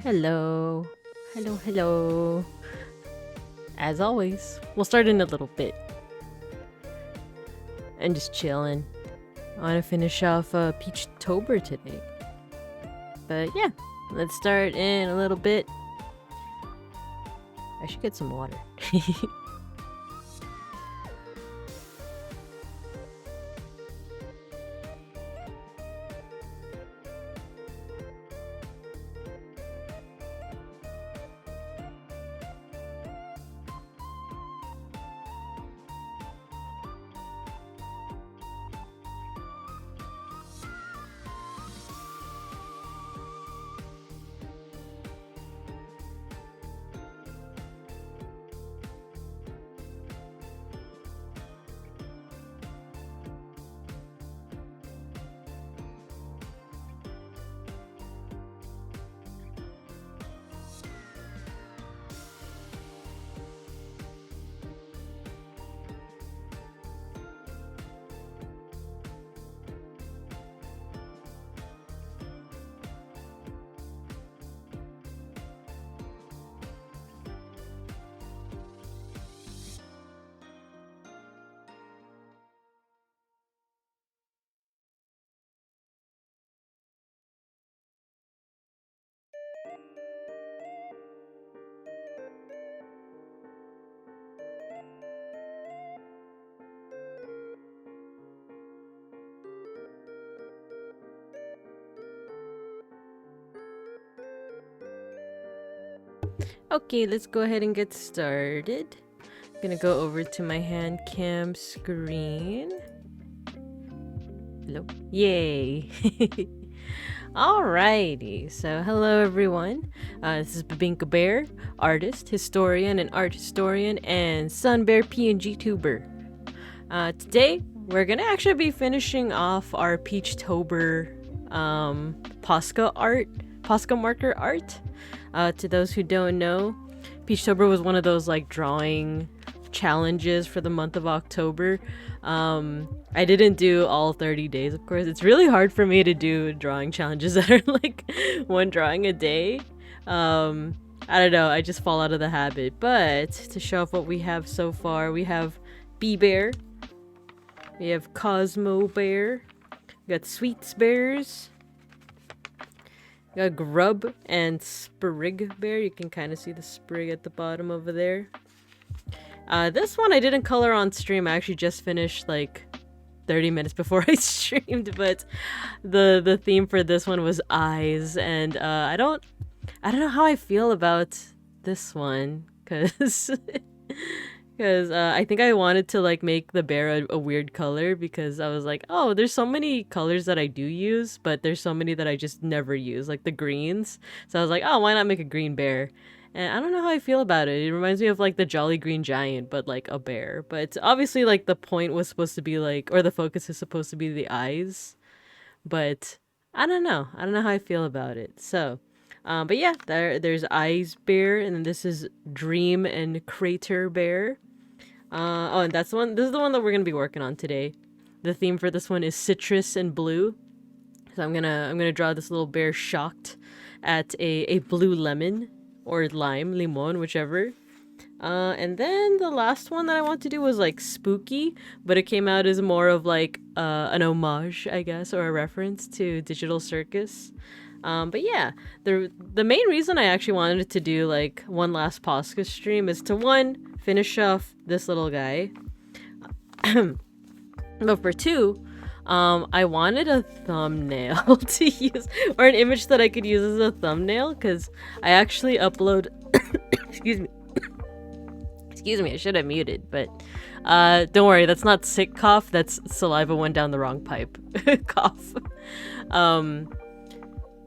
Hello. Hello, hello. As always, we'll start in a little bit. And just chilling. I want to finish off Peachtober today. But yeah, let's start in a little bit. I should get some water. Okay, let's go ahead and get started. I'm gonna go over to my hand cam screen. Hello? Yay! Alrighty, so hello everyone. This is Babinka Bear, artist, historian, and art historian, and Sun Bear PNG tuber. Today, we're gonna actually be finishing off our Peachtober POSCA marker art. To those who don't know, Peachtober was one of those like drawing challenges for the month of October. I didn't do all 30 days, of course. It's really hard for me to do drawing challenges that are like one drawing a day. I don't know, I just fall out of the habit. But to show off what we have so far, we have Bee Bear, we have Cosmo Bear, we got Sweets Bears, we got Grub and Sprig Bear. You can kind of see the sprig at the bottom over there. This one I didn't color on stream. I actually just finished like 30 minutes before I streamed, but the theme for this one was eyes, and I don't know how I feel about this one, cause I think I wanted to like make the bear a weird color, because I was like, oh, there's so many colors that I do use, but there's so many that I just never use, like the greens. So I was like, oh, why not make a green bear? And I don't know how I feel about it. It reminds me of like the Jolly Green Giant, but like a bear. But obviously like the point was supposed to be like, or the focus is supposed to be the eyes. But I don't know. I don't know how I feel about it. So, but yeah, there's Eyes Bear, and then this is Dream and Crater Bear. Oh, and that's the one. This is the one that we're gonna be working on today. The theme for this one is citrus and blue. So I'm gonna draw this little bear shocked at a blue lemon or lime, limon, whichever. And then the last one that I want to do was like spooky, but it came out as more of like an homage, I guess, or a reference to Digital Circus. But yeah, the main reason I actually wanted to do like one last POSCA stream is to, one, finish off this little guy. But for two, I wanted a thumbnail to use, or an image that I could use as a thumbnail, because I actually upload excuse me, I should have muted, but don't worry, that's not sick cough, that's saliva went down the wrong pipe cough.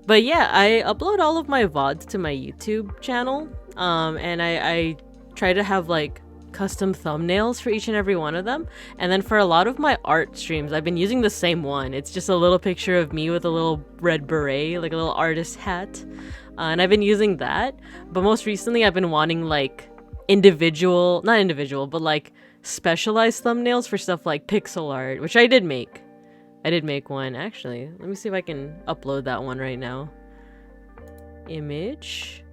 But yeah, I upload all of my VODs to my YouTube channel, and I try to have like custom thumbnails for each and every one of them. And then for a lot of my art streams, I've been using the same one. It's just a little picture of me with a little red beret, like a little artist hat. And I've been using that. But most recently, I've been wanting like not individual, but like specialized thumbnails for stuff like pixel art, which I did make. I did make one, actually. Let me see if I can upload that one right now. image.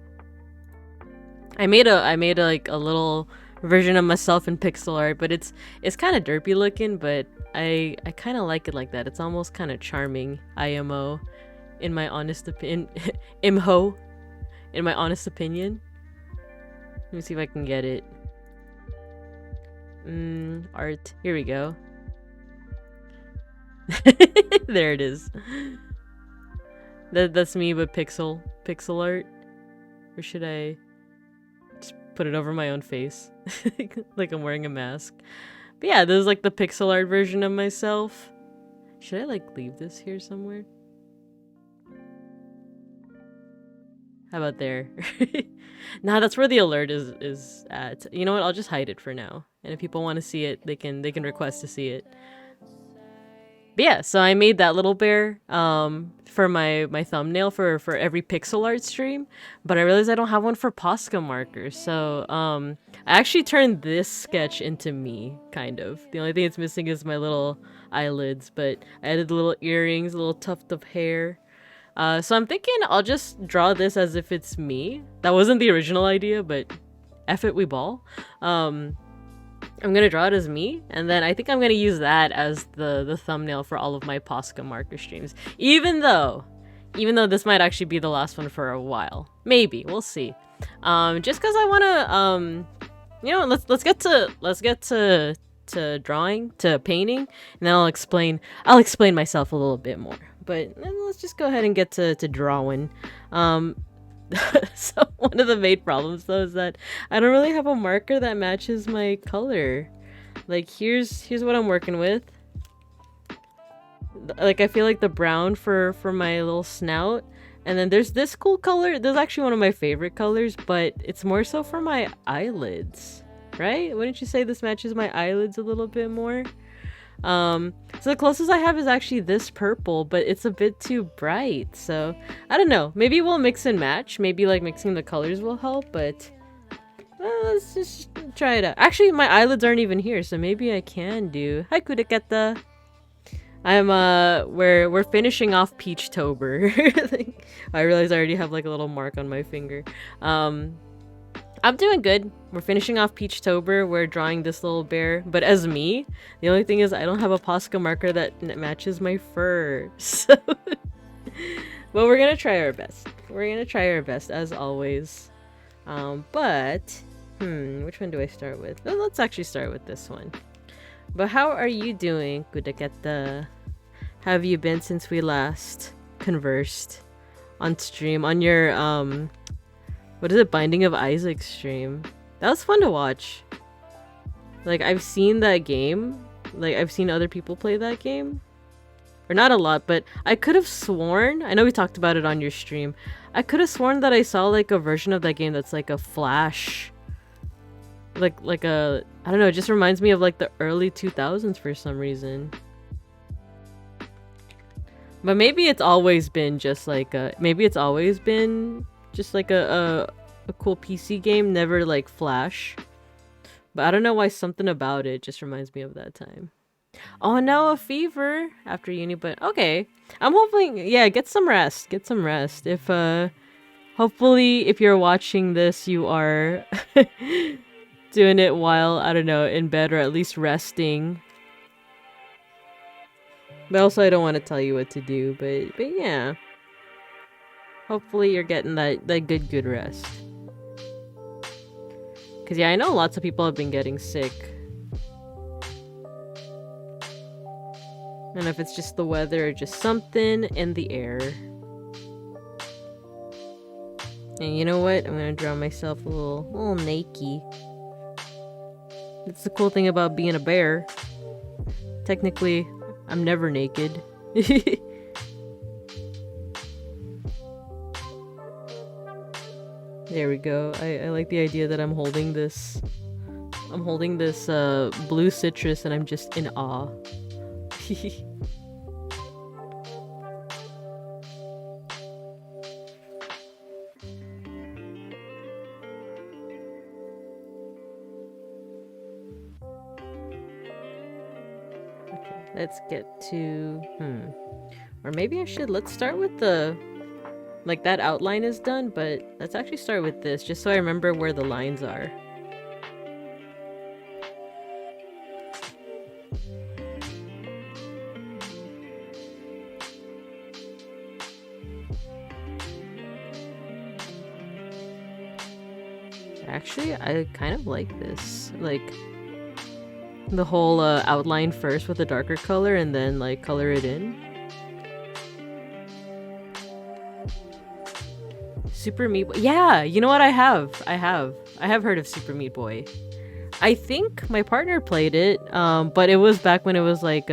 I made a like a little version of myself in pixel art, but it's kind of derpy looking, but I kind of like it like that. It's almost kind of charming. IMO, in my honest opinion. Imho, in my honest opinion. Let me see if I can get it. Art. Here we go. There it is. That's me, but pixel art. Or should I just put it over my own face, like I'm wearing a mask? But yeah, this is like the pixel art version of myself. Should I like leave this here somewhere? How about there? Nah, that's where the alert is at. You know what? I'll just hide it for now. And if people want to see it, they can request to see it. But yeah, so I made that little bear for my thumbnail for every pixel art stream, but I realized I don't have one for POSCA markers. So I actually turned this sketch into me, kind of. The only thing it's missing is my little eyelids, but I added the little earrings, a little tuft of hair. So I'm thinking I'll just draw this as if it's me. That wasn't the original idea, but F it, we ball. I'm gonna draw it as me, and then I think I'm gonna use that as the thumbnail for all of my POSCA marker streams. Even though this might actually be the last one for a while. Maybe, we'll see. Just because I wanna you know, let's get to drawing, to painting, and then I'll explain myself a little bit more. But let's just go ahead and get to drawing. So one of the main problems though is that I don't really have a marker that matches my color. Like here's what I'm working with. Like I feel like the brown for my little snout, and then there's this cool color. This is actually one of my favorite colors, but it's more so for my eyelids, right? Wouldn't you say this matches my eyelids a little bit more? So the closest I have is actually this purple, but it's a bit too bright, so I don't know. Maybe we'll mix and match. Maybe like mixing the colors will help, but let's just try it out. Actually, my eyelids aren't even here, so maybe I can do. Hi, Kudaketa. I'm we're finishing off Peachtober. I realize I already have like a little mark on my finger. I'm doing good. We're finishing off Peachtober. We're drawing this little bear, but as me. The only thing is I don't have a Posca marker that matches my fur. So, well, we're gonna try our best. We're gonna try our best as always. But which one do I start with? Well, let's actually start with this one. But how are you doing, Kudaketa? How have you been since we last conversed on stream on your what is it, Binding of Isaac stream? That was fun to watch. Like, I've seen that game. Like, I've seen other people play that game. Or not a lot, but I could have sworn, I know we talked about it on your stream, I could have sworn that I saw like a version of that game that's like a flash. Like a, I don't know, it just reminds me of like the early 2000s for some reason. But maybe it's always been just like a, just like a cool PC game, never like Flash. But I don't know why something about it just reminds me of that time. Oh no, a fever after uni, but okay. I'm hoping, yeah, get some rest. Get some rest. If hopefully if you're watching this, you are doing it while, I don't know, in bed or at least resting. But also I don't want to tell you what to do, but yeah. Hopefully you're getting that good rest. Cause yeah, I know lots of people have been getting sick. I don't know if it's just the weather or just something in the air. And you know what? I'm gonna draw myself a little naked. That's the cool thing about being a bear. Technically, I'm never naked. There we go. I like the idea that I'm holding this blue citrus and I'm just in awe. Okay, let's get to or maybe I should, let's start with the Like that outline is done, but let's actually start with this, just so I remember where the lines are. Actually, I kind of like this. Like, the whole outline first with a darker color and then, like, color it in. Super Meat Boy. Yeah, you know what I have? I have heard of Super Meat Boy. I think my partner played it, but it was back when it was like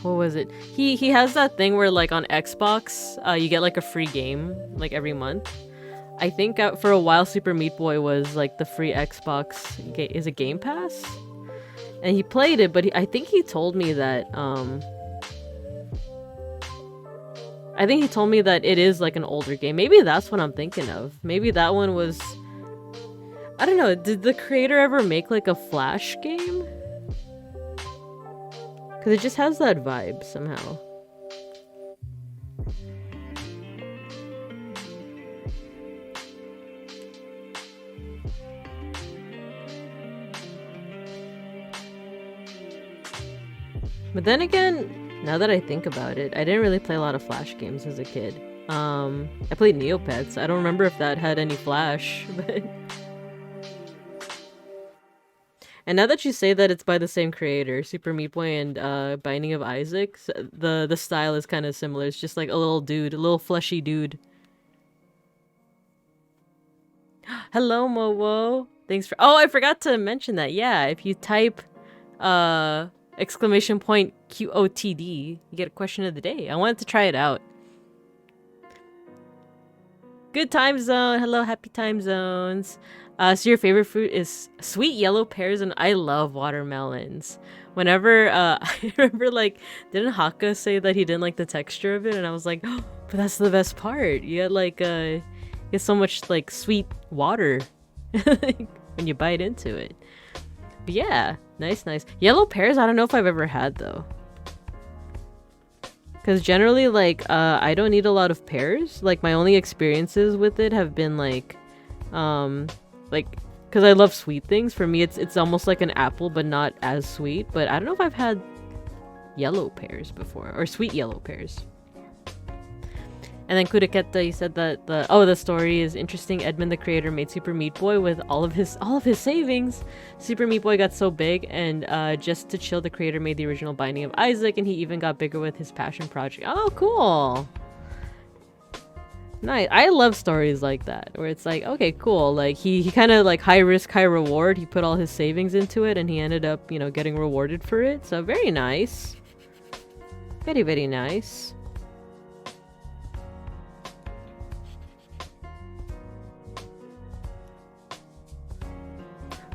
what was it? He has that thing where like on Xbox, you get like a free game like every month. I think for a while Super Meat Boy was like the free Xbox is a Game Pass, and he played it, but I think he told me that it is like an older game. Maybe that's what I'm thinking of. Maybe that one was. I don't know. Did the creator ever make like a Flash game? Because it just has that vibe somehow. But then again, now that I think about it, I didn't really play a lot of Flash games as a kid. I played Neopets. I don't remember if that had any Flash, but... And now that you say that it's by the same creator, Super Meat Boy and Binding of Isaac, the style is kind of similar. It's just like a little dude, a little fleshy dude. Hello, Mowo. Thanks for... Oh, I forgot to mention that. Yeah, if you type exclamation point QOTD, you get a question of the day. I wanted to try it out. Good time zone. Hello, happy time zones. So your favorite fruit is sweet yellow pears, and I love watermelons. Whenever, I remember, like, didn't Haka say that he didn't like the texture of it? And I was like, oh, but that's the best part. You get, like, you get so much, like, sweet water when you bite into it. But yeah, nice. Yellow pears, I don't know if I've ever had, though. Because generally, like, I don't eat a lot of pears. Like, my only experiences with it have been, like, because I love sweet things. For me, it's almost like an apple, but not as sweet. But I don't know if I've had yellow pears before, or sweet yellow pears. And then Kuraketa, you said that the story is interesting. Edmund, the creator, made Super Meat Boy with all of his savings. Super Meat Boy got so big, and just to chill, the creator made the original Binding of Isaac, and he even got bigger with his passion project. Oh, cool. Nice. I love stories like that, where it's like, okay, cool. Like he kind of like high risk, high reward. He put all his savings into it, and he ended up, getting rewarded for it. So very nice. Very, very nice.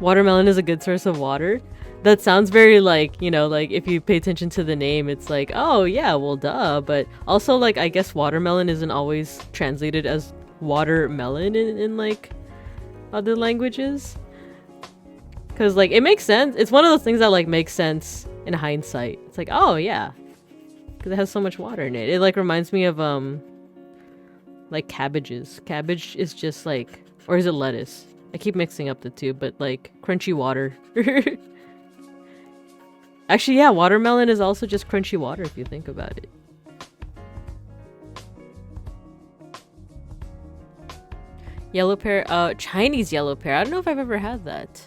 Watermelon is a good source of water. That sounds very like, like if you pay attention to the name, it's like, oh yeah, well duh. But also, like, I guess watermelon isn't always translated as watermelon in like other languages. Because like it makes sense. It's one of those things that like makes sense in hindsight. It's like, oh yeah, because it has so much water in it. It like reminds me of like cabbages. Cabbage is just like, or is it lettuce? I keep mixing up the two, but like crunchy water. Actually, yeah, watermelon is also just crunchy water if you think about it. Yellow pear, Chinese yellow pear. I don't know if I've ever had that.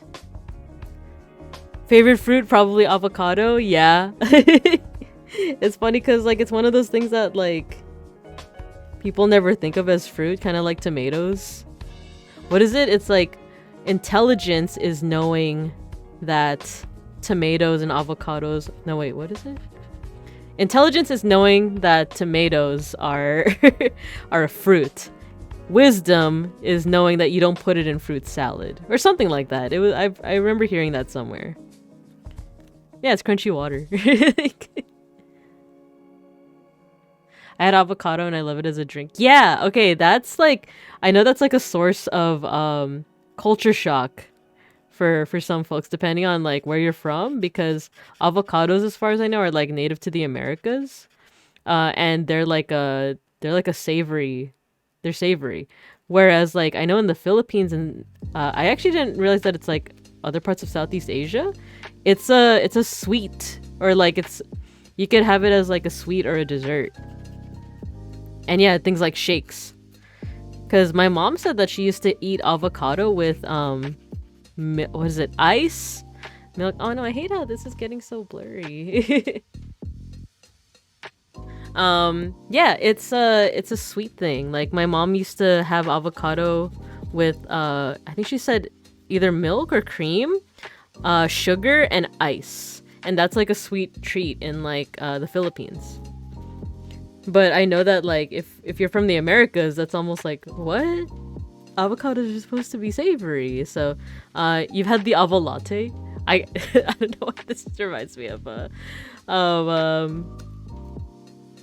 Favorite fruit, probably avocado. Yeah. It's funny because like it's one of those things that like people never think of as fruit, kind of like tomatoes. What is it? It's like intelligence is knowing that tomatoes and avocados... No, wait, what is it? Intelligence is knowing that tomatoes are are a fruit. Wisdom is knowing that you don't put it in fruit salad or something like that. It was I remember hearing that somewhere. Yeah, it's crunchy water. I had avocado and I love it as a drink. Yeah, okay, that's like... I know that's like a source of culture shock for some folks, depending on like where you're from, because avocados, as far as I know, are like native to the Americas. and they're like a savory. They're savory. Whereas like I know in the Philippines and I actually didn't realize that it's like other parts of Southeast Asia. It's a sweet, or like it's, you could have it as like a sweet or a dessert. And yeah, things like shakes. Cuz my mom said that she used to eat avocado with what is it? Ice? Milk. Oh no, I hate how this is getting so blurry. Yeah, it's a sweet thing. Like my mom used to have avocado with I think she said either milk or cream, sugar and ice. And that's like a sweet treat in like the Philippines. But I know that like if you're from the Americas, that's almost like, what? Avocados are supposed to be savory. So you've had the avo latte. I I don't know what this reminds me of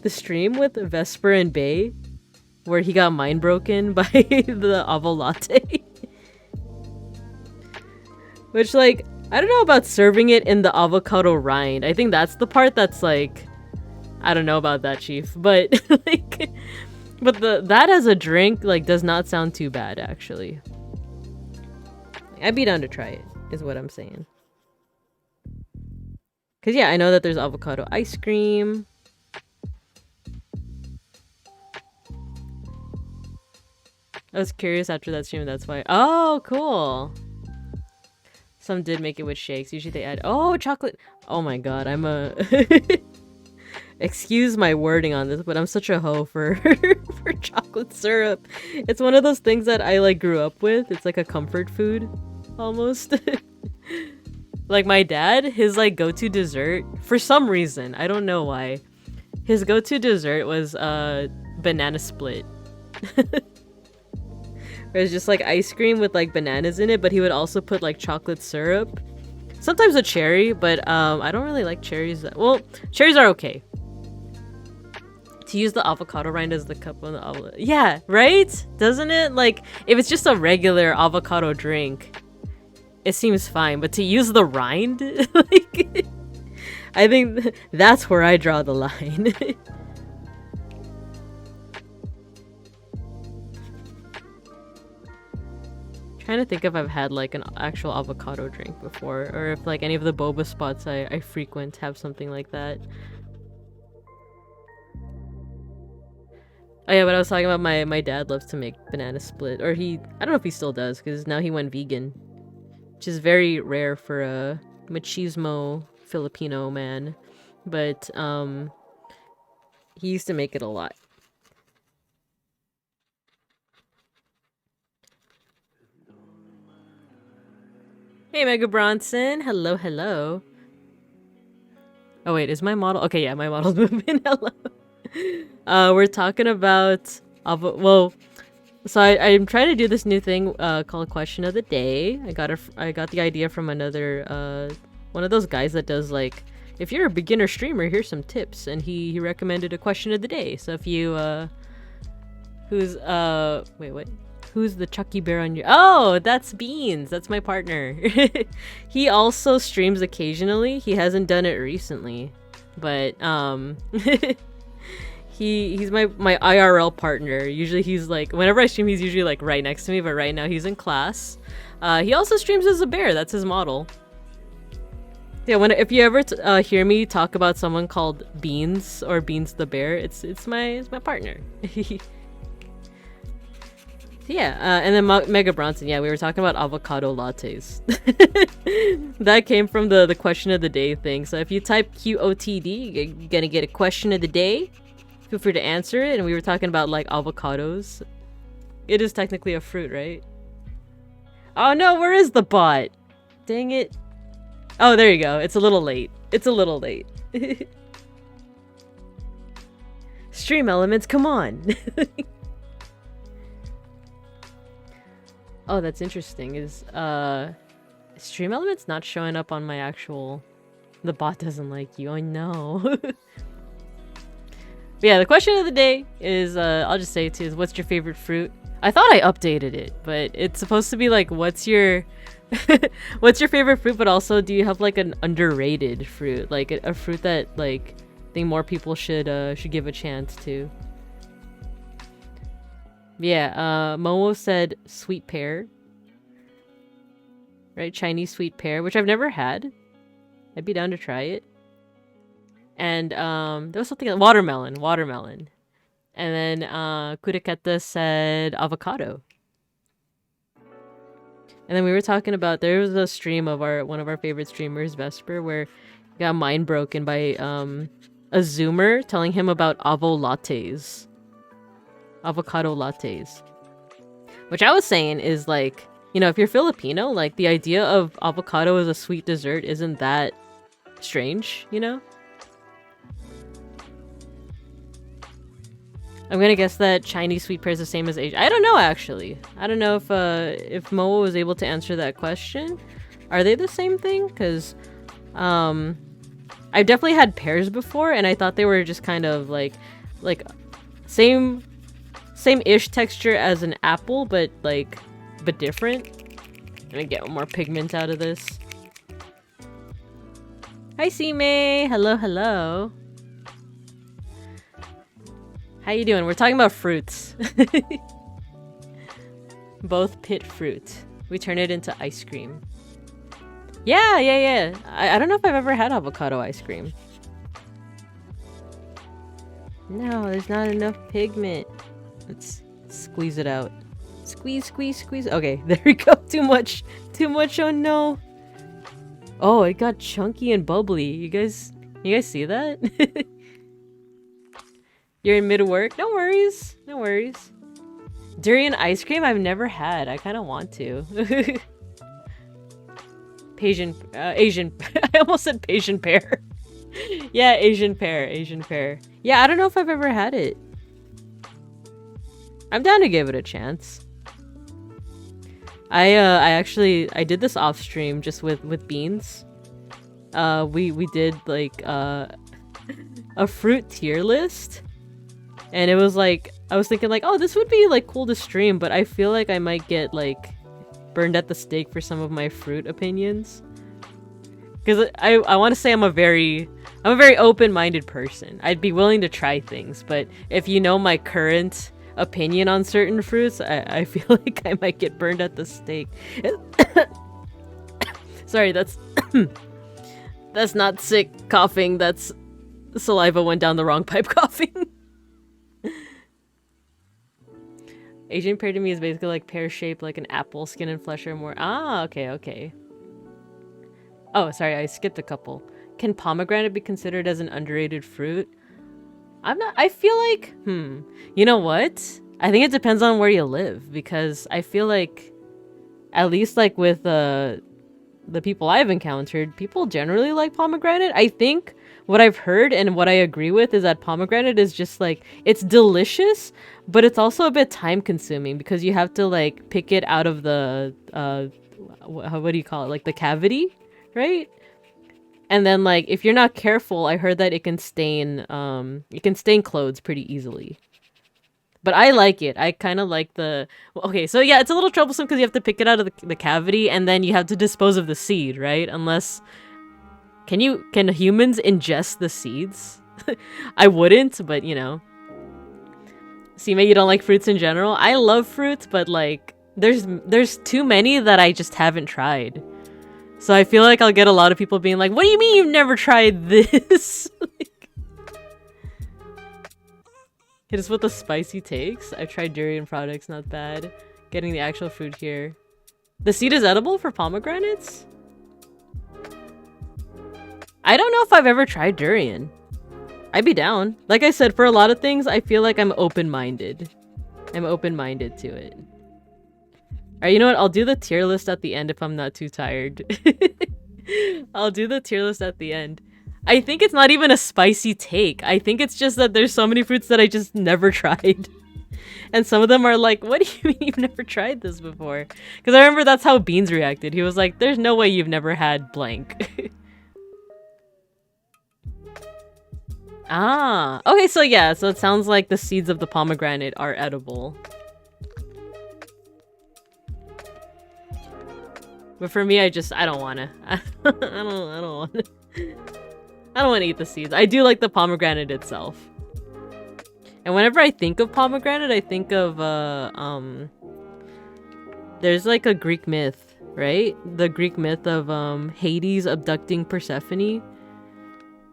the stream with Vesper and Bay, where he got mind broken by the avo latte. Which, like, I don't know about serving it in the avocado rind. I think that's the part that's like, I don't know about that, Chief. But like, but that as a drink like does not sound too bad actually. I'd be down to try it, is what I'm saying. Cause yeah, I know that there's avocado ice cream. I was curious after that stream, that's why. Oh, cool. Some did make it with shakes. Usually they add, oh, chocolate. Oh my god, I'm a... Excuse my wording on this, but I'm such a hoe for for chocolate syrup. It's one of those things that I like grew up with. It's like a comfort food, almost. Like my dad, his like go-to dessert, for some reason, I don't know why, his go-to dessert was banana split. It was just like ice cream with like bananas in it, but he would also put like chocolate syrup. Sometimes a cherry, but I don't really like cherries. Well, cherries are okay. To use the avocado rind as the cup on the avocado. Yeah, right? Doesn't it? Like, if it's just a regular avocado drink, it seems fine. But to use the rind, like, I think that's where I draw the line. Trying to think if I've had like an actual avocado drink before, or if like any of the boba spots I frequent have something like that. Oh yeah, but I was talking about my dad loves to make banana split, or I don't know if he still does, because now he went vegan, which is very rare for a machismo Filipino man, but he used to make it a lot. Hey, Mega Bronson. Hello, hello. Oh, wait, is my model? Okay, yeah, my model's moving. Hello. We're talking about... well, so I'm trying to do this new thing called Question of the Day. I got the idea from another... one of those guys that does, like... If you're a beginner streamer, here's some tips. And he recommended a Question of the Day. So if you... who's... Wait, what? Who's the Chucky Bear on your... Oh, that's Beans. That's my partner. He also streams occasionally. He hasn't done it recently. But, he's my IRL partner. Usually he's like... Whenever I stream, he's usually like right next to me. But right now he's in class. He also streams as a bear. That's his model. Yeah, if you ever hear me talk about someone called Beans or Beans the Bear, it's my partner. Yeah, and then Mega Bronson, yeah, we were talking about avocado lattes. That came from the question of the day thing. So if you type QOTD, you're gonna get a question of the day. Feel free to answer it. And we were talking about like avocados. It is technically a fruit, right? Oh no, where is the bot? Dang it. Oh, there you go. It's a little late. It's a little late. Stream elements, come on. Oh, that's interesting. Is Stream Elements not showing up on my actual... The bot doesn't like you. Oh no. But yeah, the question of the day is, I'll just say it too, is what's your favorite fruit? I thought I updated it, but it's supposed to be like, what's your... what's your favorite fruit, but also do you have like an underrated fruit? Like a fruit that like think more people should give a chance to. Yeah, Momo said sweet pear. Right, Chinese sweet pear, which I've never had. I'd be down to try it. And there was something watermelon. And then Kureketa said avocado. And then we were talking about, there was a stream of one of our favorite streamers, Vesper, where he got mind broken by a Zoomer telling him about avocado lattes. Which I was saying is like, you know, if you're Filipino, like the idea of avocado as a sweet dessert isn't that strange, you know? I'm gonna guess that Chinese sweet pear is the same as Asian. I don't know, actually. I don't know if Moa was able to answer that question. Are they the same thing? Because I've definitely had pears before, and I thought they were just kind of like same-ish texture as an apple, but different. I'm gonna get more pigment out of this. Hi, Sime. Hello. How you doing? We're talking about fruits. Both pit fruit. We turn it into ice cream. Yeah. I don't know if I've ever had avocado ice cream. No, there's not enough pigment. Let's squeeze it out. Squeeze. Okay, there we go. Too much. Oh no. Oh, it got chunky and bubbly. You guys see that? You're in mid-work? No worries. Durian ice cream I've never had. I kind of want to. Asian. I almost said Asian pear. Yeah, Asian pear. Yeah, I don't know if I've ever had it. I'm down to give it a chance. I did this off stream just with beans. We did like a fruit tier list. And it was like, I was thinking like, oh, this would be like cool to stream, but I feel like I might get like burned at the stake for some of my fruit opinions. Because I want to say I'm a very open-minded person. I'd be willing to try things, but if you know my current opinion on certain fruits, I feel like I might get burned at the stake. Sorry, that's not sick coughing, that's saliva went down the wrong pipe coughing. Asian pear to me is basically like pear-shaped, like an apple. Skin and flesh are more... Ah, okay. Oh, sorry, I skipped a couple. Can pomegranate be considered as an underrated fruit? I feel like... You know what? I think it depends on where you live, because I feel like, at least like with the people I've encountered, people generally like pomegranate. I think what I've heard and what I agree with is that pomegranate is just like, it's delicious, but it's also a bit time consuming because you have to like pick it out of the, what do you call it? Like the cavity, right? And then like, if you're not careful, I heard that it can stain clothes pretty easily. But I like it. I kind of like the... Okay, so yeah, it's a little troublesome because you have to pick it out of the cavity and then you have to dispose of the seed, right? Unless... Can humans ingest the seeds? I wouldn't, but you know. Sima, you don't like fruits in general? I love fruits, but like, there's too many that I just haven't tried. So I feel like I'll get a lot of people being like, what do you mean you've never tried this? Hit us with the spicy takes. I've tried durian products, not bad. Getting the actual fruit here. The seed is edible for pomegranates? I don't know if I've ever tried durian. I'd be down. Like I said, for a lot of things, I feel like I'm open-minded. I'm open-minded to it. Alright, you know what? I'll do the tier list at the end if I'm not too tired. I'll do the tier list at the end. I think it's not even a spicy take. I think it's just that there's so many fruits that I just never tried. And some of them are like, what do you mean you've never tried this before? Because I remember that's how Beans reacted. He was like, there's no way you've never had blank. Ah, okay, so yeah, so it sounds like the seeds of the pomegranate are edible. But for me, I don't wanna. I don't wanna. I don't want to eat the seeds. I do like the pomegranate itself. And whenever I think of pomegranate, I think of there's like a Greek myth, right? The Greek myth of Hades abducting Persephone.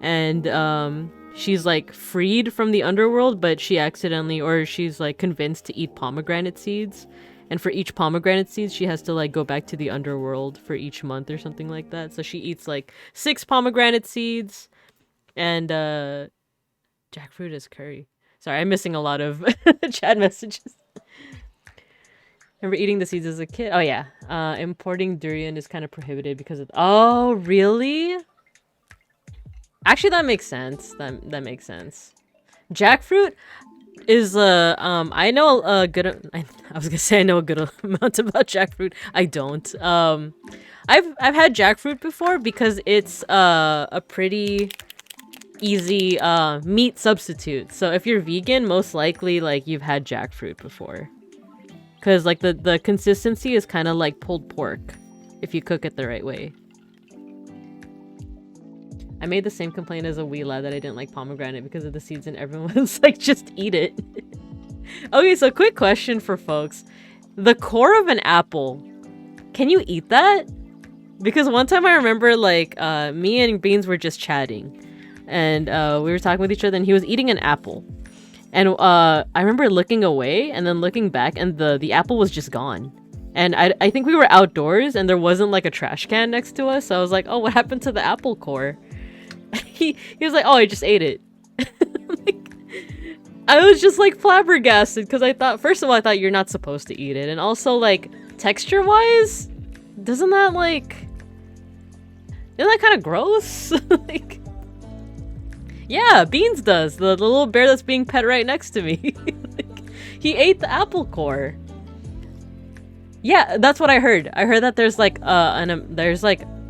And she's like freed from the underworld, but she accidentally, or she's like convinced to eat pomegranate seeds. And for each pomegranate seeds, she has to like go back to the underworld for each month or something like that. So she eats like 6 pomegranate seeds and jackfruit is curry. Sorry, I'm missing a lot of chat messages. Remember eating the seeds as a kid? Oh yeah. Importing durian is kind of prohibited because of... Oh, really? Actually, that makes sense. That makes sense. Jackfruit is I know a good... I was gonna say I know a good amount about jackfruit. I don't. I've had jackfruit before because it's a pretty easy meat substitute. So if you're vegan, most likely like you've had jackfruit before. Because like the consistency is kind of like pulled pork if you cook it the right way. I made the same complaint as a wee lad that I didn't like pomegranate because of the seeds and everyone was like, just eat it. Okay, so quick question for folks. The core of an apple, can you eat that? Because one time I remember like me and Beans were just chatting and we were talking with each other and he was eating an apple. And I remember looking away and then looking back and the apple was just gone. And I think we were outdoors and there wasn't like a trash can next to us. So I was like, oh, what happened to the apple core? He was like, oh, I just ate it. Like, I was just like flabbergasted because I thought, first of all, I thought you're not supposed to eat it. And also like texture wise, isn't that kind of gross? Like, yeah, Beans does. The little bear that's being pet right next to me. Like, he ate the apple core. Yeah, that's what I heard. I heard that there's like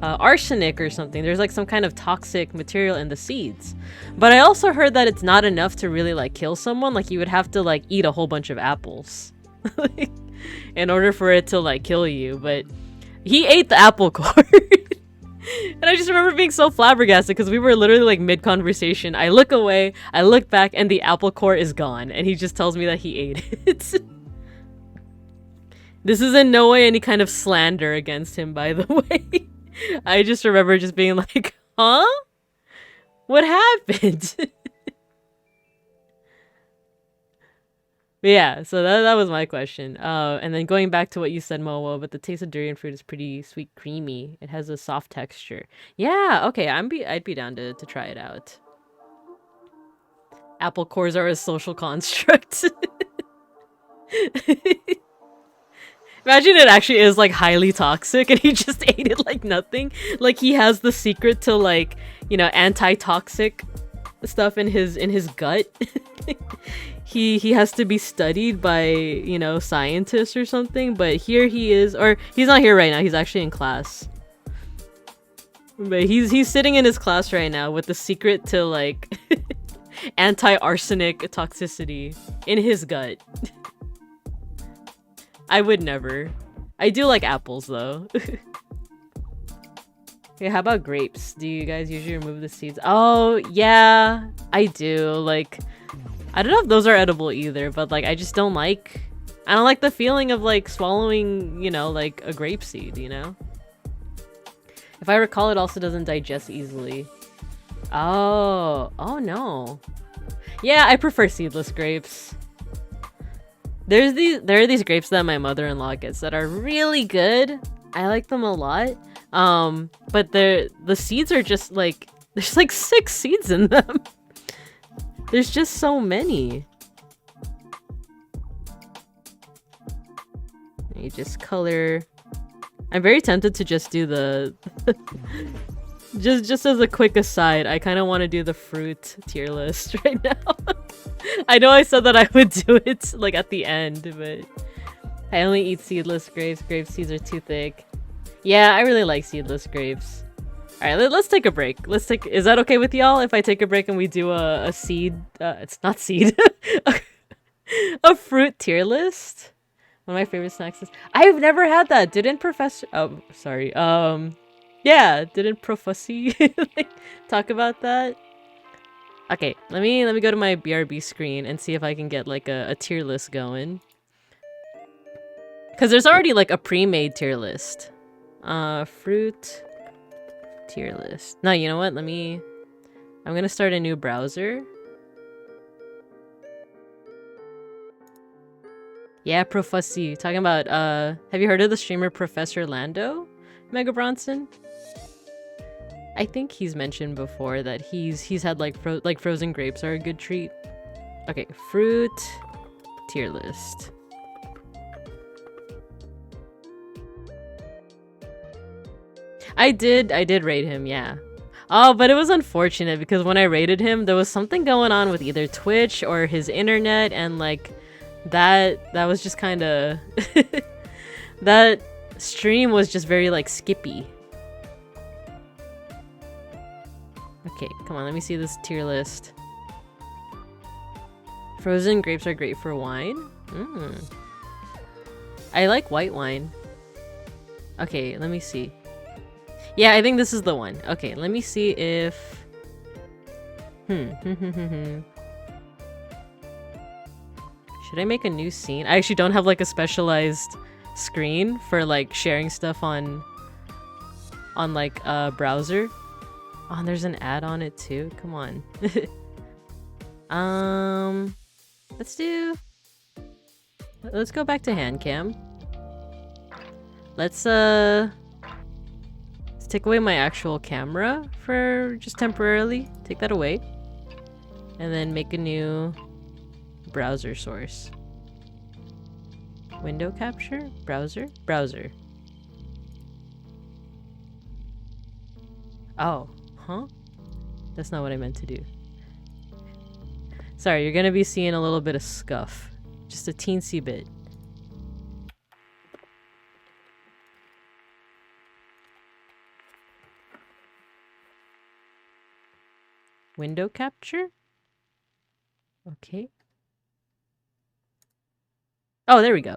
arsenic or something. There's like some kind of toxic material in the seeds. But I also heard that it's not enough to really like kill someone. Like you would have to like eat a whole bunch of apples in order for it to like kill you. But he ate the apple core. And I just remember being so flabbergasted because we were literally like mid-conversation. I look away, I look back, and the apple core is gone. And he just tells me that he ate it. This is in no way any kind of slander against him, by the way. I just remember just being like, huh? What happened? But yeah, so that was my question. And then going back to what you said, Momo, but the taste of durian fruit is pretty sweet, creamy. It has a soft texture. Yeah, okay, I'd be down to try it out. Apple cores are a social construct. Imagine it actually is like highly toxic and he just ate it like nothing. Like he has the secret to like, you know, anti-toxic stuff in his gut. He has to be studied by, you know, scientists or something, but here he is, or he's not here right now, he's actually in class. But he's sitting in his class right now with the secret to like anti-arsenic toxicity in his gut. I would never. I do like apples though. Okay, how about grapes? Do you guys usually remove the seeds? Oh, yeah, I do. Like, I don't know if those are edible either, but like I don't like the feeling of like swallowing, you know, like a grape seed, you know? If I recall, it also doesn't digest easily. Oh no. Yeah, I prefer seedless grapes. There are these grapes that my mother-in-law gets that are really good. I like them a lot. But the seeds are just like, there's like 6 seeds in them. There's just so many. You just color. I'm very tempted to just do the just as a quick aside, I kind of want to do the fruit tier list right now. I know I said that I would do it like at the end, but I only eat seedless grapes. Grape seeds are too thick. Yeah, I really like seedless grapes. All right, let's take a break. Is that okay with y'all if I take a break and we do a seed? It's not seed. A fruit tier list. One of my favorite snacks is. I've never had that. Didn't Professor? Oh, sorry. Yeah, didn't Profussy like talk about that? Okay, let me go to my BRB screen and see if I can get like a tier list going. Cause there's already like a pre-made tier list. Fruit tier list. No, you know what? I'm gonna start a new browser. Yeah, Profussy. Talking about, have you heard of the streamer Professor Lando? Mega Bronson? I think he's mentioned before that he's had like frozen grapes are a good treat. Okay, fruit tier list. I did rate him, yeah. Oh, but it was unfortunate because when I rated him, there was something going on with either Twitch or his internet, and like that was just kind of that stream was just very like skippy. Okay, come on, let me see this tier list. Frozen grapes are great for wine. I like white wine. Okay, let me see. Yeah, I think this is the one. Okay, let me see if... Should I make a new scene? I actually don't have like a specialized screen for like sharing stuff on like a browser. Oh, and there's an ad on it too. Come on. Let's go back to hand cam. Let's take away my actual camera for just temporarily. Take that away. And then make a new browser source. Window capture? Browser? Browser. Oh, huh? That's not what I meant to do. Sorry, you're gonna be seeing a little bit of scuff. Just a teensy bit. Window capture? Okay. Oh, there we go.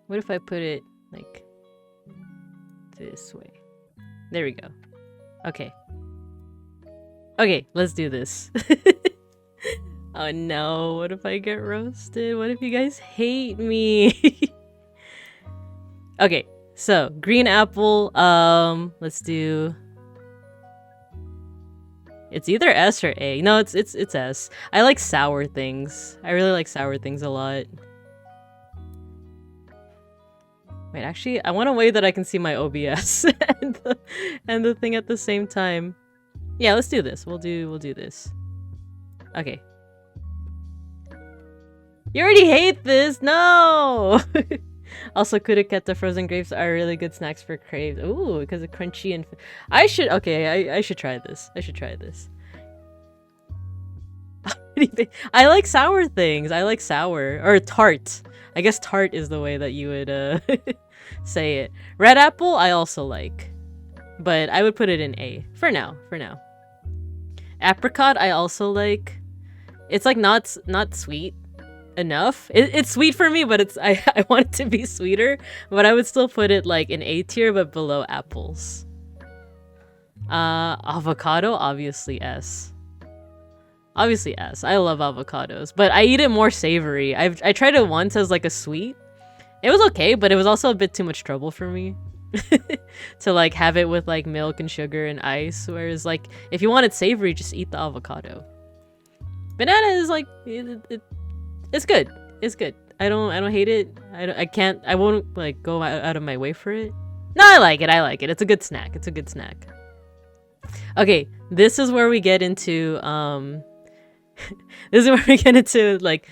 What if I put it like this way? There we go. Okay. Okay, let's do this. Oh no, what if I get roasted? What if you guys hate me? Okay, so green apple, let's do... It's either S or A. No, it's S. I like sour things. I really like sour things a lot. Wait, actually, I want a way that I can see my OBS and the thing at the same time. Yeah, let's do this. We'll do this. Okay. You already hate this! No! Also, Kuriketta frozen grapes are really good snacks for craves. Ooh, because of crunchy and... I should try this. I should try this. I like sour things. I like sour. Or tart. I guess tart is the way that you would say it. Red apple, I also like. But I would put it in A. For now. Apricot, I also like. It's like not sweet enough. It's sweet for me, but I want it to be sweeter. But I would still put it like in A tier, but below apples. Avocado, obviously S. Obviously S. I love avocados, but I eat it more savory. I tried it once as like a sweet. It was okay, but it was also a bit too much trouble for me to like have it with like milk and sugar and ice. Whereas like if you want it savory, just eat the avocado. Banana is like it's good. It's good. I don't hate it. I won't like go out of my way for it. No, I like it. It's a good snack. Okay, this is where we get into like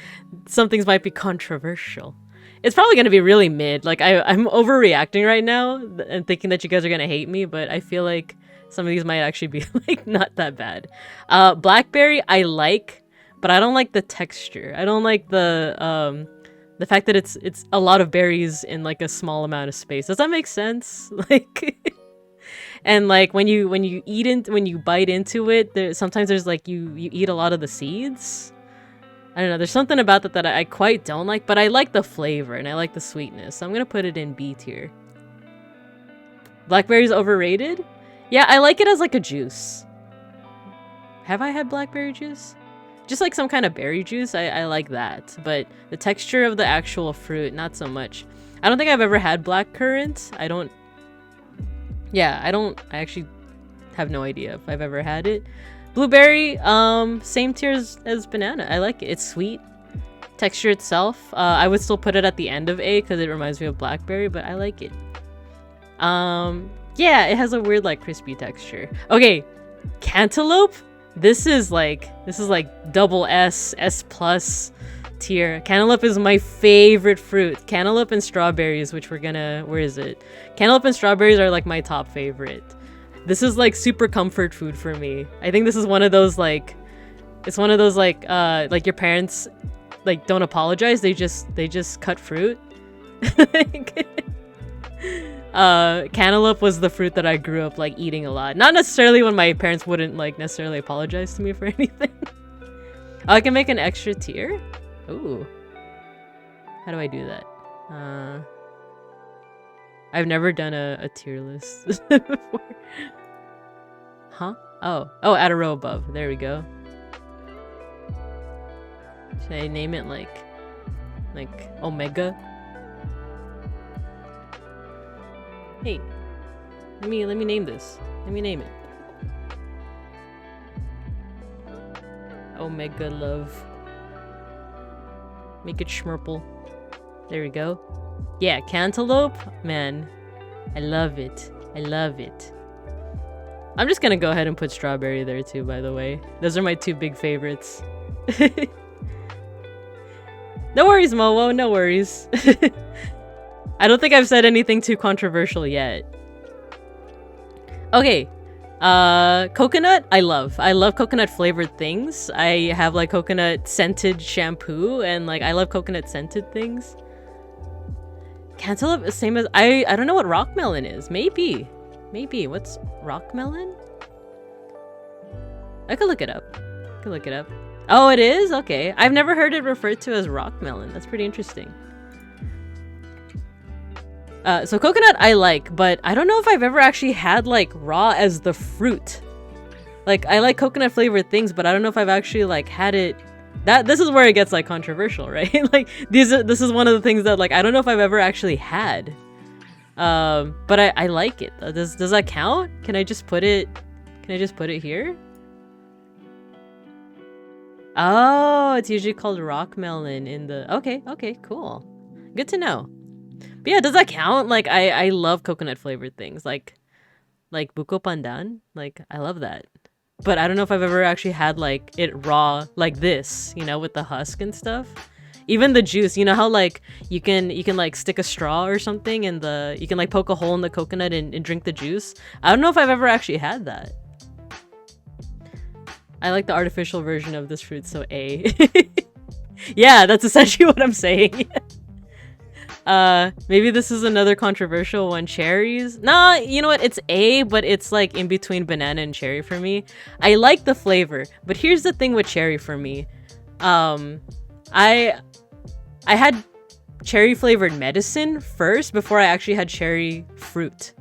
some things might be controversial. It's probably gonna be really mid. Like I'm overreacting right now and thinking that you guys are gonna hate me, but I feel like some of these might actually be like not that bad. Blackberry I like, but I don't like the texture. I don't like the fact that it's a lot of berries in like a small amount of space. Does that make sense? Like and like when you bite into it, sometimes there's like you eat a lot of the seeds. I don't know. There's something about that that I quite don't like, but I like the flavor and I like the sweetness. So I'm gonna put it in B tier. Blackberry's overrated? Yeah, I like it as like a juice. Have I had blackberry juice? Just like some kind of berry juice, I like that. But the texture of the actual fruit, not so much. I don't think I've ever had blackcurrant. Yeah, I actually have no idea if I've ever had it. Blueberry, same tier as banana. I like it. It's sweet. Texture itself, I would still put it at the end of A because it reminds me of blackberry, but I like it. Yeah, it has a weird like crispy texture. Okay, cantaloupe. This is like double S plus tier. Cantaloupe is my favorite fruit. Cantaloupe and strawberries, which we're gonna, where is it? Cantaloupe and strawberries are like my top favorite. This is like super comfort food for me. I think this is one of those like, it's one of those like your parents like don't apologize. They just cut fruit. Cantaloupe was the fruit that I grew up like eating a lot. Not necessarily when my parents wouldn't like necessarily apologize to me for anything. Oh, I can make an extra tier? Ooh. How do I do that? I've never done a tier list before. Huh? Oh, add a row above. There we go. Should I name it like Omega? Hey, let me name this. Let me name it. Omega love. Make it Schmurple. There we go. Yeah, cantaloupe, man. I love it. I love it. I'm just gonna go ahead and put strawberry there too, by the way. Those are my two big favorites. No worries, Mowo, no worries. I don't think I've said anything too controversial yet. Okay. Coconut, I love coconut flavored things. I have like coconut scented shampoo and like I love coconut scented things. Cantaloupe is same as I don't know what rock melon is. Maybe what's rock melon? I could look it up. Oh, it is? Okay. I've never heard it referred to as rock melon. That's pretty interesting. So coconut I like, but I don't know if I've ever actually had like raw as the fruit. Like I like coconut flavored things, but I don't know if I've actually like had it. This is where it gets like controversial, right? Like this is one of the things that like I don't know if I've ever actually had. But I like it. Does that count? Can I just put it here? Oh, it's usually called rock melon in the okay, cool. Good to know. But yeah, does that count? Like I love coconut flavored things like buko pandan. Like I love that. But I don't know if I've ever actually had like it raw like this, you know, with the husk and stuff. Even the juice, you know how like you can like stick a straw or something and you can like poke a hole in the coconut and drink the juice. I don't know if I've ever actually had that. I like the artificial version of this fruit, so A. Yeah, that's essentially what I'm saying. Maybe this is another controversial one. Cherries? Nah, you know what? It's A, but it's like in between banana and cherry for me. I like the flavor, but here's the thing with cherry for me. I had cherry flavored medicine first before I actually had cherry fruit.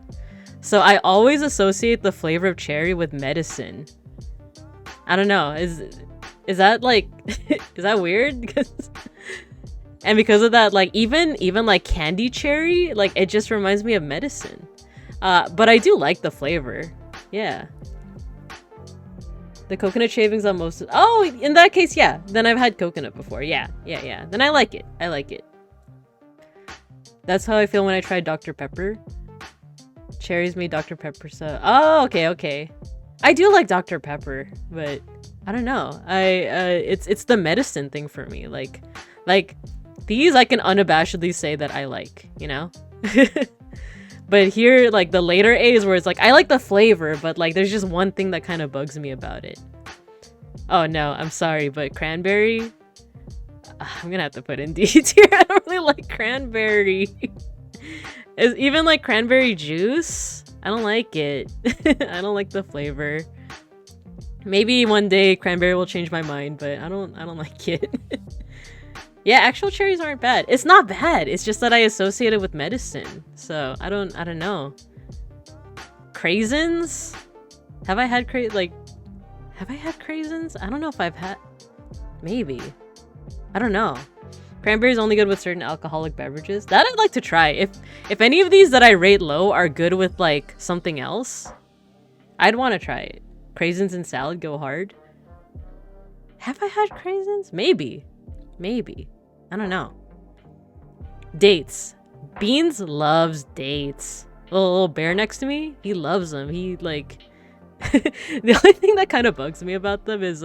So I always associate the flavor of cherry with medicine. I don't know. Is that like is that weird? And because of that, like even like candy cherry, like it just reminds me of medicine. But I do like the flavor. Yeah. The coconut shavings on most of, oh, in that case, yeah. Then I've had coconut before. Yeah. Then I like it. That's how I feel when I tried Dr. Pepper. Cherries made Dr. Pepper so. Oh, okay. I do like Dr. Pepper, but I don't know. It's the medicine thing for me. Like these I can unabashedly say that I like, you know? But here, like the later A's where it's like, I like the flavor, but like there's just one thing that kind of bugs me about it. Oh no, I'm sorry, but cranberry, I'm gonna have to put in D tier. I don't really like cranberry. Is even like cranberry juice, I don't like it. I don't like the flavor. Maybe one day cranberry will change my mind, but I don't like it. Yeah, actual cherries aren't bad. It's not bad. It's just that I associate it with medicine. So I don't know. Craisins? Have I had have I had craisins? I don't know if I've had. Maybe. I don't know. Cranberry's only good with certain alcoholic beverages. That I'd like to try. If any of these that I rate low are good with like something else, I'd want to try it. Craisins and salad go hard. Have I had craisins? Maybe. I don't know. Dates. Beans loves dates. Little bear next to me, he loves them. He like the only thing that kind of bugs me about them is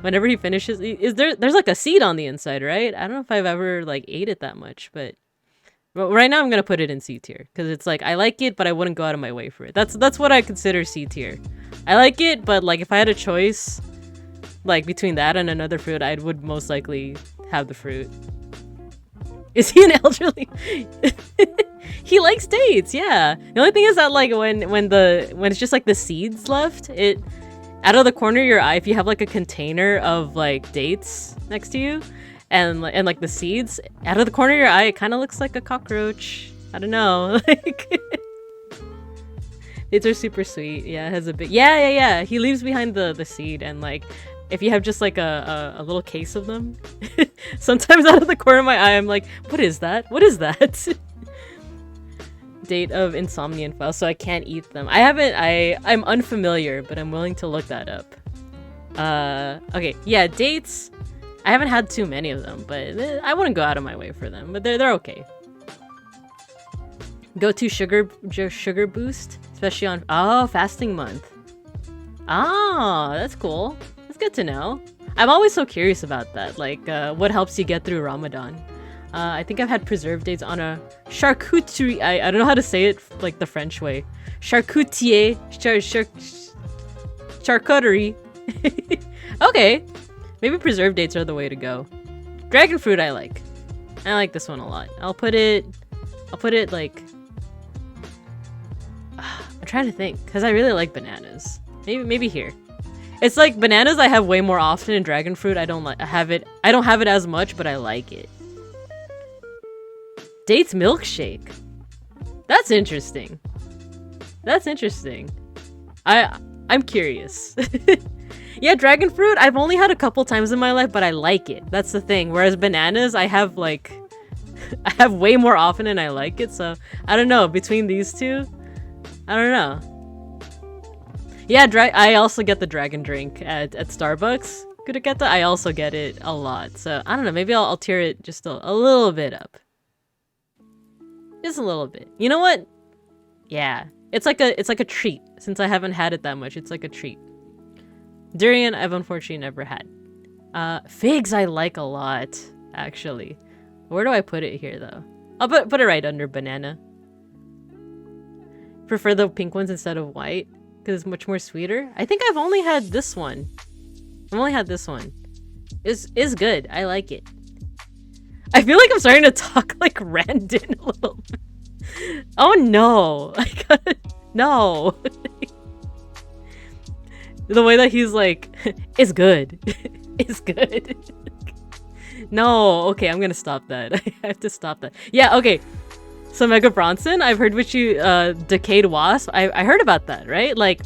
whenever he finishes, there's like a seed on the inside, right? I don't know if I've ever like ate it that much, but right now I'm gonna put it in C tier because it's like I like it, but I wouldn't go out of my way for it. That's what I consider C tier. I like it, but like if I had a choice like between that and another fruit, I would most likely have the fruit. Is he an elderly? He likes dates, yeah. The only thing is that like when it's just like the seeds left, it out of the corner of your eye, if you have like a container of like dates next to you and like the seeds out of the corner of your eye, it kind of looks like a cockroach. I don't know. Like dates are super sweet. Yeah, it has a bit. Yeah. He leaves behind the seed, and like if you have just like a little case of them, sometimes out of the corner of my eye, I'm like, what is that? What is that? Date of insomnia file, so I can't eat them. I'm unfamiliar, but I'm willing to look that up. Okay, yeah, dates. I haven't had too many of them, but I wouldn't go out of my way for them, but they're okay. Go to sugar boost, especially on fasting month. Ah, that's cool. That's good to know. I'm always so curious about that, like what helps you get through Ramadan. I think I've had preserved dates on a charcuterie. I don't know how to say it like the French way. Charcutier. Charcuterie. Okay. Maybe preserved dates are the way to go. Dragon fruit I like. I like this one a lot. I'll put it like... I'm trying to think, because I really like bananas. Maybe here. It's like bananas I have way more often, and dragon fruit I don't have it as much, but I like it. Dates milkshake. That's interesting. I'm curious. Yeah, dragon fruit I've only had a couple times in my life, but I like it. That's the thing. Whereas bananas I have like I have way more often and I like it, so I don't know. Between these two, I don't know. Yeah, I also get the dragon drink at Starbucks. Good to get that. I also get it a lot, so I don't know. Maybe I'll tier it just a little bit up. Just a little bit. You know what? Yeah, it's like a treat. Since I haven't had it that much, it's like a treat. Durian, I've unfortunately never had. Figs, I like a lot, actually. Where do I put it here, though? I'll put it right under banana. Prefer the pink ones instead of white because it's much more sweeter. I think I've only had this one. It's good. I like it. I feel like I'm starting to talk like Randon a little bit. Oh no. No. The way that he's like, it's good. It's good. No, okay, I'm gonna stop that. I have to stop that. Yeah, okay. So Mega Bronson, I've heard what you, decayed wasp. I heard about that, right? Like,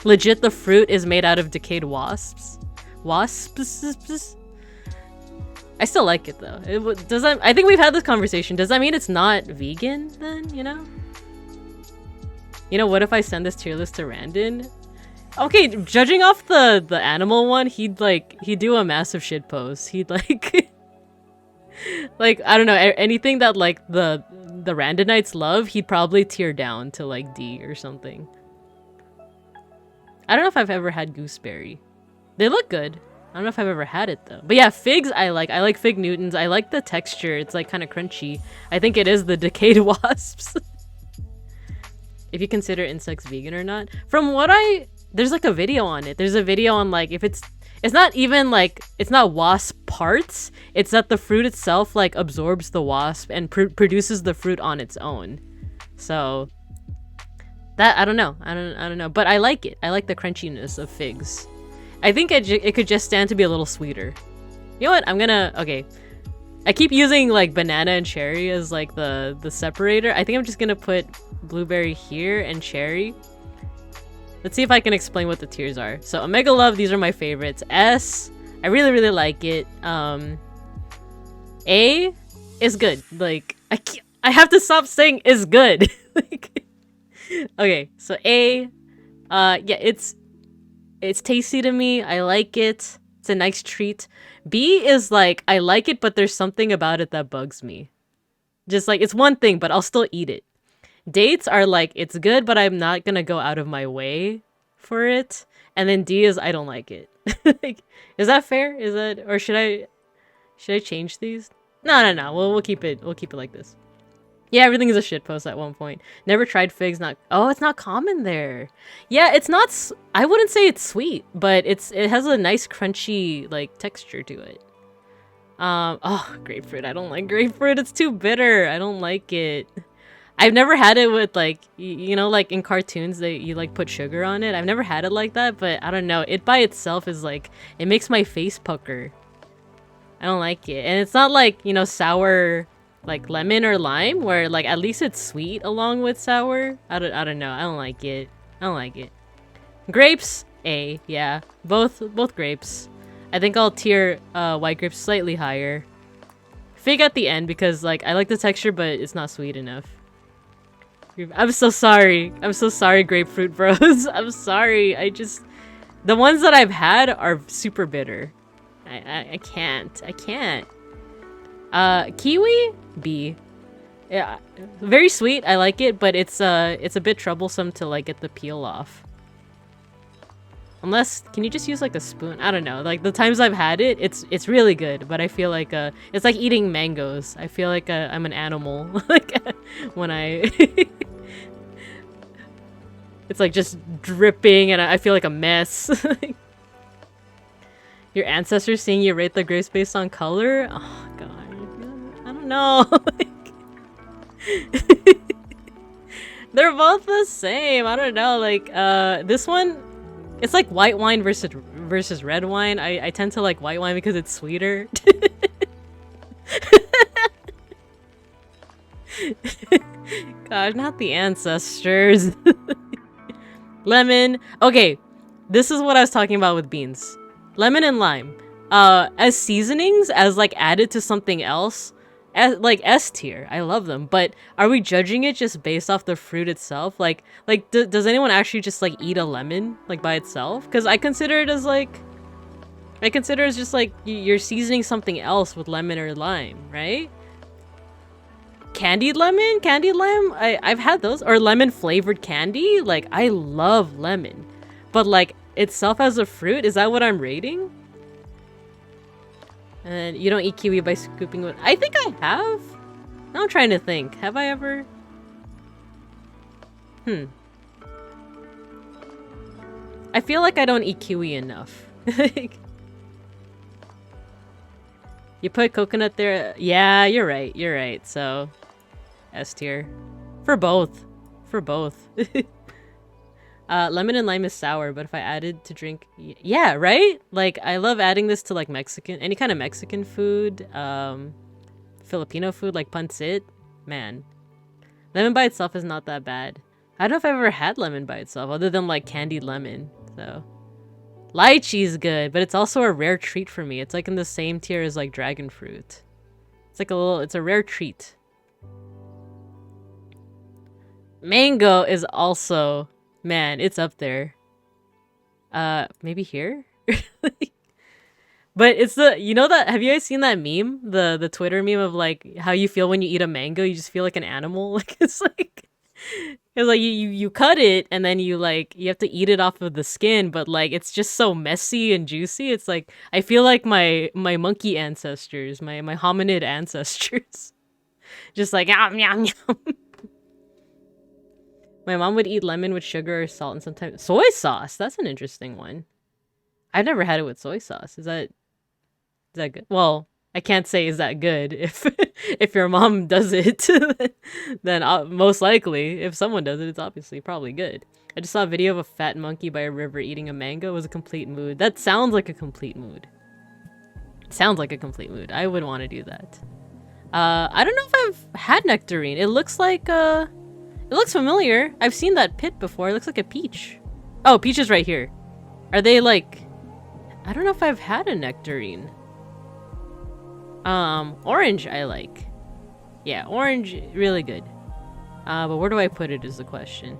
legit the fruit is made out of decayed wasps. Wasps? I still like it though. I think we've had this conversation. Does that mean it's not vegan then, you know? You know, what if I send this tier list to Randon? Okay, judging off the animal one, he'd do a massive shit post. He'd like like I don't know, anything that like the Randonites love, he'd probably tear down to like D or something. I don't know if I've ever had gooseberry. They look good. I don't know if I've ever had it though. But yeah, figs I like fig Newtons. I like the texture. It's like kind of crunchy. I think it is the decayed wasps. If you consider insects vegan or not. From what there's like a video on it. There's a video on like if it's not even like it's not wasp parts. It's that the fruit itself like absorbs the wasp and produces the fruit on its own. So that I don't know. But I like it. I like the crunchiness of figs. I think it could just stand to be a little sweeter. You know what? I'm gonna... Okay. I keep using like banana and cherry as like the separator. I think I'm just gonna put blueberry here and cherry. Let's see if I can explain what the tiers are. So Omega Love, these are my favorites. S, I really, really like it. A is good. Like, I have to stop saying is good. Like, okay, so A, yeah, it's tasty to me. I like it. It's a nice treat. B is like, I like it, but there's something about it that bugs me. Just like, it's one thing, but I'll still eat it. Dates are like, it's good, but I'm not gonna go out of my way for it. And then D is, I don't like it. Like, is that fair? Is that, or should I change these? No. We'll keep it like this. Yeah, everything is a shitpost at one point. Never tried figs. Not. Oh, it's not common there. Yeah, it's not. I wouldn't say it's sweet, but it has a nice crunchy like texture to it. Oh, grapefruit. I don't like grapefruit. It's too bitter. I don't like it. I've never had it with like you know, like in cartoons you like put sugar on it. I've never had it like that, but I don't know. It by itself is like, it makes my face pucker. I don't like it, and it's not like, you know, sour. Like lemon or lime, where like at least it's sweet along with sour. I don't know. I don't like it. I don't like it. Grapes, A, yeah. Both grapes. I think I'll tier white grapes slightly higher. Fig at the end because like I like the texture, but it's not sweet enough. I'm so sorry. I'm so sorry, grapefruit bros. I'm sorry. The ones that I've had are super bitter. I can't. Kiwi? B. Yeah, very sweet. I like it, but it's a bit troublesome to like get the peel off. Unless, can you just use like a spoon? I don't know. Like the times I've had it, it's really good, but I feel like it's like eating mangoes. I feel like I'm an animal like when I it's like just dripping and I feel like a mess. Your ancestors seeing you rate the grapes based on color? Oh god. I don't know. They're both the same. I don't know. Like this one, it's like white wine versus red wine. I tend to like white wine because it's sweeter. God, not the ancestors. Lemon. Okay, this is what I was talking about with beans. Lemon and lime. As seasonings, as like added to something else, like S tier. I love them, but are we judging it just based off the fruit itself? Like does anyone actually just like eat a lemon like by itself? Because I consider it as just like you're seasoning something else with lemon or lime, right? Candied lemon, candied lime. I've had those, or lemon flavored candy. Like I love lemon, but like itself as a fruit, is that what I'm rating? And you don't eat kiwi by scooping with... I think I have. Now I'm trying to think. Have I ever? I feel like I don't eat kiwi enough. You put coconut there? Yeah, you're right. You're right. So, S tier. For both. For both. Lemon and lime is sour, but if I added to drink... Yeah, right? Like, I love adding this to, like, Mexican... Any kind of Mexican food. Filipino food, like pancit. Man. Lemon by itself is not that bad. I don't know if I've ever had lemon by itself, other than, like, candied lemon. So... Lychee is good, but it's also a rare treat for me. It's, like, in the same tier as, like, dragon fruit. It's, like, it's a rare treat. Mango is also... Man, it's up there. Maybe here? But it's you know that, have you guys seen that meme? The Twitter meme of like how you feel when you eat a mango, you just feel like an animal. Like it's like you cut it and then you have to eat it off of the skin, but like it's just so messy and juicy. It's like I feel like my monkey ancestors, my hominid ancestors. Just like yum yum yum. My mom would eat lemon with sugar or salt and sometimes soy sauce. That's an interesting one. I've never had it with soy sauce. Is that good? Well, I can't say is that good if if your mom does it, then most likely if someone does it, it's obviously probably good. I just saw a video of a fat monkey by a river eating a mango. It was a complete mood. That sounds like a complete mood. Sounds like a complete mood. I would want to do that. I don't know if I've had nectarine. It looks like it looks familiar. I've seen that pit before. It looks like a peach. Oh, peach is right here. Are they like? I don't know if I've had a nectarine. Orange I like. Yeah, orange, really good. But where do I put it is the question.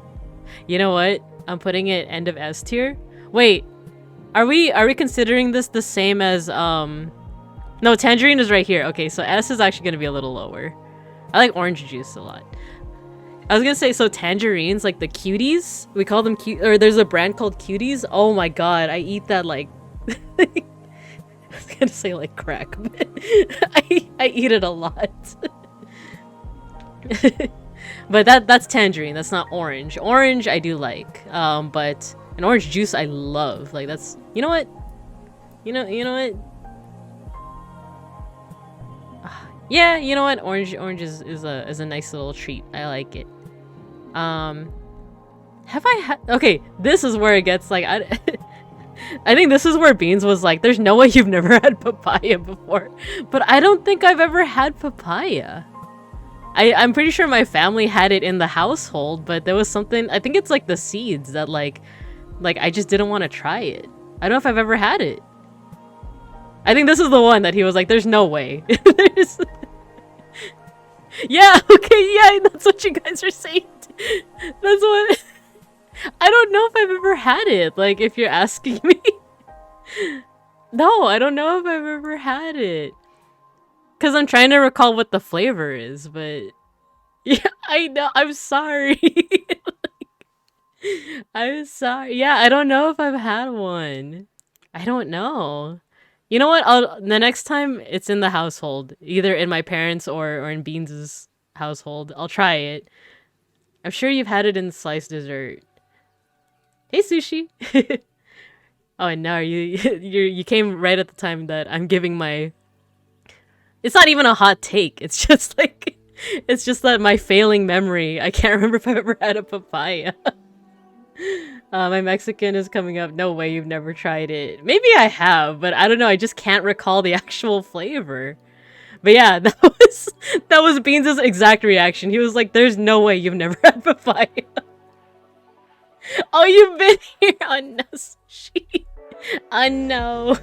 You know what? I'm putting it end of S tier. Wait, are we considering this the same as no, tangerine is right here. Okay, so S is actually gonna be a little lower. I like orange juice a lot. I was gonna say, so tangerines, like the cuties, we call them cute, or there's a brand called Cuties. Oh my god, I eat that like I was gonna say like crack, but I eat it a lot. But that's tangerine, that's not orange. Orange I do like, but an orange juice I love. Like that's, you know what? You know what? Yeah, you know what? Orange is a nice little treat. I like it. Have I had? Okay, this is where it gets like I think this is where Beans was like, "There's no way you've never had papaya before," but I don't think I've ever had papaya. I'm pretty sure my family had it in the household, but there was something. I think it's like the seeds that like I just didn't want to try it. I don't know if I've ever had it. I think this is the one that he was like, "There's no way." Yeah, okay, yeah, that's what you guys are saying. That's what. I don't know if I've ever had it. Like, if you're asking me. No, I don't know if I've ever had it. Because I'm trying to recall what the flavor is, but. Yeah, I know. I'm sorry. I'm sorry. Yeah, I don't know if I've had one. I don't know. You know what? The next time it's in the household, either in my parents' or in Beans' household, I'll try it. I'm sure you've had it in sliced dessert. Hey, Sushi. Oh, and now you came right at the time that I'm giving my. It's not even a hot take. It's just like, it's just that my failing memory. I can't remember if I've ever had a papaya. My Mexican is coming up. No way you've never tried it. Maybe I have, but I don't know. I just can't recall the actual flavor. But yeah, that was Beans' exact reaction. He was like, "There's no way you've never had papaya." Oh, you've been here. Oh no, Sushi. Oh no.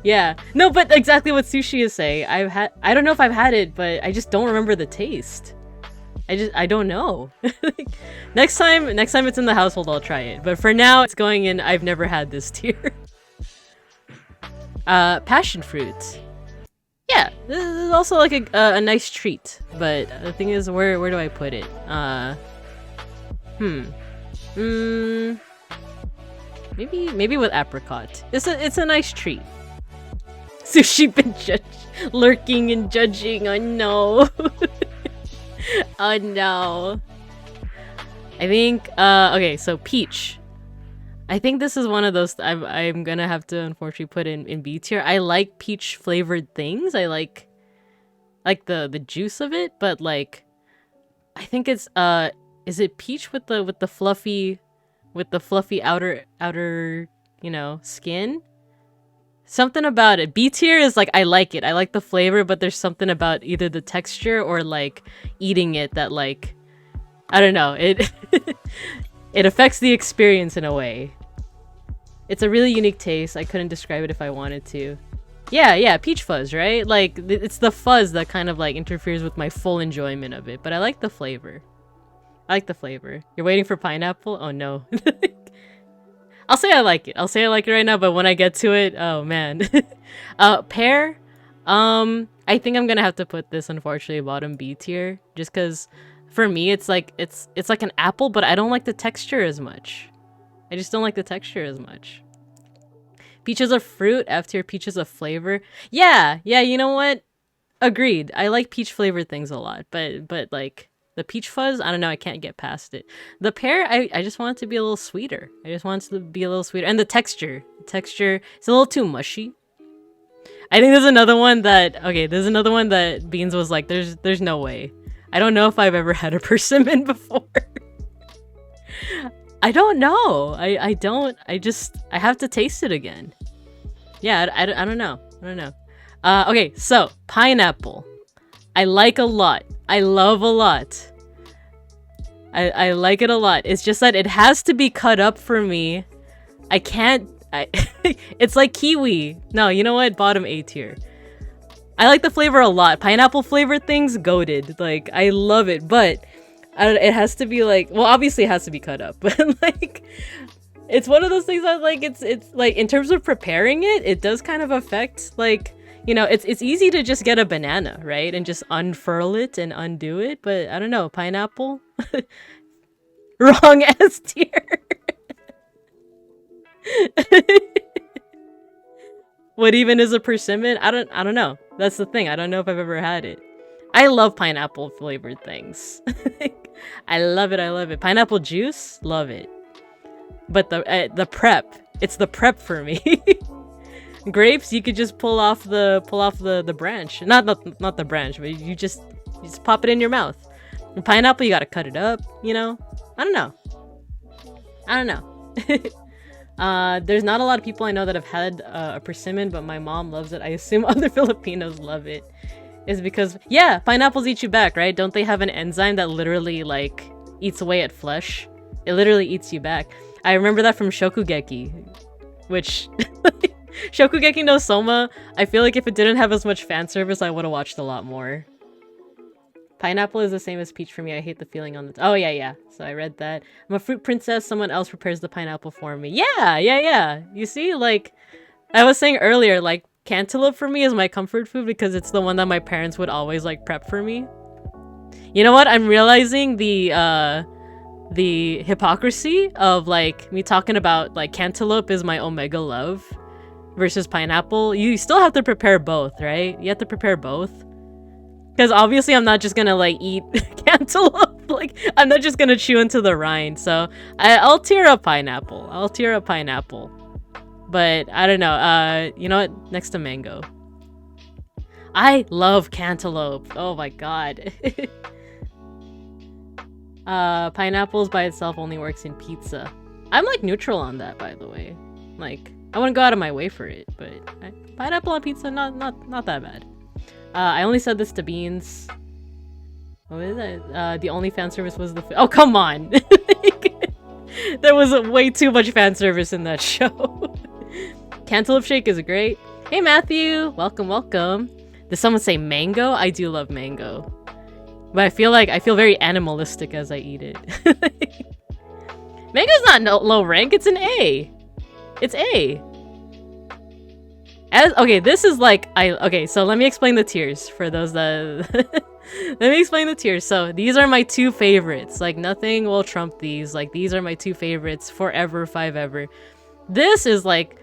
Yeah. No, but exactly what Sushi is saying. I don't know if I've had it, but I just don't remember the taste. I don't know. Next time it's in the household, I'll try it. But for now, it's going in I've never had this tier. Passion fruit. Yeah, this is also like a nice treat. But the thing is, where do I put it? Maybe with apricot. It's a nice treat. Sushi been lurking and judging. Oh no. Oh no. I think okay, so peach. I think this is one of those I'm gonna have to unfortunately put in B tier. I like peach flavored things. I like the juice of it, but like I think it's is it peach with the fluffy outer you know, skin? Something about it. B tier is like, I like it. I like the flavor, but there's something about either the texture or like eating it that like, I don't know. It it affects the experience in a way. It's a really unique taste. I couldn't describe it if I wanted to. Yeah, peach fuzz, right? Like it's the fuzz that kind of like interferes with my full enjoyment of it, but I like the flavor. I like the flavor. You're waiting for pineapple? Oh no. I'll say I like it. I'll say I like it right now, but when I get to it, oh man. Pear. I think I'm gonna have to put this unfortunately bottom B tier, just because for me it's like an apple, but I don't like the texture as much. I just don't like the texture as much. Peach is a fruit, F tier. Peach is a flavor. Yeah, you know what? Agreed. I like peach flavored things a lot, but like the peach fuzz, I don't know, I can't get past it. The pear, I just want it to be a little sweeter. I just want it to be a little sweeter. And the texture, it's a little too mushy. I think there's another one that there's another one that Beans was like, there's no way. I don't know if I've ever had a persimmon before. I don't know. I don't. I have to taste it again. Yeah, I don't know. I don't know. Okay, so pineapple. I like a lot. I love a lot. I like it a lot. It's just that it has to be cut up for me. I can't. It's like kiwi. No, you know what? Bottom A tier. I like the flavor a lot. Pineapple flavored things, goated. Like, I love it, but it has to be like, well, obviously it has to be cut up, but like, it's one of those things that like, it's like, in terms of preparing it, it does kind of affect, like, you know, it's easy to just get a banana, right? And just unfurl it and undo it, but I don't know, pineapple? Wrong S tier. What even is a persimmon? I don't know. That's the thing. I don't know if I've ever had it. I love pineapple flavored things. I love it. I love it. Pineapple juice, love it. But the prep, it's the prep for me. Grapes, you could just pull off the branch. Not the branch, but you just pop it in your mouth. And pineapple, you gotta cut it up. You know. I don't know. There's not a lot of people I know that have had a persimmon, but my mom loves it. I assume other Filipinos love it. Is because, yeah, pineapples eat you back, right? Don't they have an enzyme that literally, like, eats away at flesh? It literally eats you back. I remember that from Shokugeki, which... Shokugeki no Soma, I feel like if it didn't have as much fan service, I would have watched a lot more. Pineapple is the same as peach for me. I hate the feeling on the... Oh, yeah. So I read that. I'm a fruit princess. Someone else prepares the pineapple for me. Yeah. You see, like... I was saying earlier, like, cantaloupe for me is my comfort food because it's the one that my parents would always, like, prep for me. You know what? I'm realizing the hypocrisy of, like, me talking about, like, cantaloupe is my omega love versus pineapple. You still have to prepare both, right? You have to prepare both. Because obviously I'm not just gonna, like, eat cantaloupe. Like, I'm not just gonna chew into the rind. So I'll tear up pineapple. But I don't know. You know what? Next to mango. I love cantaloupe. Oh my god. Pineapples by itself only works in pizza. I'm, like, neutral on that, by the way. Like, I wouldn't go out of my way for it, but pineapple on pizza, not that bad. I only said this to Beans. What is it? The only fan service was the... Oh, come on! There was way too much fan service in that show. Cantaloupe shake is great. Hey, Matthew! Welcome. Did someone say mango? I do love mango. But I feel very animalistic as I eat it. Mango's not low rank, it's an A. It's A. Okay, this is like... Okay, so let me explain the tiers for those that... Let me explain the tiers. So, these are my two favorites. Like, nothing will trump these. Like, these are my two favorites forever, five ever. This is like,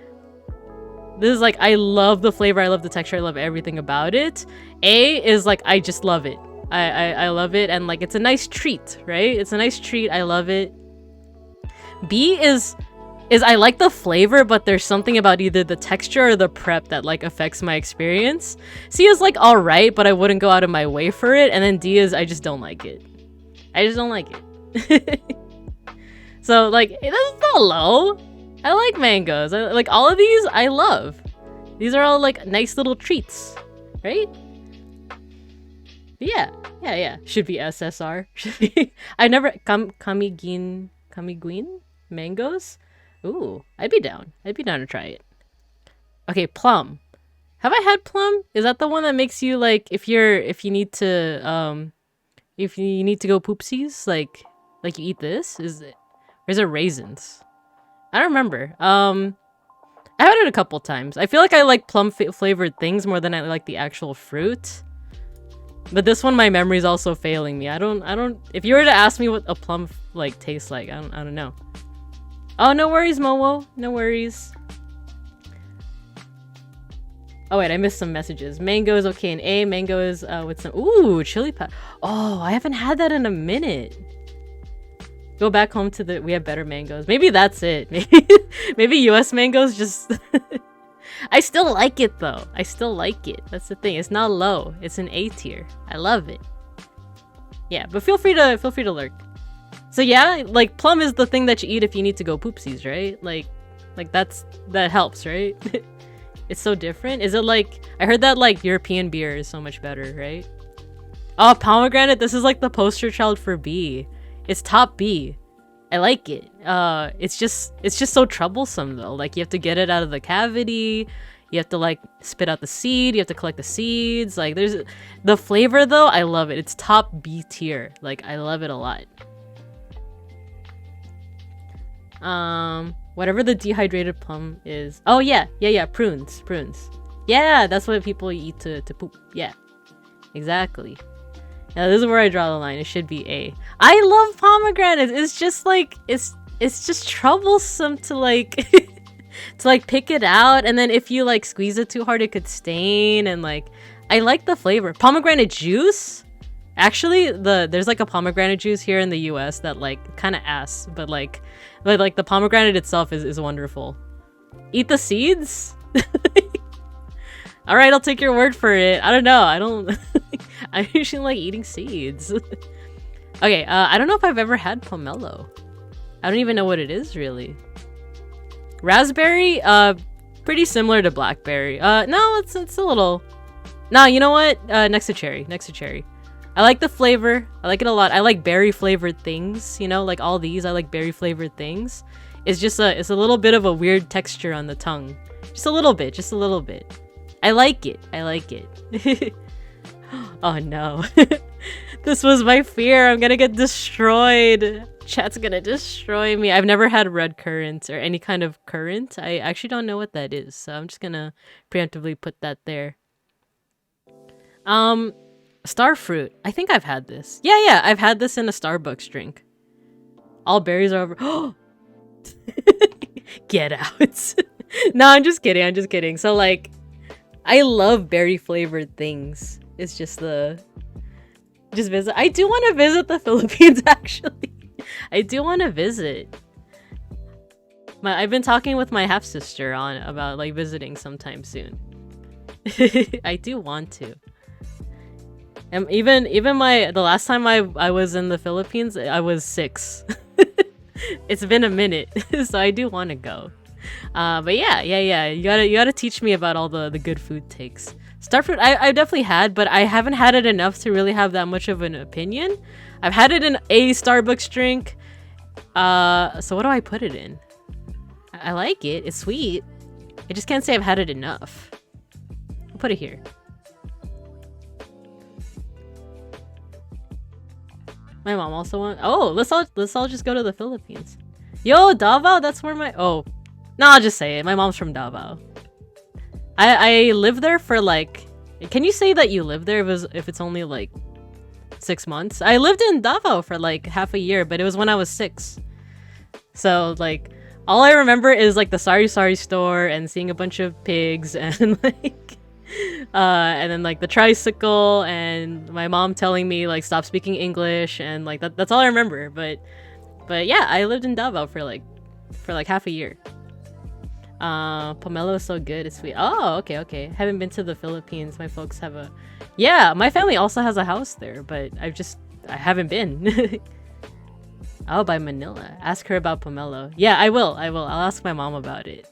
I love the flavor, I love the texture, I love everything about it. A is like, I just love it. I love it, and like, it's a nice treat, right? It's a nice treat, I love it. B is I like the flavor, but there's something about either the texture or the prep that, like, affects my experience. C is like, alright, but I wouldn't go out of my way for it. And then D is, I just don't like it. So, like, that's not low. I like mangoes. Like, all of these, I love. These are all, like, nice little treats, right? But yeah. Should be SSR. I never... Kamiguin mangoes? Ooh, I'd be down to try it. Okay, plum. Have I had plum? Is that the one that makes you, like, if you need to go poopsies, like you eat this? Or is it raisins? I don't remember. I had it a couple times. I feel like I like plum flavored things more than I like the actual fruit. But this one, my memory's also failing me. I don't. If you were to ask me what a plum like tastes like, I don't know. Oh, no worries, Momo. No worries. Oh, wait, I missed some messages. Mango is okay in A. Mango is with some... Ooh, chili pepper. Oh, I haven't had that in a minute. Go back home to we have better mangoes. Maybe that's it. Maybe US mangoes just... I still like it though. I still like it. That's the thing. It's not low. It's an A tier. I love it. Yeah, but feel free to lurk. So yeah, like plum is the thing that you eat if you need to go poopsies, right? Like that helps, right? It's so different. Is it like I heard that like European beer is so much better, right? Oh, pomegranate. This is like the poster child for B. It's top B. I like it. It's just so troublesome though. Like you have to get it out of the cavity. You have to like spit out the seed. You have to collect the seeds. Like there's the flavor though. I love it. It's top B tier. Like I love it a lot. Whatever the dehydrated plum is. Oh yeah, prunes. Yeah, that's what people eat to poop. Yeah, exactly. Now this is where I draw the line. It should be A. I love pomegranates. It's just like it's just troublesome to like to like pick it out, and then if you like squeeze it too hard, it could stain. And like I like the flavor. Pomegranate juice. Actually, there's like a pomegranate juice here in the US that like kind of ass, but like the pomegranate itself is wonderful. Eat the seeds? All right, I'll take your word for it. I don't know. I don't I usually like eating seeds. Okay, I don't know if I've ever had pomelo. I don't even know what it is really. Raspberry, pretty similar to blackberry. No, it's a little. No, you know what? Next to cherry. I like the flavor. I like it a lot. I like berry flavored things, you know, like all these. I like berry flavored things. It's a little bit of a weird texture on the tongue. Just a little bit. I like it. Oh no. This was my fear. I'm gonna get destroyed. Chat's gonna destroy me. I've never had red currant or any kind of currant. I actually don't know what that is, so I'm just gonna preemptively put that there. Starfruit. I think I've had this. Yeah, I've had this in a Starbucks drink. All berries are over. Get out. No, I'm just kidding. So like, I love berry flavored things. It's just visit. I do want to visit the Philippines actually. I do want to visit. I've been talking with my half sister about like visiting sometime soon. I do want to. And even the last time I was in the Philippines, I was 6. It's been a minute, so I do want to go. But yeah. You gotta teach me about all the good food takes. Starfruit, I definitely had, but I haven't had it enough to really have that much of an opinion. I've had it in a Starbucks drink. So what do I put it in? I like it. It's sweet. I just can't say I've had it enough. I'll put it here. My mom also wants. Oh, let's all just go to the Philippines. Yo, Davao, that's where my. Oh, no, I'll just say it. My mom's from Davao. I lived there for like. Can you say that you lived there if it's only like 6 months? I lived in Davao for like half a year, but it was when I was 6. So like, all I remember is like the Sari Sari store and seeing a bunch of pigs and like. And then like the tricycle and my mom telling me like stop speaking English and like that's all I remember. But yeah, I lived in Davao for like half a year. Pomelo is so good. It's sweet. Oh, okay. Haven't been to the Philippines. My folks have my family also has a house there, but I haven't been. Oh, by Manila. Ask her about pomelo. Yeah, I will. I'll ask my mom about it.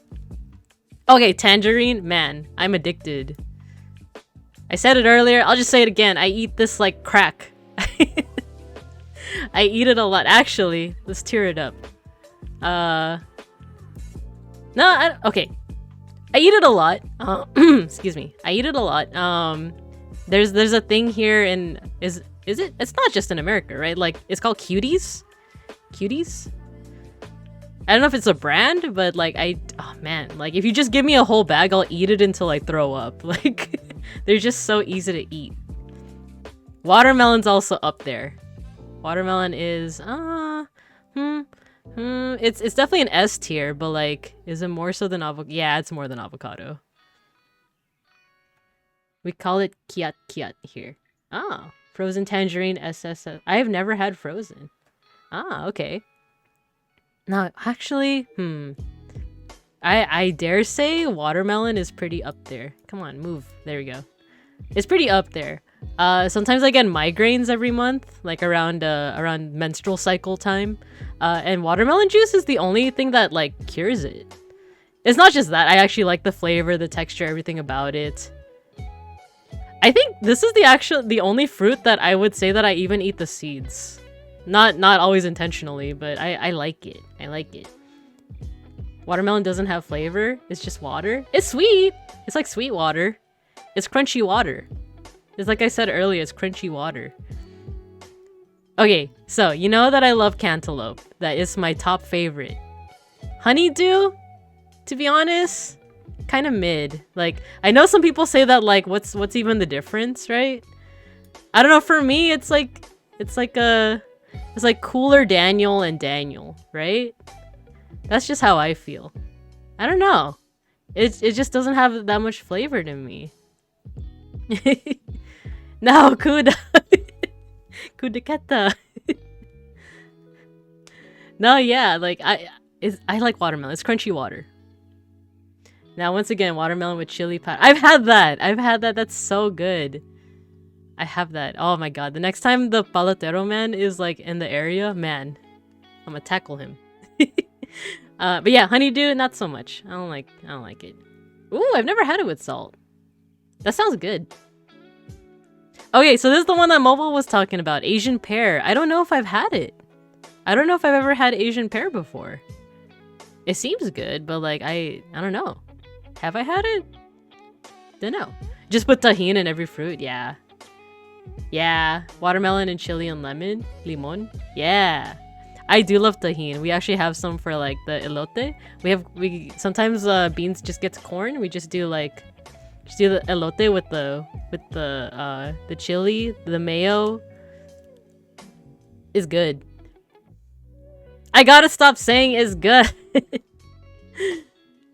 Okay, tangerine. Man, I'm addicted. I said it earlier. I'll just say it again. I eat this like crack. I eat it a lot. Actually, let's tear it up. Okay. I eat it a lot. Excuse me. I eat it a lot. There's a thing here in is it? It's not just in America, right? Like it's called Cuties. Cuties. I don't know if it's a brand, but like oh man, like if you just give me a whole bag, I'll eat it until I throw up. Like they're just so easy to eat. Watermelon's also up there. Watermelon is it's definitely an S tier, but like is it more so than avocado? Yeah, it's more than avocado. We call it kiat kiat here. Ah, frozen tangerine SSS. I have never had frozen. Ah, okay. Now, actually, I dare say watermelon is pretty up there. Come on, move. There we go. It's pretty up there. Sometimes I get migraines every month, like around menstrual cycle time. And watermelon juice is the only thing that like cures it. It's not just that. I actually like the flavor, the texture, everything about it. I think this is the only fruit that I would say that I even eat the seeds. Not always intentionally, but I like it. I like it. Watermelon doesn't have flavor. It's just water. It's sweet. It's like sweet water. It's crunchy water. It's like I said earlier, it's crunchy water. Okay, so you know that I love cantaloupe. That is my top favorite. Honeydew, to be honest, kind of mid. Like, I know some people say that like what's even the difference, right? I don't know, for me it's like Cooler Daniel and Daniel, right? That's just how I feel. I don't know. It just doesn't have that much flavor to me. No, Kuda. Kudaketa. No, yeah, like I like watermelon. It's crunchy water. Now, once again, watermelon with chili powder. I've had that. That's so good. I have that. Oh my god. The next time the palatero man is like in the area, man, I'm gonna tackle him. But yeah, honeydew, not so much. I don't like it. Ooh, I've never had it with salt. That sounds good. Okay, so this is the one that Mobile was talking about. Asian pear. I don't know if I've had it. I don't know if I've ever had Asian pear before. It seems good, but like, I don't know. Have I had it? Don't know. Just put tahini in every fruit? Yeah. Yeah. Watermelon and chili and lemon. Limon. Yeah. I do love tahini. We actually have some for like the elote. We sometimes beans just gets corn. We just do the elote with the chili, the mayo. Is good. I gotta stop saying is good.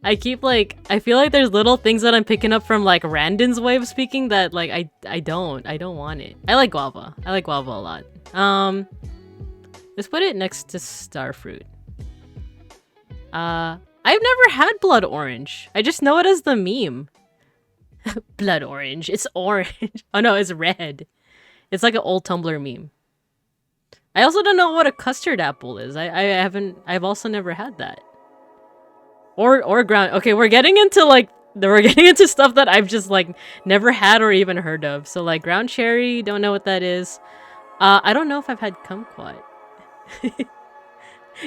I feel like there's little things that I'm picking up from like Randon's way of speaking that like I don't want it. I like guava. I like guava a lot. Let's put it next to starfruit. I've never had blood orange. I just know it as the meme. Blood orange. It's orange. Oh no, it's red. It's like an old Tumblr meme. I also don't know what a custard apple is. I've also never had that. Or ground. Okay, we're getting into stuff that I've just like never had or even heard of. So like ground cherry, don't know what that is. I don't know if I've had kumquat.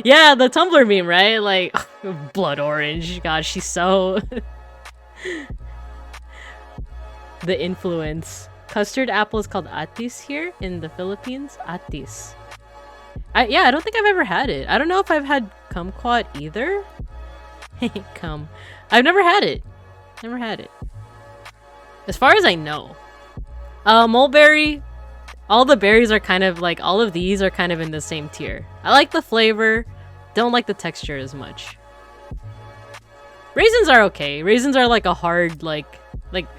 Yeah, the Tumblr meme, right? Like blood orange. God, she's so the influence. Custard apple is called atis here in the Philippines. Atis. I don't think I've ever had it. I don't know if I've had kumquat either. Cum. I've never had it. Never had it. As far as I know. Mulberry. All the berries are kind of like, all of these are kind of in the same tier. I like the flavor. Don't like the texture as much. Raisins are okay. Raisins are like a hard, like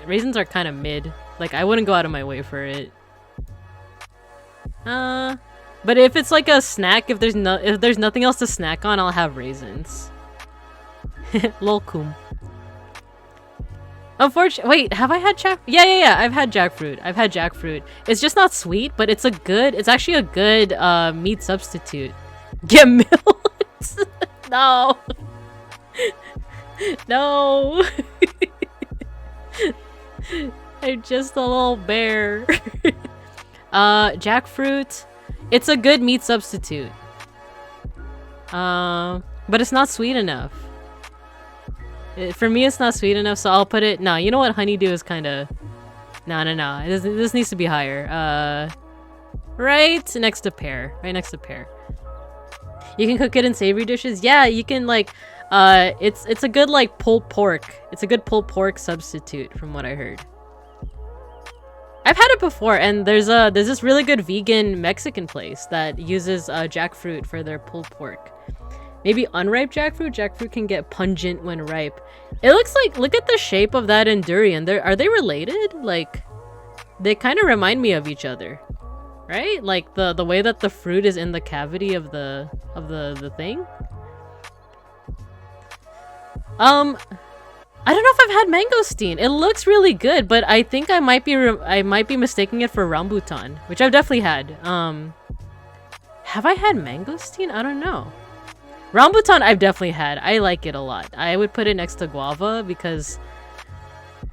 raisins are kind of mid. Like I wouldn't go out of my way for it. But if it's like a snack, if there's nothing else to snack on, I'll have raisins. Lolkum. Unfortunately, wait, have I had yeah, I've had jackfruit. It's just not sweet, but it's actually a good meat substitute. Get milked. No. No. I'm just a little bear. Jackfruit. It's a good meat substitute. But it's not sweet enough. For me, it's not sweet enough, so I'll put it... No, you know what? Honeydew is kind of... No. This needs to be higher. Right next to pear. Right next to pear. You can cook it in savory dishes. Yeah, you can, like... It's a good, like, pulled pork. It's a good pulled pork substitute, from what I heard. I've had it before, and there's this really good vegan Mexican place that uses jackfruit for their pulled pork. Maybe unripe jackfruit? Jackfruit can get pungent when ripe. It looks like, look at the shape of that and durian. Are they related? Like, they kind of remind me of each other. Right? Like the way that the fruit is in the cavity of the thing. Um, I don't know if I've had mangosteen. It looks really good, but I think I might be mistaking it for rambutan, which I've definitely had. Have I had mangosteen? I don't know. Rambutan I've definitely had. I like it a lot. I would put it next to guava because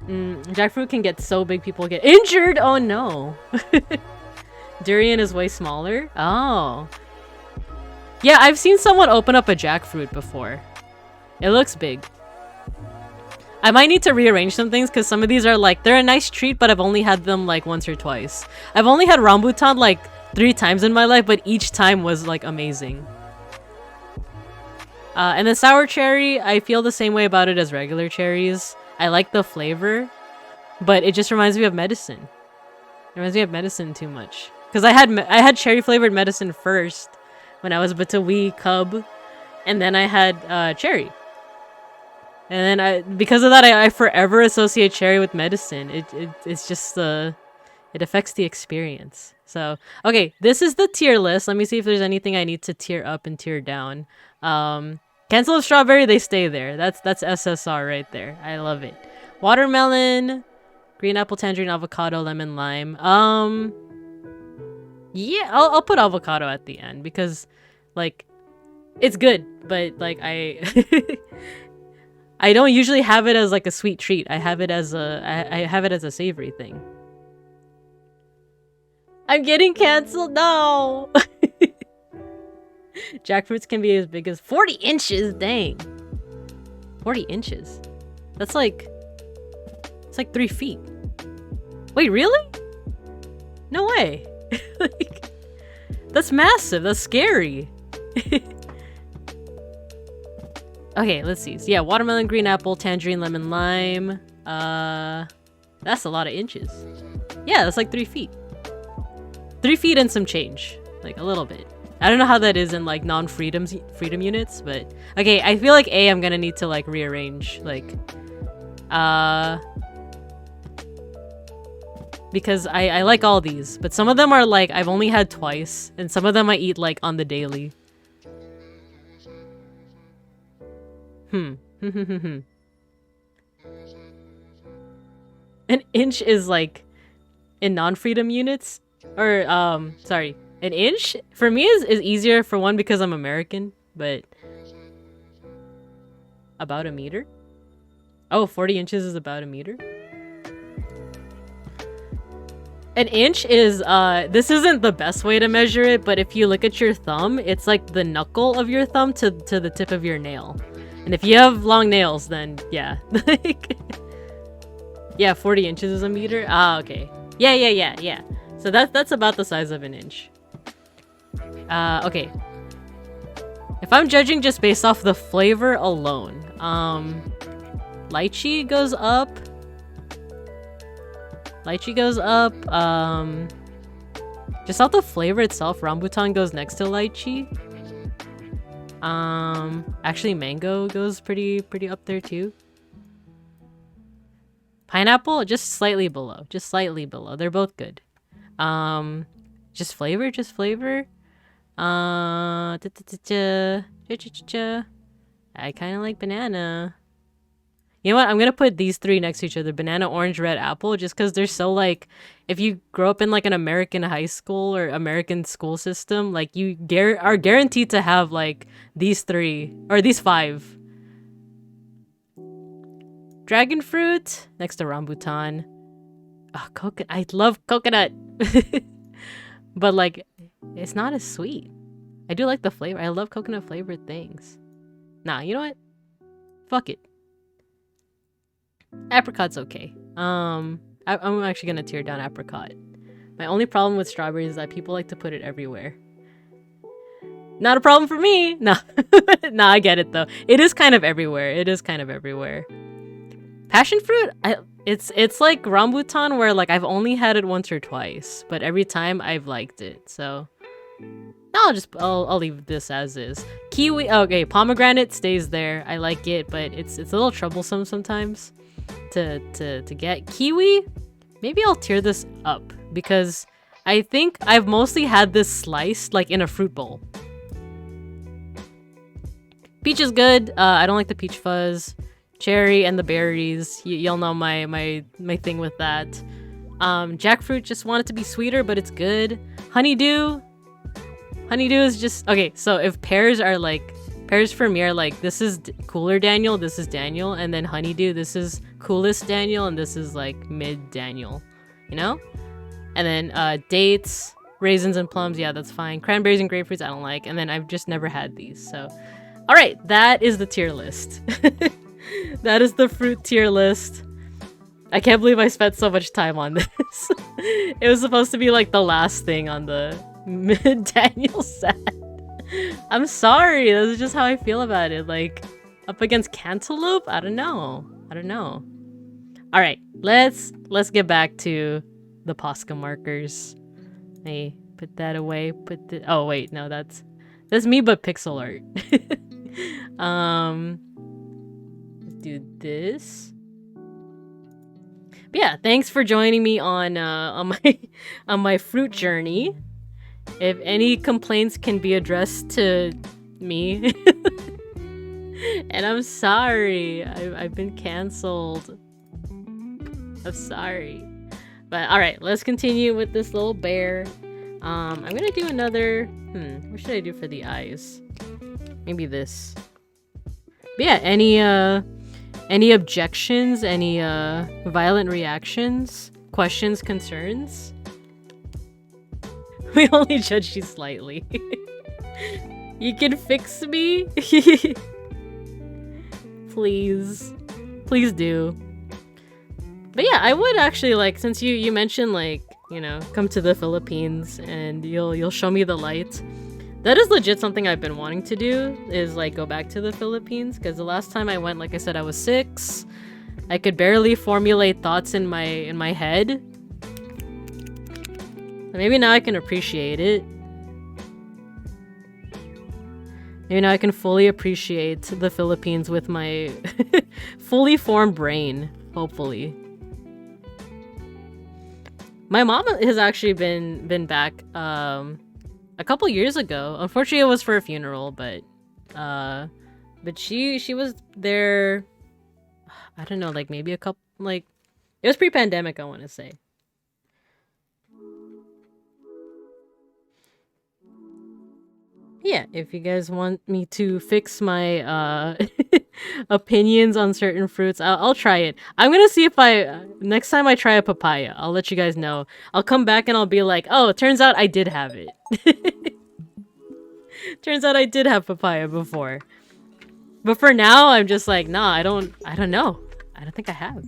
jackfruit can get so big people get injured. Oh no. Durian is way smaller. Oh. Yeah, I've seen someone open up a jackfruit before. It looks big. I might need to rearrange some things because some of these are like, they're a nice treat, but I've only had them like once or twice. I've only had rambutan like 3 times in my life, but each time was like amazing. And the sour cherry, I feel the same way about it as regular cherries. I like the flavor, but it just reminds me of medicine. It reminds me of medicine too much. Because I had cherry flavored medicine first when I was but a wee cub, and then I had cherry. And then because of that, I forever associate cherry with medicine. It's just it affects the experience. So okay, this is the tier list. Let me see if there's anything I need to tier up and tier down. Cancel of strawberry, they stay there. That's SSR right there. I love it. Watermelon, green apple, tangerine, avocado, lemon, lime. Yeah, I'll put avocado at the end because, like, it's good, but like I don't usually have it as like a sweet treat. I have it as a savory thing. I'm getting canceled. No. Jackfruits can be as big as 40 inches. Dang. 40 inches. That's like, it's like 3 feet. Wait, really? No way. Like, that's massive. That's scary. Okay, let's see. So yeah, watermelon, green apple, tangerine, lemon, lime. That's a lot of inches. Yeah, that's like 3 feet. 3 feet and some change. Like a little bit. I don't know how that is in like freedom units, but okay, I feel like I'm gonna need to like rearrange like because I like all these, but some of them are like I've only had twice, and some of them I eat like on the daily. An inch is like in non-freedom units, or sorry, an inch for me is easier for one because I'm American, but about a meter. Oh, 40 inches is about a meter. An inch is this isn't the best way to measure it, but if you look at your thumb, it's like the knuckle of your thumb to the tip of your nail. And if you have long nails, then yeah. Yeah, 40 inches is a meter. Ah, okay. Yeah. So that's about the size of an inch. Okay. If I'm judging just based off the flavor alone, lychee goes up. Lychee goes up. Just off the flavor itself, rambutan goes next to lychee. Actually mango goes pretty up there too. Pineapple, just slightly below. Just slightly below. They're both good. Just flavor. I kind of like banana. You know what? I'm gonna put these 3 next to each other. Banana, orange, red, apple. Just because they're so like... If you grow up in like an American high school or American school system, like you are guaranteed to have like these 3 or these 5. Dragon fruit next to rambutan. Oh, coconut. I love coconut. But like, it's not as sweet. I do like the flavor. I love coconut flavored things. Nah, you know what? Fuck it. Apricot's okay. I'm actually gonna tear down apricot. My only problem with strawberries is that people like to put it everywhere. Not a problem for me. No. Nah, I get it though. It is kind of everywhere. Passion fruit, it's like rambutan where like I've only had it once or twice, but every time I've liked it. So I'll leave this as is. Kiwi, okay, pomegranate stays there. I like it, but it's a little troublesome sometimes to get. Kiwi, maybe I'll tear this up because I think I've mostly had this sliced like in a fruit bowl. Peach is good. I don't like the peach fuzz. Cherry and the berries. Y'all know my thing with that. Jackfruit just want it to be sweeter, but it's good. Honeydew. Honeydew is just okay. So if pears are like pears for me are like this is cooler Daniel, this is Daniel, and then honeydew this is coolest Daniel, and this is like mid Daniel. You know? And then dates, raisins, and plums. Yeah, that's fine. Cranberries and grapefruits I don't like, and then I've just never had these. So, all right, that is the tier list. That is the fruit tier list. I can't believe I spent so much time on this. It was supposed to be like the last thing on the mid-Daniel set. I'm sorry, that's just how I feel about it. Like, up against Cantaloupe? I don't know. Alright, let's get back to the POSCA markers. Hey, put that away. Oh wait, no, that's me but pixel art. Let's do this. But yeah, thanks for joining me on my fruit journey. If any complaints can be addressed to me, and I'm sorry, I've been canceled. I'm sorry, but all right, let's continue with this little bear. I'm gonna do another. What should I do for the eyes? Maybe this. But yeah, any objections, any violent reactions, questions, concerns? We only judged you slightly. You can fix me? Please. Please do. But yeah, I would actually like, since you mentioned like, you know, come to the Philippines and you'll show me the light. That is legit something I've been wanting to do, is like go back to the Philippines, because the last time I went, like I said, I was 6. I could barely formulate thoughts in my head. Maybe now I can appreciate it. Maybe now I can fully appreciate the Philippines with my fully formed brain, hopefully. My mom has actually been back a couple years ago. Unfortunately, it was for a funeral, but she was there. I don't know, like maybe a couple, like it was pre-pandemic, I want to say. Yeah, if you guys want me to fix my opinions on certain fruits, I'll try it. I'm gonna see if next time I try a papaya, I'll let you guys know. I'll come back and I'll be like, oh, it turns out I did have it. Turns out I did have papaya before. But for now, I'm just like, nah, I don't know. I don't think I have.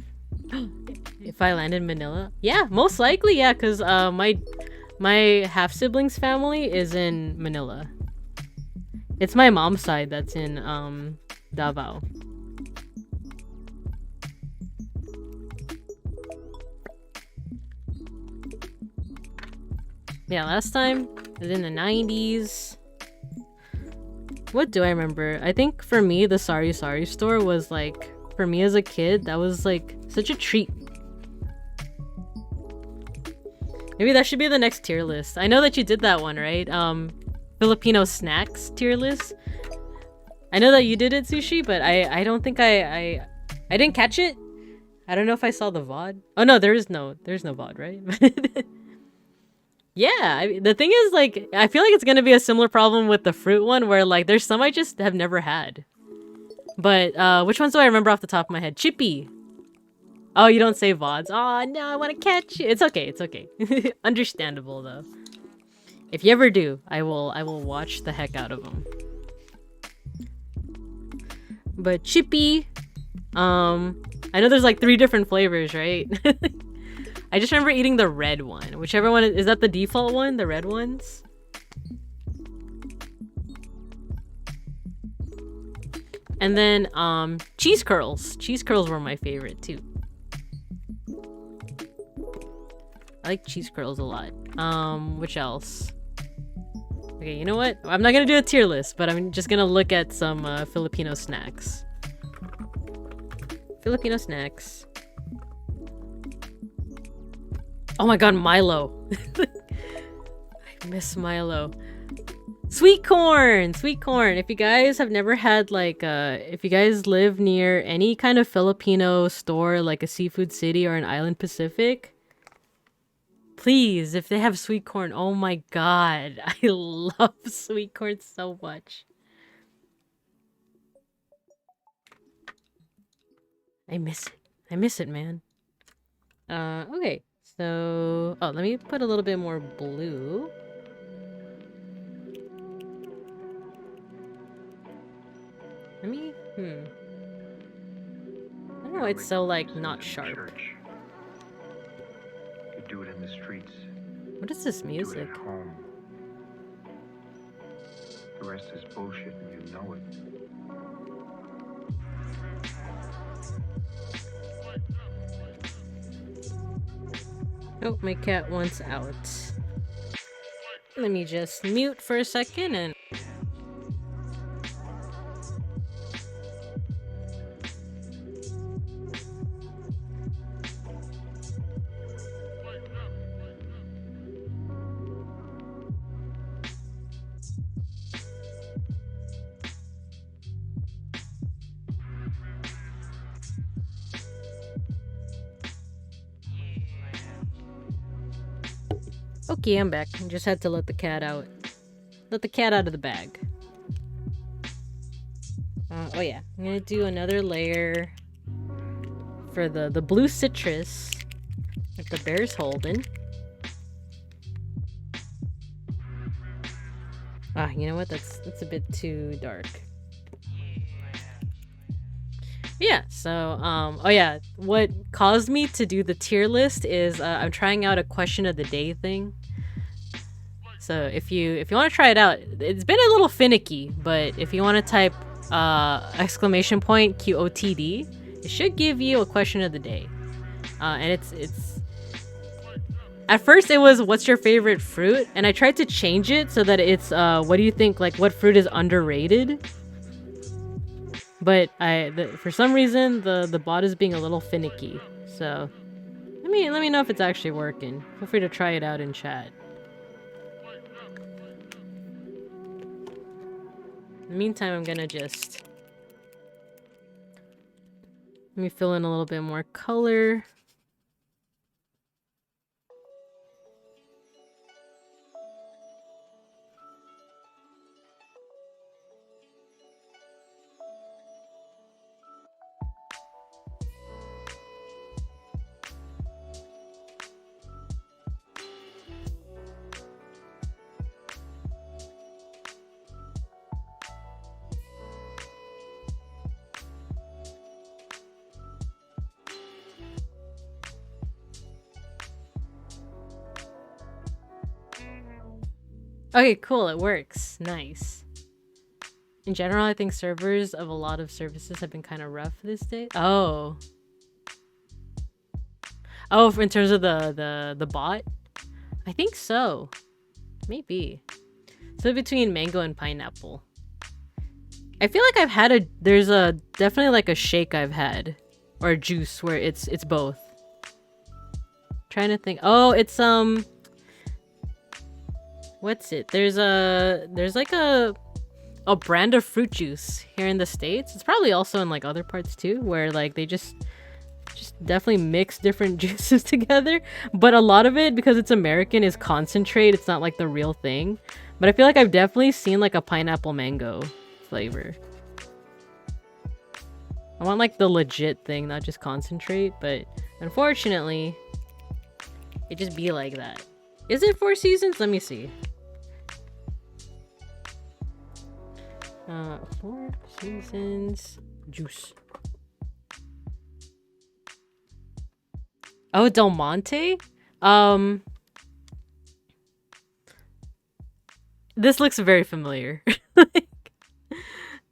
If I land in Manila? Yeah, most likely, yeah, because my half-siblings family is in Manila. It's my mom's side that's in Davao. Yeah, last time it was in the 90s. What do I remember? I think for me, the Sari Sari store was like, for me as a kid, that was like such a treat. Maybe that should be the next tier list. I know that you did that one, right? Filipino snacks tier list. I know that you did it, Sushi, but I don't think I didn't catch it. I don't know if I saw the VOD. Oh no, there's no VOD, right? Yeah, the thing is, like, I feel like it's gonna be a similar problem with the fruit one, where like there's some I just have never had. But which ones do I remember off the top of my head? Chippy. Oh, you don't say VODs. Oh no, I want to catch you. It's okay. It's okay. Understandable though. If you ever do, I will watch the heck out of them. But Chippy, I know there's like 3 different flavors, right? I just remember eating the red one. Whichever one is that the default one? The red ones? And then cheese curls. Cheese curls were my favorite too. I like cheese curls a lot. Which else? Okay, you know what? I'm not gonna do a tier list, but I'm just gonna look at some Filipino snacks. Filipino snacks. Oh my god, Milo. I miss Milo. Sweet corn! Sweet corn. If you guys have never had like if you guys live near any kind of Filipino store like a Seafood City or an Island Pacific, please, if they have sweet corn, oh my god. I love sweet corn so much. I miss it. I miss it, man. Okay. So, oh, let me put a little bit more blue. Let me, I don't know, it's so, like, not sharp. You do it in the streets. What is this music? Do it at home. The rest is bullshit and you know it. Oh, my cat wants out. Let me just mute for a second and... Okay, I'm back. I just had to let the cat out. Let the cat out of the bag. Oh yeah, I'm gonna do another layer for the blue citrus that the bear's holding. Ah, you know what? That's a bit too dark. Yeah, so, oh yeah, what caused me to do the tier list is I'm trying out a question of the day thing. So if you want to try it out, it's been a little finicky, but if you want to type exclamation point QOTD, it should give you a question of the day. And it's at first it was what's your favorite fruit, and I tried to change it so that it's what do you think, like what fruit is underrated? But for some reason the bot is being a little finicky. So let me know if it's actually working. Feel free to try it out in chat. In the meantime, I'm gonna just... Let me fill in a little bit more color. Okay, cool, it works. Nice. In general, I think servers of a lot of services have been kind of rough this day. Oh. Oh, in terms of the bot? I think so. Maybe. So between mango and pineapple. I feel like I've had there's definitely like a shake I've had. Or a juice where it's both. Trying to think. Oh, it's what's it? There's like a brand of fruit juice here in the States. It's probably also in like other parts too, where like they just definitely mix different juices together. But a lot of it, because it's American, is concentrate. It's not like the real thing. But I feel like I've definitely seen like a pineapple mango flavor. I want like the legit thing, not just concentrate. But unfortunately, it just be like that. Is it 4 seasons? Let me see. 4 seasons juice. Oh, Del Monte? This looks very familiar.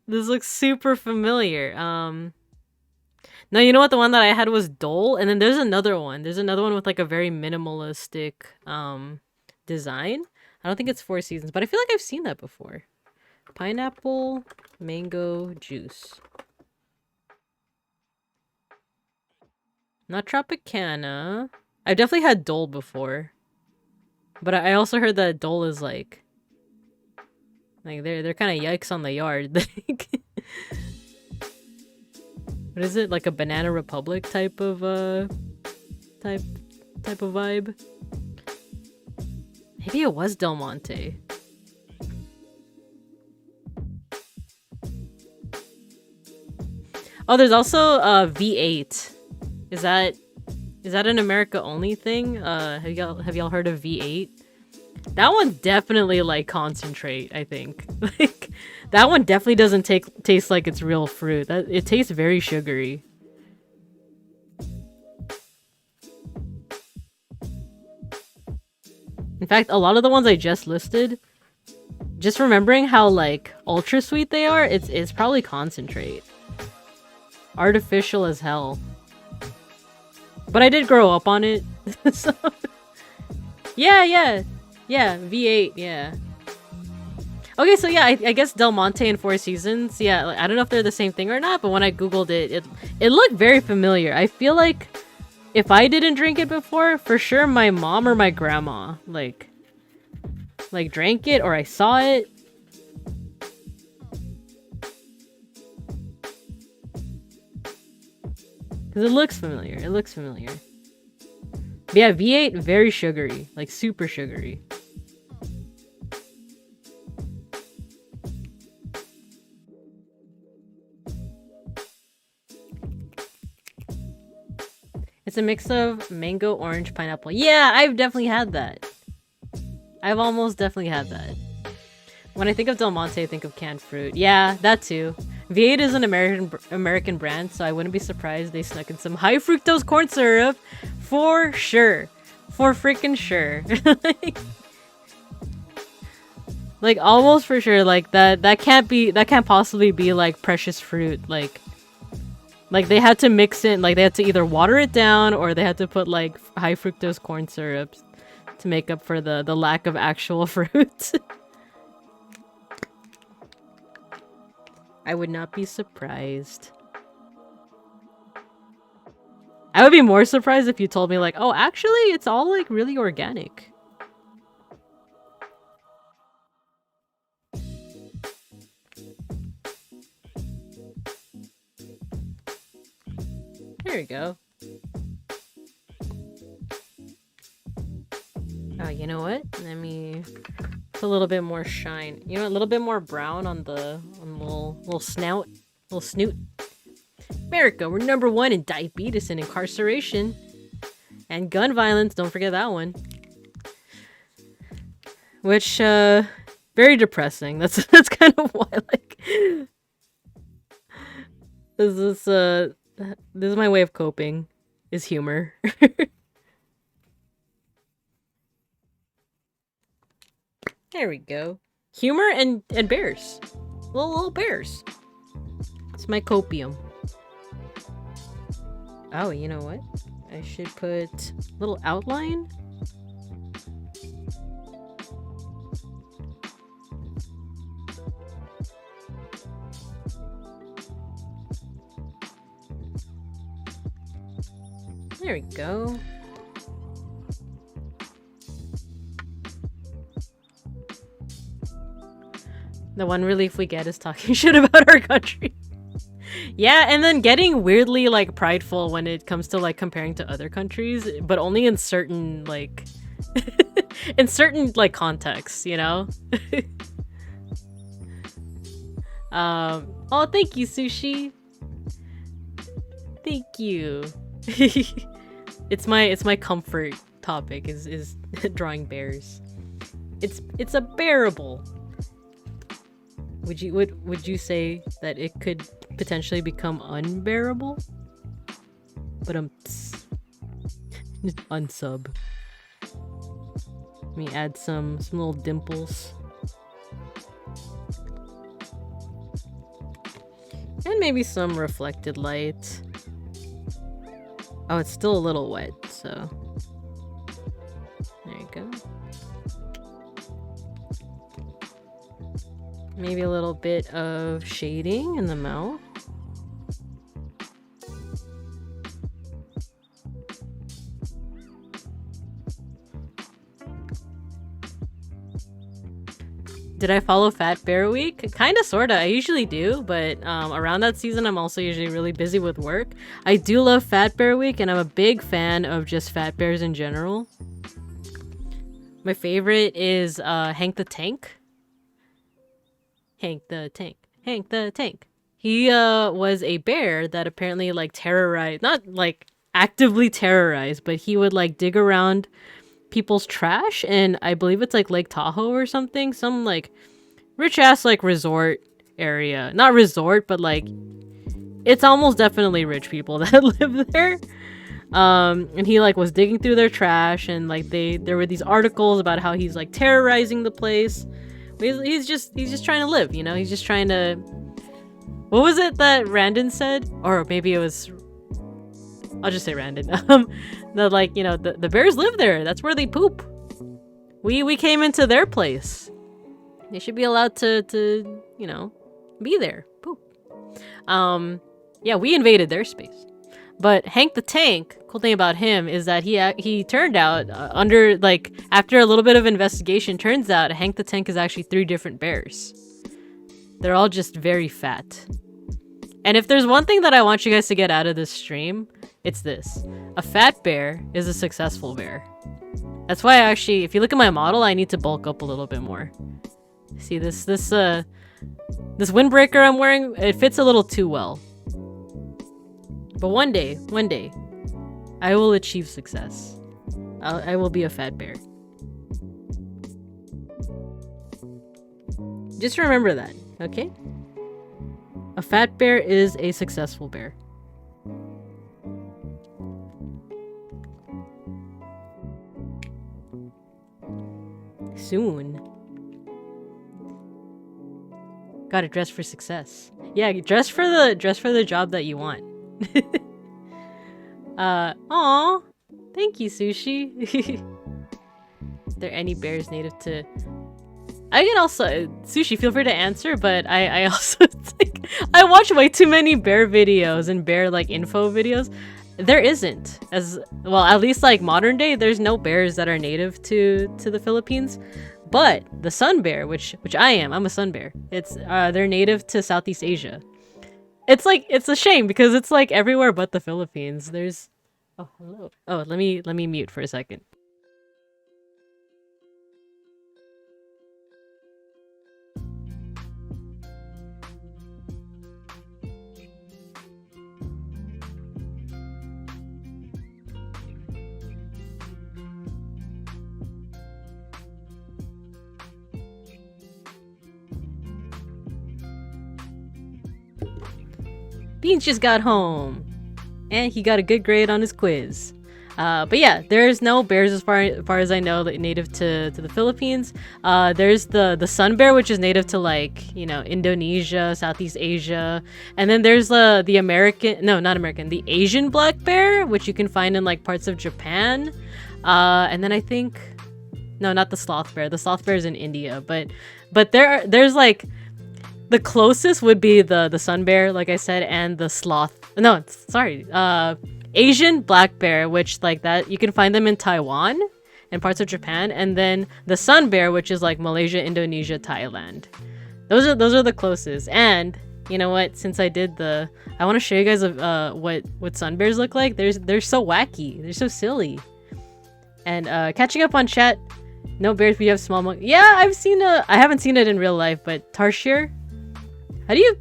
This looks super familiar. No, you know what? The one that I had was Dole, and then there's another one. There's another one with like a very minimalistic design. I don't think it's 4 seasons, but I feel like I've seen that before. Pineapple mango juice. Not Tropicana. I've definitely had Dole before. But I also heard that Dole is like Like they're kind of yikes on the yard. What is it? Like a Banana Republic type of type of vibe? Maybe it was Del Monte. Oh, there's also V8. Is that an America only thing? Have y'all heard of V8? That one definitely like concentrate, I think. Like that one definitely doesn't taste like it's real fruit. It tastes very sugary. In fact, a lot of the ones I just listed, just remembering how like ultra sweet they are, it's probably concentrate. Artificial as hell. But I did grow up on it. So yeah, V8, yeah. Okay, so yeah, I guess Del Monte and Four Seasons, yeah, like, I don't know if they're the same thing or not, but when I googled it looked very familiar. I feel like if I didn't drink it before, for sure my mom or my grandma like drank it or I saw it. Because it looks familiar. But yeah, V8, very sugary. Like, super sugary. It's a mix of mango, orange, pineapple. Yeah, I've definitely had that. I've almost definitely had that. When I think of Del Monte, I think of canned fruit. Yeah, that too. V8 is an American brand, so I wouldn't be surprised they snuck in some high fructose corn syrup for sure. For freaking sure. Like almost for sure. Like that can't possibly be like precious fruit. Like they had to mix it, like they had to either water it down or they had to put like high fructose corn syrups to make up for the lack of actual fruit. I would not be surprised. I would be more surprised if you told me like, oh, actually, it's all like really organic. There we go. Oh, you know what? Let me put a little bit more shine. You know, a little bit more brown on the little snout, little snoot. America, we're #1 in diabetes and incarceration. And gun violence, don't forget that one. Which, very depressing. That's kind of why, like... This is my way of coping, is humor. There we go. Humor and bears. Little bears. It's my copium. Oh, you know what? I should put a little outline. There we go. The one relief we get is talking shit about our country. Yeah, and then getting weirdly like prideful when it comes to like comparing to other countries, but only in certain like in certain like contexts, you know? Oh, thank you, Sushi. Thank you. It's my comfort topic is drawing bears. It's a bearable. Would you say that it could potentially become unbearable? But unsub. Let me add some little dimples. And maybe some reflected light. Oh, it's still a little wet, so there you go. Maybe a little bit of shading in the mouth. Did I follow Fat Bear Week? Kinda, sorta. I usually do, but around that season, I'm also usually really busy with work. I do love Fat Bear Week, and I'm a big fan of just fat bears in general. My favorite is Hank the Tank. Hank the Tank. Hank the Tank. He was a bear that apparently like terrorized, not like actively terrorized, but he would like dig around people's trash, and I believe it's like Lake Tahoe or something, some like rich ass like resort area. Not resort, but like it's almost definitely rich people that live there. And he like was digging through their trash, and like there were these articles about how he's like terrorizing the place. He's just trying to live, you know. He's just trying to. What was it that Randon said? Or maybe it was. I'll just say Randon. The like, you know, the bears live there. That's where they poop. We came into their place. They should be allowed to you know, be there. Poop. Yeah, we invaded their space. But Hank the Tank, cool thing about him is that he turned out under like after a little bit of investigation, turns out Hank the Tank is actually 3 different bears. They're all just very fat. And if there's one thing that I want you guys to get out of this stream, it's this. A fat bear is a successful bear. That's why actually, if you look at my model, I need to bulk up a little bit more. See this windbreaker I'm wearing, it fits a little too well. But one day, I will achieve success. I will be a fat bear. Just remember that, okay? A fat bear is a successful bear. Soon. Gotta dress for success. Yeah, dress for the job that you want. Aw, thank you, Sushi. Is there any bears native to? I can also Sushi. Feel free to answer, but I also think I watch way too many bear videos and bear like info videos. There isn't, as well, at least like modern day. There's no bears that are native to the Philippines, but the sun bear, which I'm a sun bear. It's they're native to Southeast Asia. It's like, it's a shame because it's like everywhere but the Philippines. There's, oh, hello. Oh, let me mute for a second. Beans just got home, and he got a good grade on his quiz. But yeah, there's no bears as far as I know native to the Philippines. There's the sun bear, which is native to like, you know, Indonesia, Southeast Asia, and then there's the the Asian black bear, which you can find in like parts of Japan. And then I think, no, not the sloth bear. The sloth bear is in India, but there's like. The closest would be the sun bear, like I said, and the sloth. No, sorry. Asian black bear, which like that you can find them in Taiwan and parts of Japan, and then the sun bear, which is like Malaysia, Indonesia, Thailand. Those are the closest. And you know what? Since I want to show you guys what sun bears look like. They're so wacky. They're so silly. And catching up on chat. No bears, we have small monkeys. Yeah, I haven't seen it in real life, but tarsier. How do you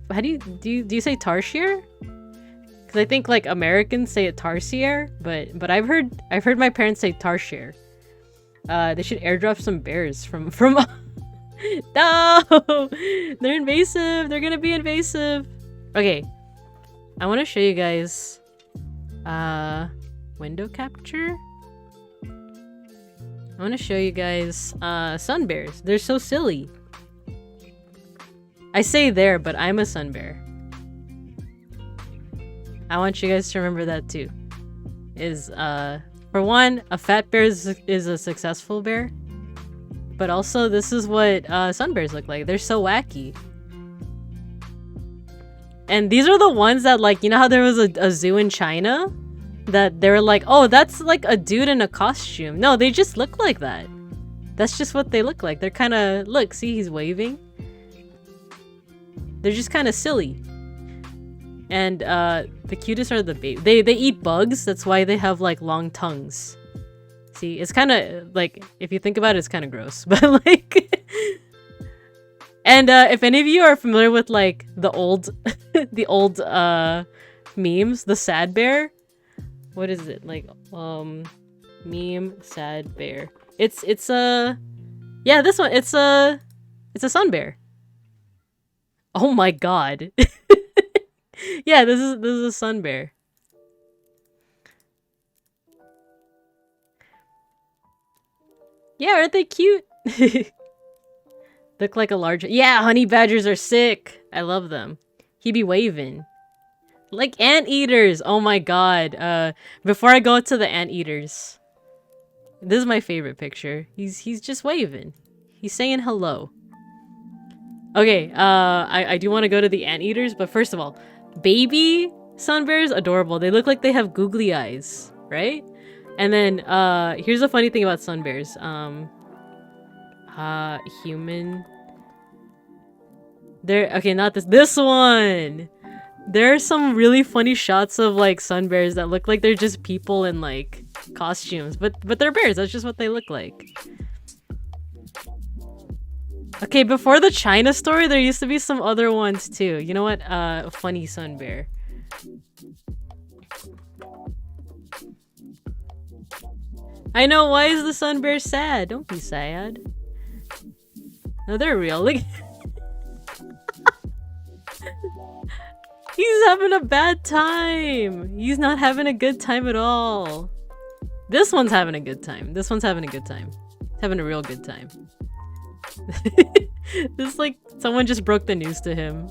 say tarsier? Because I think like Americans say it tarsier, but I've heard my parents say tarsier. They should airdrop some bears from No, they're invasive. They're gonna be invasive. Okay, I want to show you guys window capture. I want to show you guys sun bears. They're so silly. I say there, but I'm a sun bear. I want you guys to remember that too. For one, a fat bear is a successful bear. But also, this is what sun bears look like. They're so wacky. And these are the ones that, like, you know how there was a zoo in China? That they were like, oh, that's like a dude in a costume. No, they just look like that. That's just what they look like. They're kind of, look, see, he's waving. They're just kind of silly. And the cutest are the baby. They eat bugs. That's why they have like long tongues. See, it's kind of like, if you think about it, it's kind of gross. But like, and if any of you are familiar with like the old, the old memes, the sad bear. What is it like? Meme sad bear. It's a, yeah, this one. It's a sun bear. Oh my god. Yeah, this is a sun bear. Yeah, aren't they cute? Look like a large. Yeah, honey badgers are sick. I love them. He be waving. Like anteaters. Oh my god. Before I go to the anteaters, this is my favorite picture. He's just waving. He's saying hello. Okay, I do want to go to the anteaters, but first of all, baby sun bears, adorable. They look like they have googly eyes, right? And then here's a funny thing about sun bears. Human. There. Okay, not this one. There are some really funny shots of like sun bears that look like they're just people in like costumes, but they're bears. That's just what they look like. Okay, before the China story, there used to be some other ones too. You know what? Funny sun bear. I know, why is the sun bear sad? Don't be sad. No, they're real. Like, he's having a bad time. He's not having a good time at all. This one's having a good time. This one's having a good time. He's having a real good time. This like someone just broke the news to him.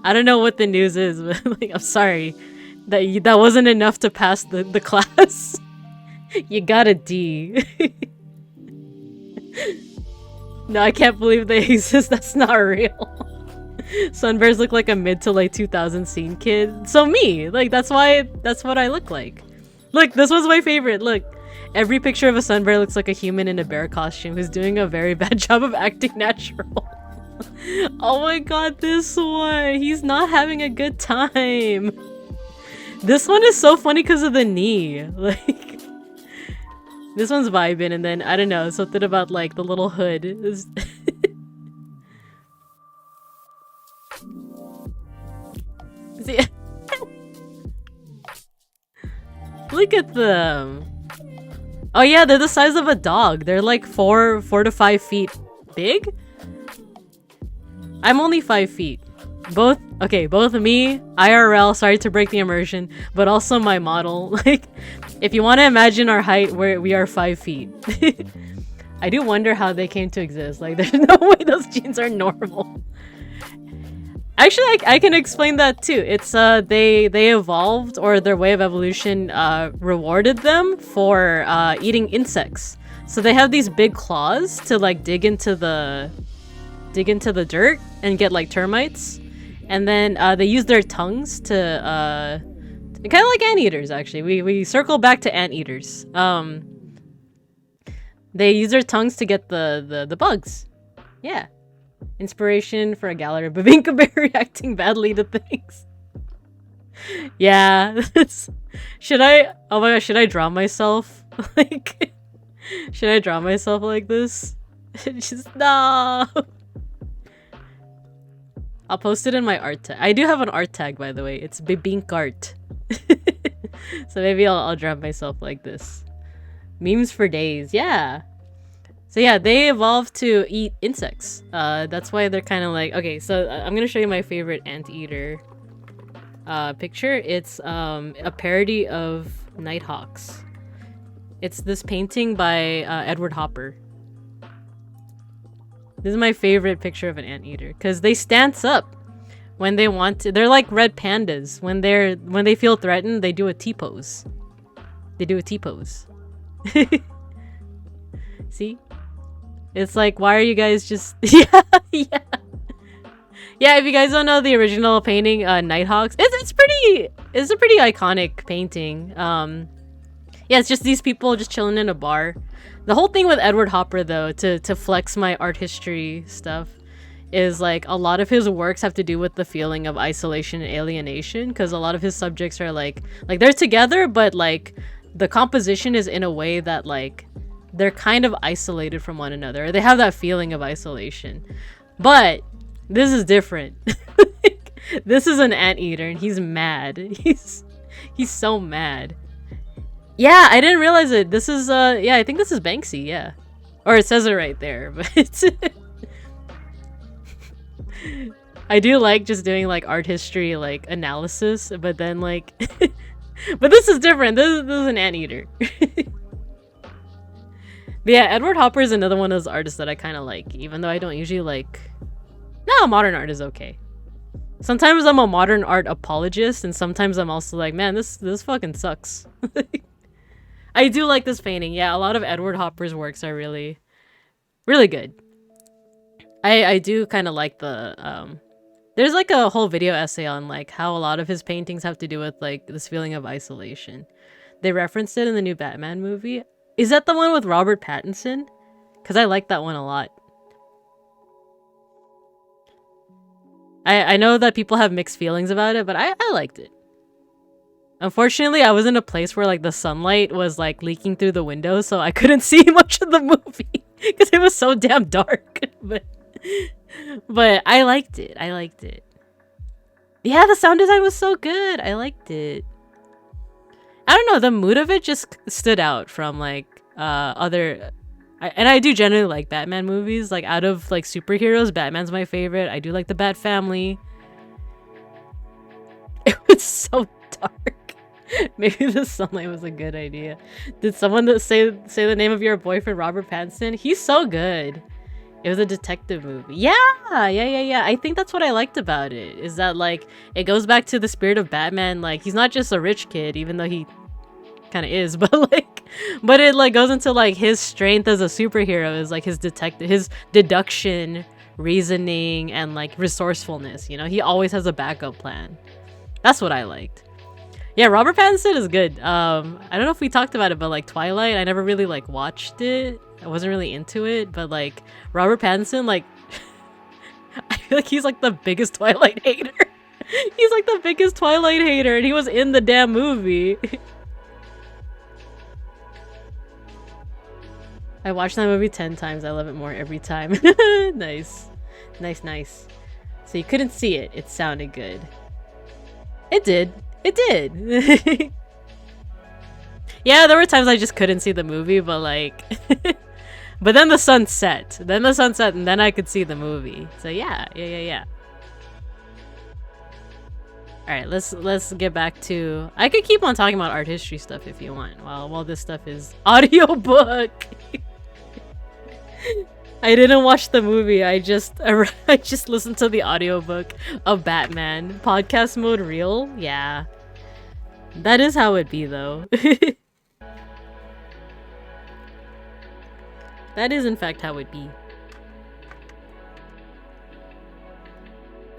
I don't know what the news is, but like, I'm sorry that wasn't enough to pass the class. You got a D. No, I can't believe they exist. That's not real. Sun bears look like a mid to late 2000s scene kid. So me, like that's what I look like. Look, this was my favorite. Look. Every picture of a sun bear looks like a human in a bear costume who's doing a very bad job of acting natural. Oh my god, this one! He's not having a good time! This one is so funny because of the knee. Like, this one's vibing, and then, I don't know, something about like the little hood is... See? Look at them! Oh yeah, they're the size of a dog. They're like 4 to 5 feet big? I'm only 5 feet. Both me, IRL, sorry to break the immersion, but also my model. Like, if you want to imagine our height, we are 5 feet. I do wonder how they came to exist. Like, there's no way those genes are normal. Actually, I can explain that too. It's they evolved, or their way of evolution rewarded them for eating insects. So they have these big claws to like dig into the dirt and get like termites, and then they use their tongues to kind of like anteaters. Actually, we circle back to anteaters. They use their tongues to get the bugs. Yeah. Inspiration for a gallery of Babinka Bear reacting badly to things. Yeah. Should I? Oh my gosh, should I draw myself? Like, should I draw myself like this? Just no. I'll post it in my art tag. I do have an art tag, by the way. It's Bibink Art. So maybe I'll draw myself like this. Memes for days. Yeah. So yeah, they evolved to eat insects. That's why they're kind of like... Okay, so I'm gonna show you my favorite anteater picture. It's a parody of Nighthawks. It's this painting by Edward Hopper. This is my favorite picture of an anteater because they stance up when they want to. They're like red pandas. When they feel threatened, they do a T-pose. They do a T-pose. See? It's like, why are you guys just... Yeah, yeah. Yeah, if you guys don't know the original painting, Nighthawks, it's a pretty iconic painting. Yeah, it's just these people just chilling in a bar. The whole thing with Edward Hopper, though, to flex my art history stuff, is like a lot of his works have to do with the feeling of isolation and alienation, because a lot of his subjects are like they're together, but like the composition is in a way that like they're kind of isolated from one another. They have that feeling of isolation. But this is different. This is an anteater and he's mad. He's so mad. Yeah, I didn't realize it. This is yeah, I think this is Banksy, yeah. Or it says it right there, but it's I do like just doing like art history like analysis, but then like but this is different. This is an anteater. But yeah, Edward Hopper is another one of those artists that I kind of like, even though I don't usually like. No, modern art is okay. Sometimes I'm a modern art apologist, and sometimes I'm also like, man, this fucking sucks. I do like this painting. Yeah, a lot of Edward Hopper's works are really, really good. I do kind of like the there's like a whole video essay on like how a lot of his paintings have to do with like this feeling of isolation. They referenced it in the new Batman movie. Is that the one with Robert Pattinson? Because I like that one a lot. I know that people have mixed feelings about it, but I liked it. Unfortunately, I was in a place where like the sunlight was like leaking through the window, so I couldn't see much of the movie because it was so damn dark. But I liked it. I liked it. Yeah, the sound design was so good. I liked it. I don't know, the mood of it just stood out from like other and I do generally like Batman movies. Like out of like superheroes, Batman's my favorite. I do like the Bat Family. It was so dark. Maybe the sunlight was a good idea. Did someone say the name of your boyfriend, Robert Pattinson? He's so good. It was a detective movie. Yeah. I think that's what I liked about it. Is that like it goes back to the spirit of Batman. Like he's not just a rich kid, even though he kind of is, but it like goes into like his strength as a superhero is like his deduction, reasoning, and like resourcefulness. You know, he always has a backup plan. That's what I liked. Yeah, Robert Pattinson is good. I don't know if we talked about it, but like Twilight, I never really like watched it. I wasn't really into it, but like Robert Pattinson, like I feel like he's like the biggest Twilight hater. He's like the biggest Twilight hater, and he was in the damn movie. I watched that movie 10 times. I love it more every time. Nice. Nice. So you couldn't see it. It sounded good. It did. Yeah, there were times I just couldn't see the movie, but like but then the sun set. And then I could see the movie. So yeah. Alright, let's get back to... I could keep on talking about art history stuff if you want. While this stuff is audiobook. I didn't watch the movie. I just listened to the audiobook of Batman. Podcast mode real? Yeah. That is how it be though. That is in fact how it be.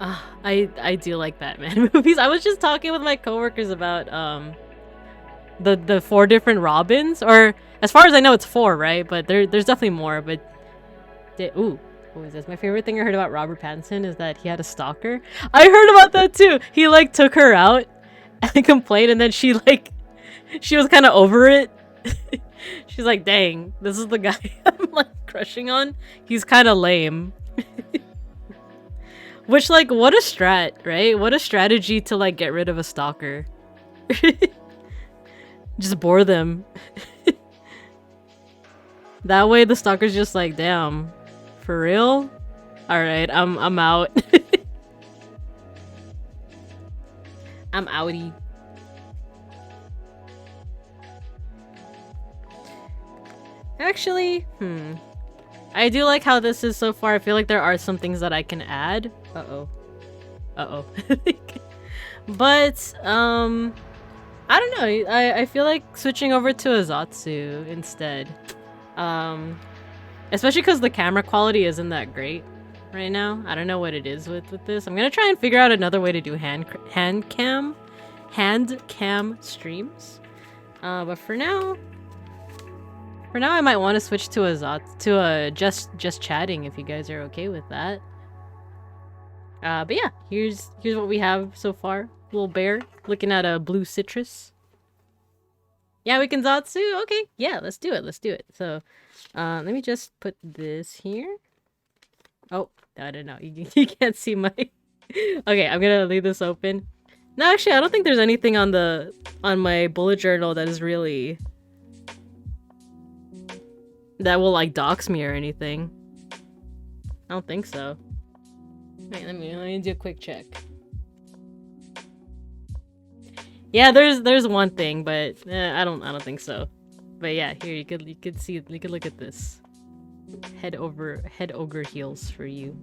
I do like Batman movies. I was just talking with my coworkers about the 4 different Robins, or as far as I know it's 4, right? But there's definitely more. But ooh, what was this? My favorite thing I heard about Robert Pattinson is that he had a stalker. I heard about that too. He like took her out and complained, and then she was kind of over it. She's like, dang, this is the guy I'm like crushing on. He's kind of lame. Which, like, what a strat, right? What a strategy to, like, get rid of a stalker. Just bore them. That way the stalker's just like, damn, for real? Alright, I'm out. I'm outie. Actually, I do like how this is so far. I feel like there are some things that I can add. Uh-oh. But, I don't know. I feel like switching over to Azatsu instead. Especially because the camera quality isn't that great right now. I don't know what it is with this. I'm gonna try and figure out another way to do hand cam streams. But for now, I might want to switch to a just chatting if you guys are okay with that. But yeah, here's what we have so far. Little bear looking at a blue citrus. Yeah, we can Zatsu. Okay, yeah, let's do it. So, let me just put this here. Oh, I don't know. You can't see my. Okay, I'm gonna leave this open. No, actually, I don't think there's anything on my bullet journal that is really that will like dox me or anything. I don't think so. Wait, let me do a quick check. Yeah, there's one thing, but I don't think so. But yeah, here you could look at this. Head ogre heals for you.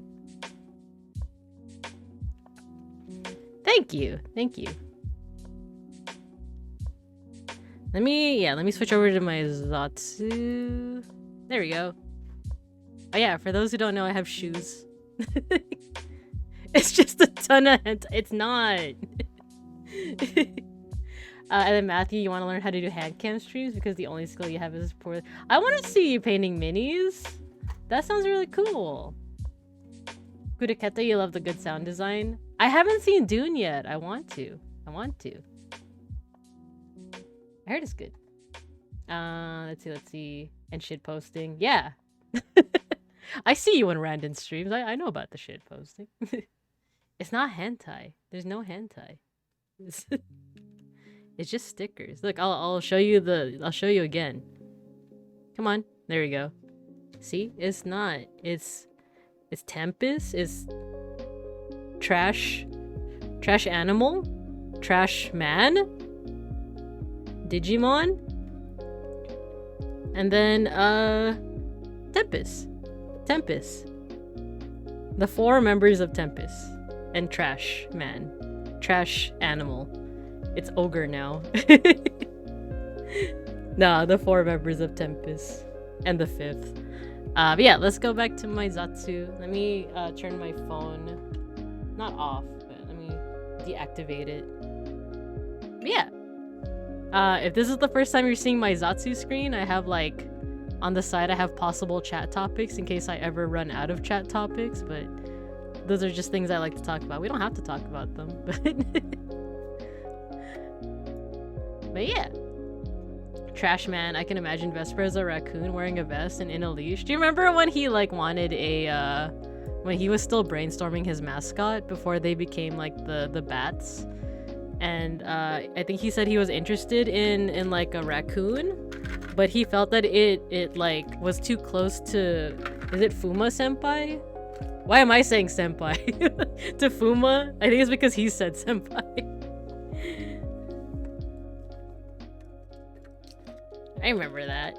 Thank you. Let me switch over to my Zatsu. There we go. Oh yeah, for those who don't know, I have shoes. It's just a ton of it's not. And then Matthew, you want to learn how to do hand cam streams because the only skill you have is poor. I want to see you painting minis. That sounds really cool. Kudaketa, you love the good sound design. I haven't seen Dune yet. I want to. I heard it's good. Let's see. And shit posting. Yeah. I see you in random streams. I know about the shit posting. It's not hentai. There's no hentai. It's just stickers. Look, I'll show you again. Come on. There we go. See? It's not. It's Tempest. It's trash animal. Trash man. Digimon. And then Tempest. The 4 members of Tempest. And trash man. Trash animal. It's ogre now. Nah, the 4 members of Tempest. And the 5th. But yeah, let's go back to my Zatsu. Let me turn my phone. Not off, but let me deactivate it. But yeah. If this is the first time you're seeing my Zatsu screen, I have like on the side I have possible chat topics in case I ever run out of chat topics, but those are just things I like to talk about. We don't have to talk about them, but yeah. Trash man, I can imagine Vesper as a raccoon wearing a vest and in a leash. Do you remember when he like wanted a when he was still brainstorming his mascot before they became like the bats? And I think he said he was interested in like a raccoon, but he felt that it like was too close to, is it Fuma senpai? Why am I saying senpai? To Fuma? I think it's because he said senpai. I remember that.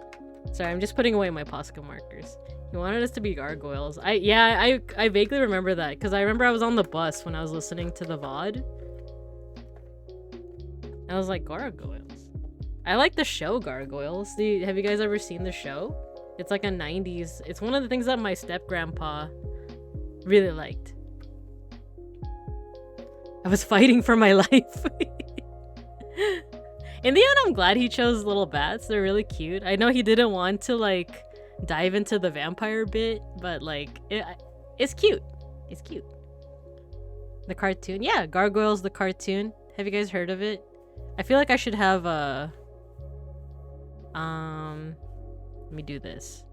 Sorry, I'm just putting away my POSCA markers. He wanted us to be gargoyles. I vaguely remember that because I remember I was on the bus when I was listening to the VOD. I was like, gargoyles. I like the show Gargoyles. Have you guys ever seen the show? It's like a 90s. It's one of the things that my step-grandpa really liked. I was fighting for my life. In the end, I'm glad he chose little bats. They're really cute. I know he didn't want to like dive into the vampire bit, but like it's cute. It's cute. The cartoon, yeah, Gargoyles the cartoon. Have you guys heard of it? I feel like I should have a. Let me do this.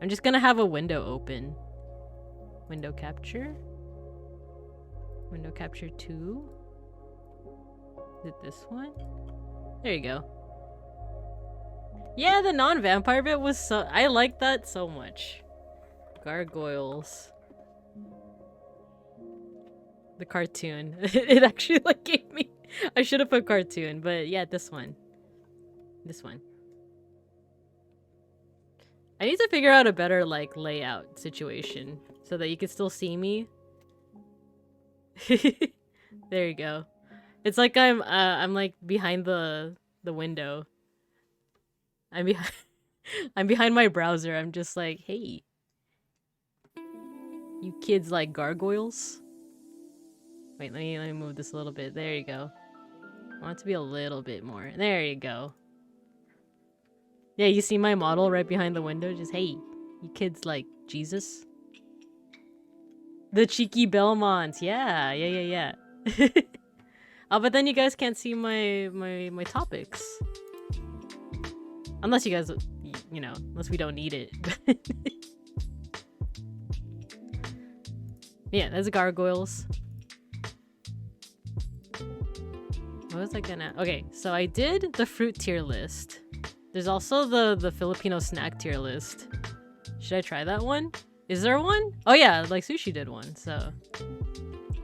I'm just gonna have a window open. Window capture. Window capture 2. Is it this one? There you go. Yeah, the non-vampire bit was so... I like that so much. Gargoyles. The cartoon. It actually like gave me... I should have put cartoon, but yeah, this one. This one. I need to figure out a better like layout situation so that you can still see me. There you go. It's like I'm like behind the window. I'm behind I'm behind my browser. I'm just like, hey. You kids like gargoyles? Wait, let me move this a little bit. There you go. I want it to be a little bit more. There you go. Yeah, you see my model right behind the window? Just, hey, you kids like Jesus? The cheeky Belmonts. Yeah. Oh, but then you guys can't see my topics. Unless you guys, you know, unless we don't need it. Yeah, there's gargoyles. What was I gonna... Okay, so I did the fruit tier list. There's also the Filipino snack tier list. Should I try that one? Is there one? Oh yeah, like Sushi did one, so...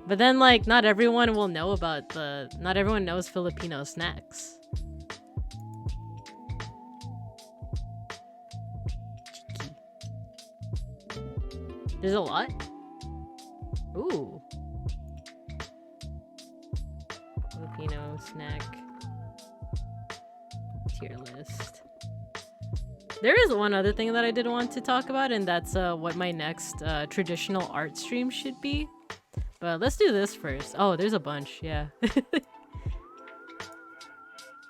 But then, like, not everyone will know about the... Not everyone knows Filipino snacks. Cheeky. There's a lot? Ooh. Filipino snack tier list. There is one other thing that I did want to talk about, and that's what my next traditional art stream should be. But let's do this first. Oh, there's a bunch, yeah.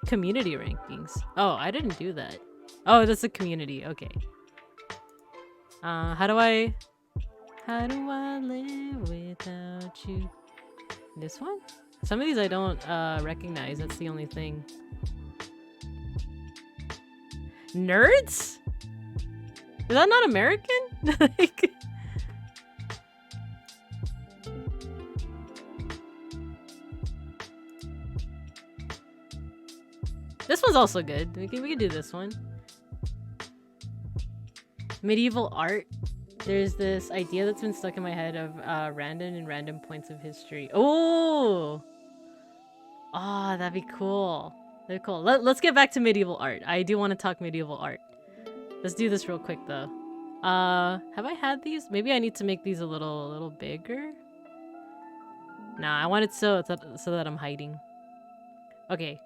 Community rankings. Oh, I didn't do that. Oh, that's a community. Okay. How do I live without you? This one? Some of these I don't recognize. That's the only thing. Nerds? Is that not American? Like... This one's also good. We can do this one. Medieval art. There's this idea that's been stuck in my head of random points of history. Oh! Ah, that'd be cool. That'd be cool. Let's get back to medieval art. I do want to talk medieval art. Let's do this real quick though. Have I had these? Maybe I need to make these a little bigger. Nah, I want it so that I'm hiding. Okay.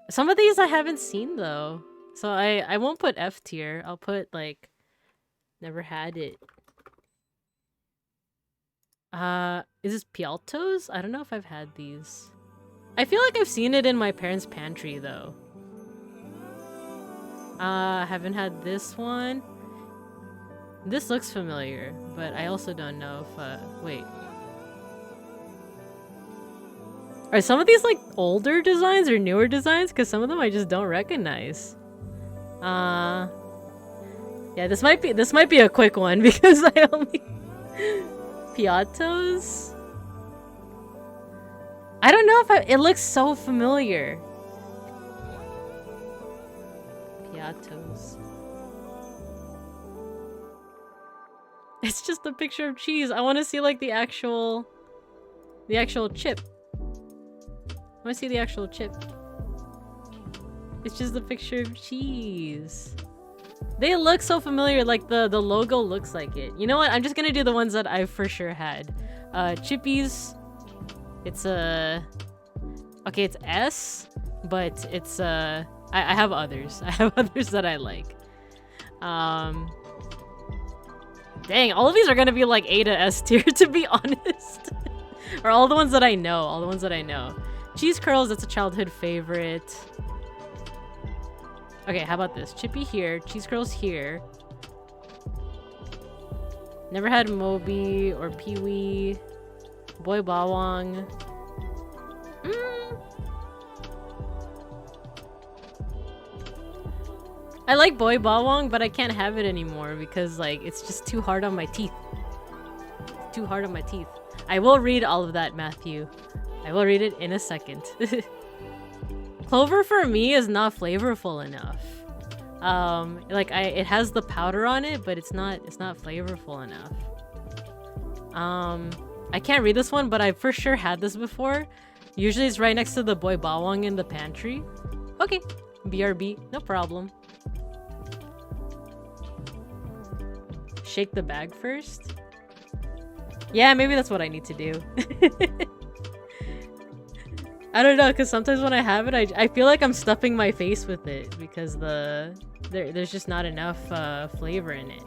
Some of these I haven't seen though. So I won't put F tier. I'll put like never had it. Is this Pialtos? I don't know if I've had these. I feel like I've seen it in my parents' pantry though. Haven't had this one. This looks familiar, but I also don't know if wait. Are some of these like older designs or newer designs? Because some of them I just don't recognize. Yeah, this might be a quick one because I only Piattos. I don't know if it looks so familiar. Piattos. It's just a picture of cheese. I want to see like the actual chip. I want to see the actual chip. It's just a picture of cheese. They look so familiar, like the logo looks like it. You know what? I'm just gonna do the ones that I've for sure had. Chippies. It's okay, it's S, but it's I have others. I have others that I like. Dang, all of these are gonna be like A to S tier to be honest. Or all the ones that I know. All the ones that I know. Cheese curls, that's a childhood favorite. Okay, how about this? Chippy here, cheese curls here. Never had Moby or Pee-wee. Boy Bawang. I like Boy Bawang, but I can't have it anymore because like it's just too hard on my teeth. It's too hard on my teeth. I will read all of that, Matthew. I will read it in a second. Clover for me is not flavorful enough. Like it has the powder on it, but it's not flavorful enough. I can't read this one, but I've for sure had this before. Usually it's right next to the Boy Bawang in the pantry. Okay, BRB, no problem. Shake the bag first? Yeah, maybe that's what I need to do. I don't know, because sometimes when I have it, I feel like I'm stuffing my face with it because there's just not enough flavor in it.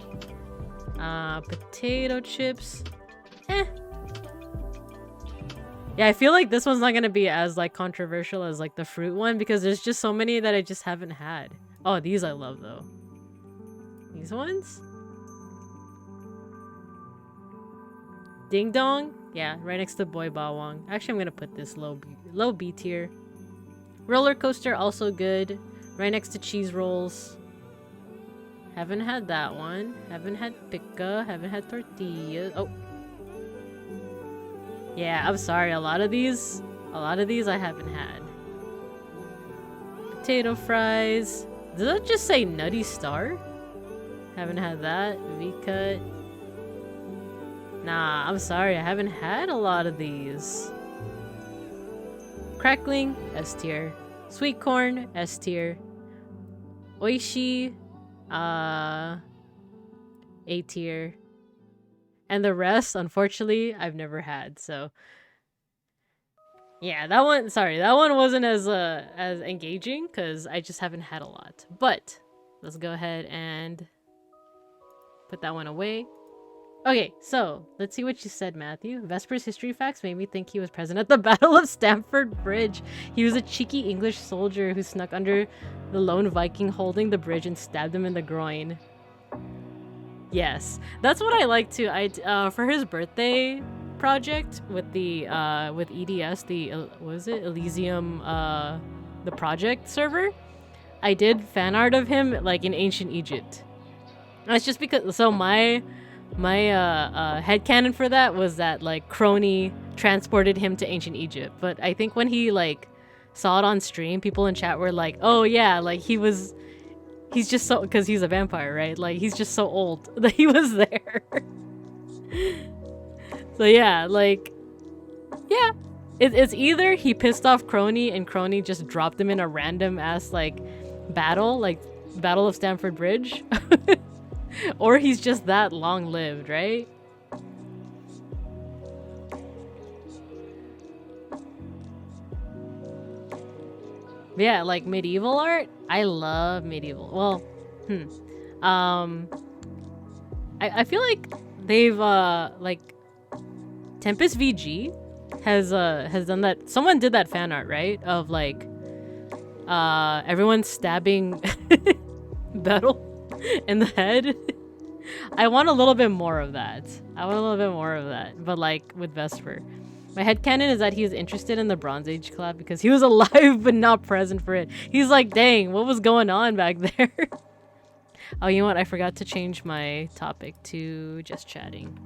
Potato chips. Yeah, I feel like this one's not gonna be as like controversial as like the fruit one because there's just so many that I just haven't had. Oh, these I love though. These ones? Ding Dong? Yeah, right next to Boy Bawang. Actually, I'm gonna put this low B tier. Roller Coaster, also good. Right next to Cheese Rolls. Haven't had that one. Haven't had pica. Haven't had tortillas. Oh. Yeah, I'm sorry. A lot of these I haven't had. Potato fries. Did that just say Nutty Star? Haven't had that. V-cut. Nah, I'm sorry. I haven't had a lot of these. Crackling, S tier. Sweet corn, S tier. Oishi, A tier. And the rest, unfortunately, I've never had. So yeah, that one wasn't as engaging because I just haven't had a lot. But let's go ahead and put that one away. Okay, so let's see what you said, Matthew. Vesper's history facts made me think he was present at the Battle of Stamford Bridge. He was a cheeky English soldier who snuck under the lone Viking holding the bridge and stabbed him in the groin. Yes, that's what I like too. For his birthday project with the with EDS, the what was it, Elysium, the project server, I did fan art of him like in ancient Egypt. That's just because my headcanon for that was that like Crony transported him to ancient Egypt. But I think when he like saw it on stream, people in chat were like, oh yeah, like he's just so, because he's a vampire, right? Like he's just so old that he was there. So yeah, like, yeah, it's either he pissed off Crony and Crony just dropped him in a random ass like Battle of Stamford Bridge. Or he's just that long-lived, right? Yeah, like medieval art. I love medieval. Well, I feel like they've like Tempest VG has done that. Someone did that fan art, right? Of like everyone stabbing Battle in the head. I want a little bit more of that. But like with Vesper. My headcanon is that he was interested in the Bronze Age collab because he was alive but not present for it. He's like, dang, what was going on back there? Oh, you know what? I forgot to change my topic to just chatting.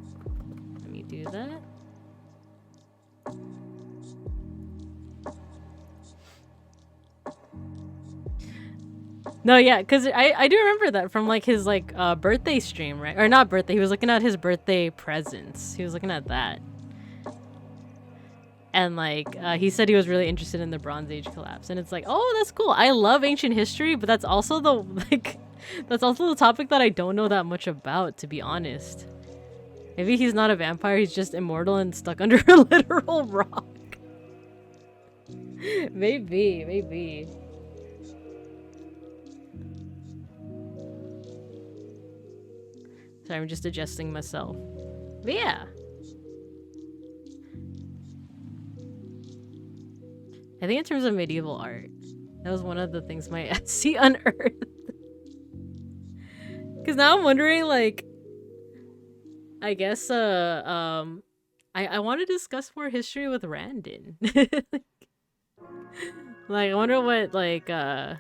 Let me do that. No, yeah, because I do remember that from like his like birthday stream, right? Or not birthday, he was looking at his birthday presents. He was looking at that. And like he said he was really interested in the Bronze Age collapse. And it's like, oh, that's cool. I love ancient history, but that's also the topic that I don't know that much about, to be honest. Maybe he's not a vampire, he's just immortal and stuck under a literal rock. Maybe. Sorry, I'm just adjusting myself. But yeah. I think in terms of medieval art, that was one of the things my Etsy unearthed. Because now I'm wondering, like, I guess, I want to discuss more history with Randon. Like, I wonder what, like, I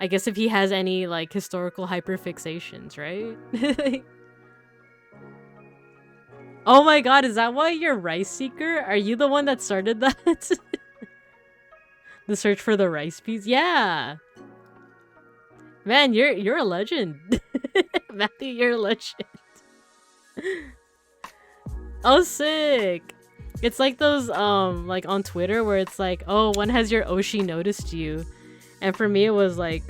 guess if he has any, like, historical hyperfixations, right? Oh my god, is that why you're Rice Seeker? Are you the one that started that? The search for the rice piece? Yeah! Man, you're a legend. Matthew, you're a legend. Oh, sick! It's like those, like on Twitter where it's like, oh, when has your Oshi noticed you? And for me, it was like,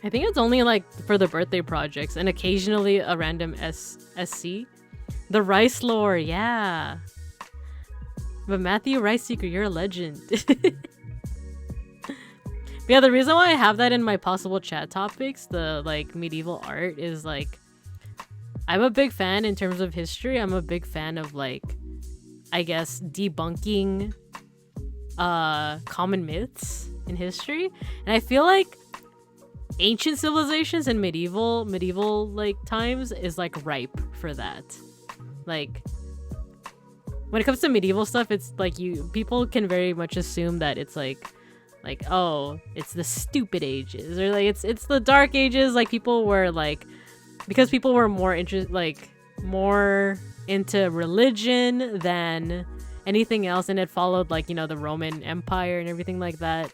I think it's only like for the birthday projects and occasionally a random SC. The Rice Lore, yeah. But Matthew Rice Seeker, you're a legend. Yeah, the reason why I have that in my possible chat topics, the like medieval art, is like I'm a big fan in terms of history. I'm a big fan of like I guess, debunking common myths in history. And I feel like ancient civilizations and medieval like times is like ripe for that. Like when it comes to medieval stuff, it's like people can very much assume that it's like oh, it's the stupid ages, or like it's the dark ages. Like people were like, because people were more more into religion than anything else, and it followed like, you know, the Roman Empire and everything like that.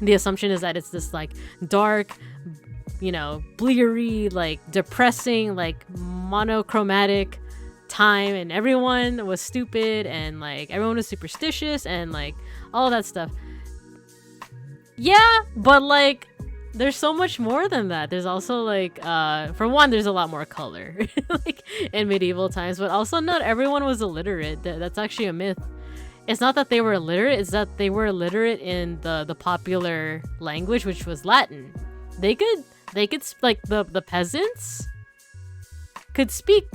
The assumption is that it's this like dark, you know, bleary, like depressing, like monochromatic time, and everyone was stupid and like everyone was superstitious and like all that stuff. Yeah, but like there's so much more than that. There's also like for one, there's a lot more color like in medieval times, but also not everyone was illiterate. That's actually a myth. It's not that they were illiterate, it's that they were illiterate in the popular language, which was Latin. They could like the peasants could speak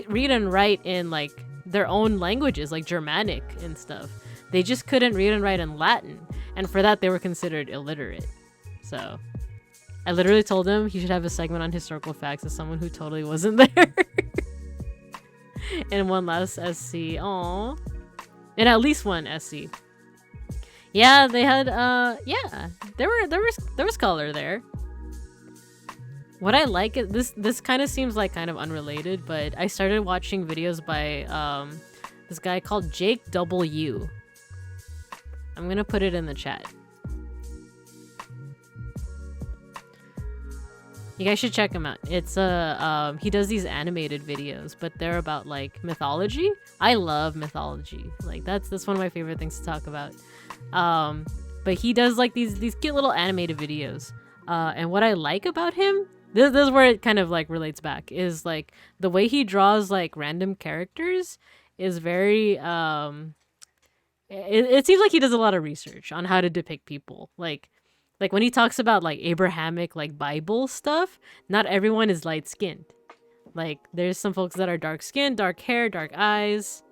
read and write in like their own languages, like Germanic and stuff. They just couldn't read and write in Latin, and for that they were considered illiterate. So I literally told him he should have a segment on historical facts as someone who totally wasn't there. And one last SC. Aww. And at least one SC. Yeah, they had yeah, there was color there. What I like is this kind of seems like kind of unrelated, but I started watching videos by this guy called Jake W. I'm gonna put it in the chat. You guys should check him out. It's he does these animated videos, but they're about like mythology. I love mythology. Like that's one of my favorite things to talk about. But he does like these cute little animated videos. And what I like about him, this is where it kind of like relates back, is like the way he draws like random characters is very it seems like he does a lot of research on how to depict people. Like when he talks about like Abrahamic like Bible stuff, not everyone is light skinned. Like there's some folks that are dark skinned, dark hair, dark eyes.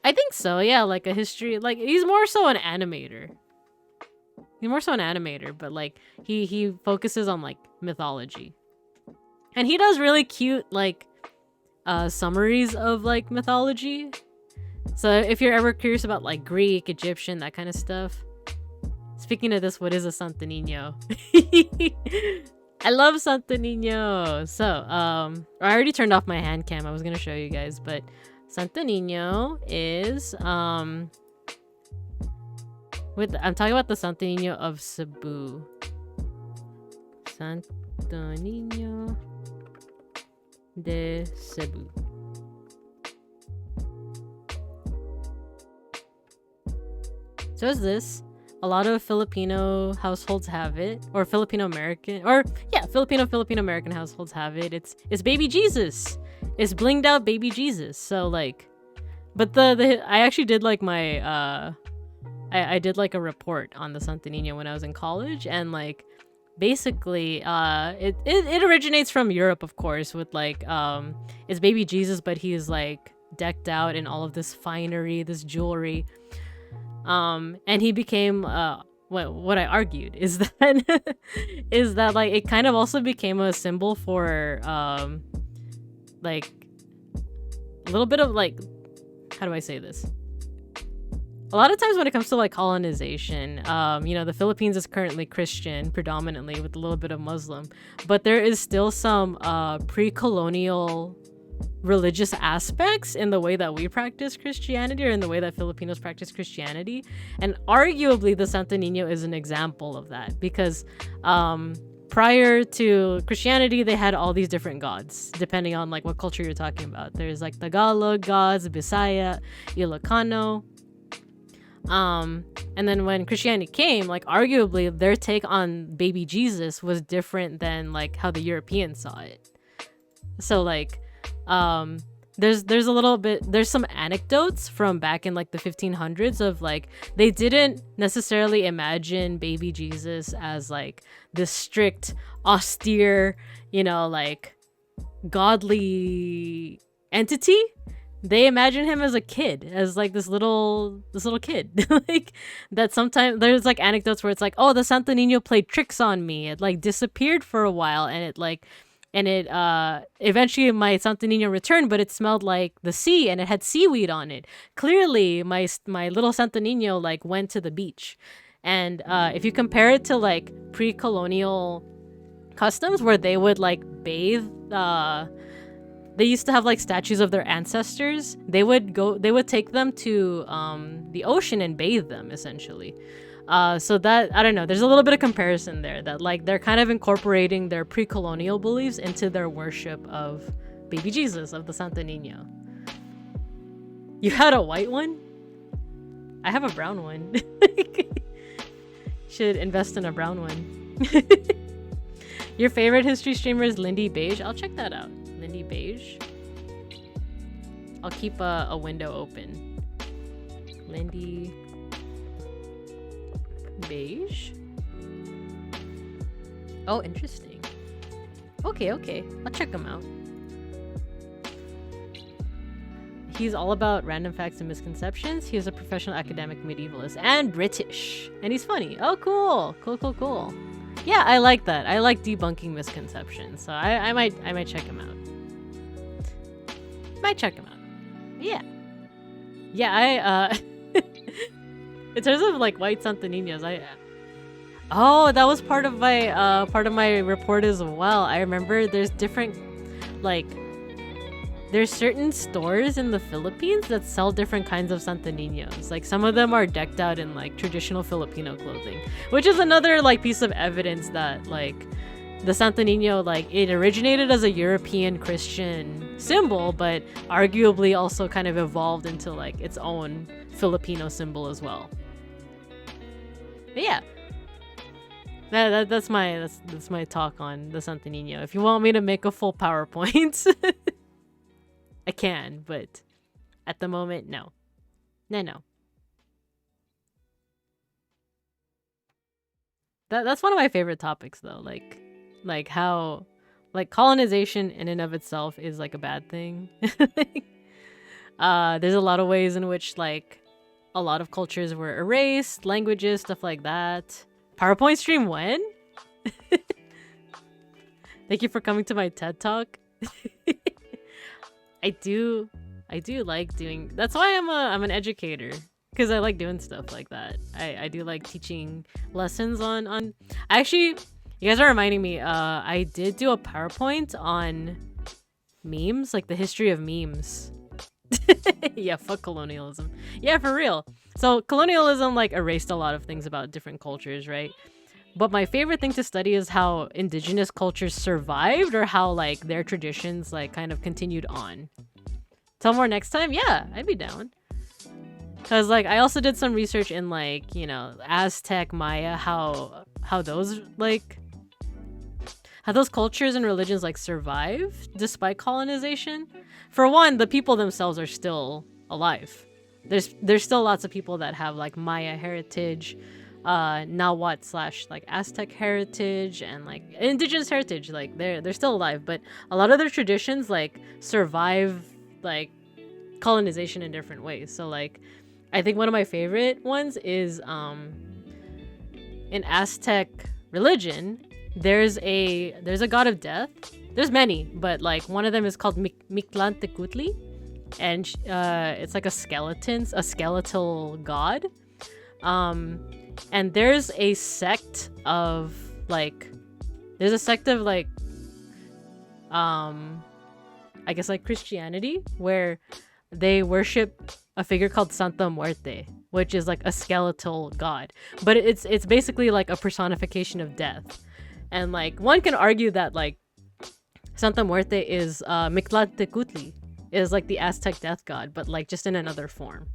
I think so, yeah, like a history, like he's more so an animator. He's more so an animator, but like he focuses on like mythology. And he does really cute like summaries of like mythology. So if you're ever curious about like Greek, Egyptian, that kind of stuff. Speaking of this, what is a Santo Niño? I love Santo Niño. So, I already turned off my hand cam. I was gonna show you guys, but Santo Niño is I'm talking about the Santo Niño of Cebu. Santo Niño de Cebu. So is this. A lot of Filipino households have it, or Filipino American households have it. It's baby Jesus. It's blinged out baby Jesus. So like, but I actually did like my I did like a report on the Santo Niño when I was in college, and like basically it originates from Europe, of course, with like it's baby Jesus, but he's like decked out in all of this finery, this jewelry. And he became what I argued is that is that like it kind of also became a symbol for like a little bit of like, how do I say this? A lot of times when it comes to like colonization, you know, the Philippines is currently Christian predominantly with a little bit of Muslim, but there is still some pre-colonial religious aspects in the way that we practice Christianity, or in the way that Filipinos practice Christianity. And arguably the Santo Niño is an example of that, because prior to Christianity they had all these different gods depending on like what culture you're talking about. There's like Tagalog gods, Bisaya, Ilocano. And then when Christianity came, like arguably their take on baby Jesus was different than like how the Europeans saw it. So like there's a little bit, there's some anecdotes from back in like the 1500s of like they didn't necessarily imagine baby Jesus as like this strict, austere, you know, like godly entity. they imagine him as a kid, as like this little kid. Like that sometimes there's like anecdotes where it's like, oh, the Santo Nino played tricks on me. It like disappeared for a while and it eventually my Santo Nino returned, but it smelled like the sea and it had seaweed on it. Clearly my little Santo Nino like went to the beach. And if you compare it to like pre-colonial customs where they would like bathe, they used to have like statues of their ancestors. They would take them to the ocean and bathe them essentially. So that, I don't know, there's a little bit of comparison there that like they're kind of incorporating their pre-colonial beliefs into their worship of baby Jesus, of the Santo Nino. You had a white one? I have a brown one. Should invest in a brown one. Your favorite history streamer is Lindy Beige? I'll check that out. Lindy Beige. I'll keep a window open. Lindy Beige. Oh, interesting. Okay. I'll check him out. He's all about random facts and misconceptions. He is a professional academic medievalist and British. And he's funny. Oh, cool. Cool. Yeah, I like that. I like debunking misconceptions. So I might check him out. Yeah. Yeah, in terms of like white Santo Niños, oh, that was part of my report as well. I remember there's different like there's certain stores in the Philippines that sell different kinds of Santo Niños. Like some of them are decked out in like traditional Filipino clothing, which is another like piece of evidence that like the Santo Nino, like it originated as a European Christian symbol, but arguably also kind of evolved into like its own Filipino symbol as well. But yeah, that's my talk on the Santo Nino. If you want me to make a full PowerPoint, I can, but at the moment, no. That's one of my favorite topics, though. Like how, like colonization in and of itself is like a bad thing. There's a lot of ways in which like a lot of cultures were erased, languages, stuff like that. PowerPoint stream when? Thank you for coming to my TED Talk. I do like doing. That's why I'm an educator, because I like doing stuff like that. I do like teaching lessons on. Actually, you guys are reminding me. I did do a PowerPoint on memes, like the history of memes. Yeah, fuck colonialism. Yeah, for real. So colonialism like erased a lot of things about different cultures, right? But my favorite thing to study is how indigenous cultures survived, or how like their traditions like kind of continued on. Tell more next time? Yeah, I'd be down. Cause like I also did some research in like, you know, Aztec, Maya, how those cultures and religions like survive despite colonization. For one, the people themselves are still alive. There's still lots of people that have like Maya heritage, Nahuatl / like Aztec heritage, and like indigenous heritage. Like they're still alive, but a lot of their traditions like survive like colonization in different ways. So like I think one of my favorite ones is in Aztec religion, there's a god of death. There's many, but like one of them is called Mictlantecutli, and it's like a skeletal god. And there's a sect of like I guess like Christianity, where they worship a figure called Santa Muerte, which is like a skeletal god, but it's basically like a personification of death. And like one can argue that like Santa Muerte is Mictlantecutli is like the Aztec death god, but like just in another form.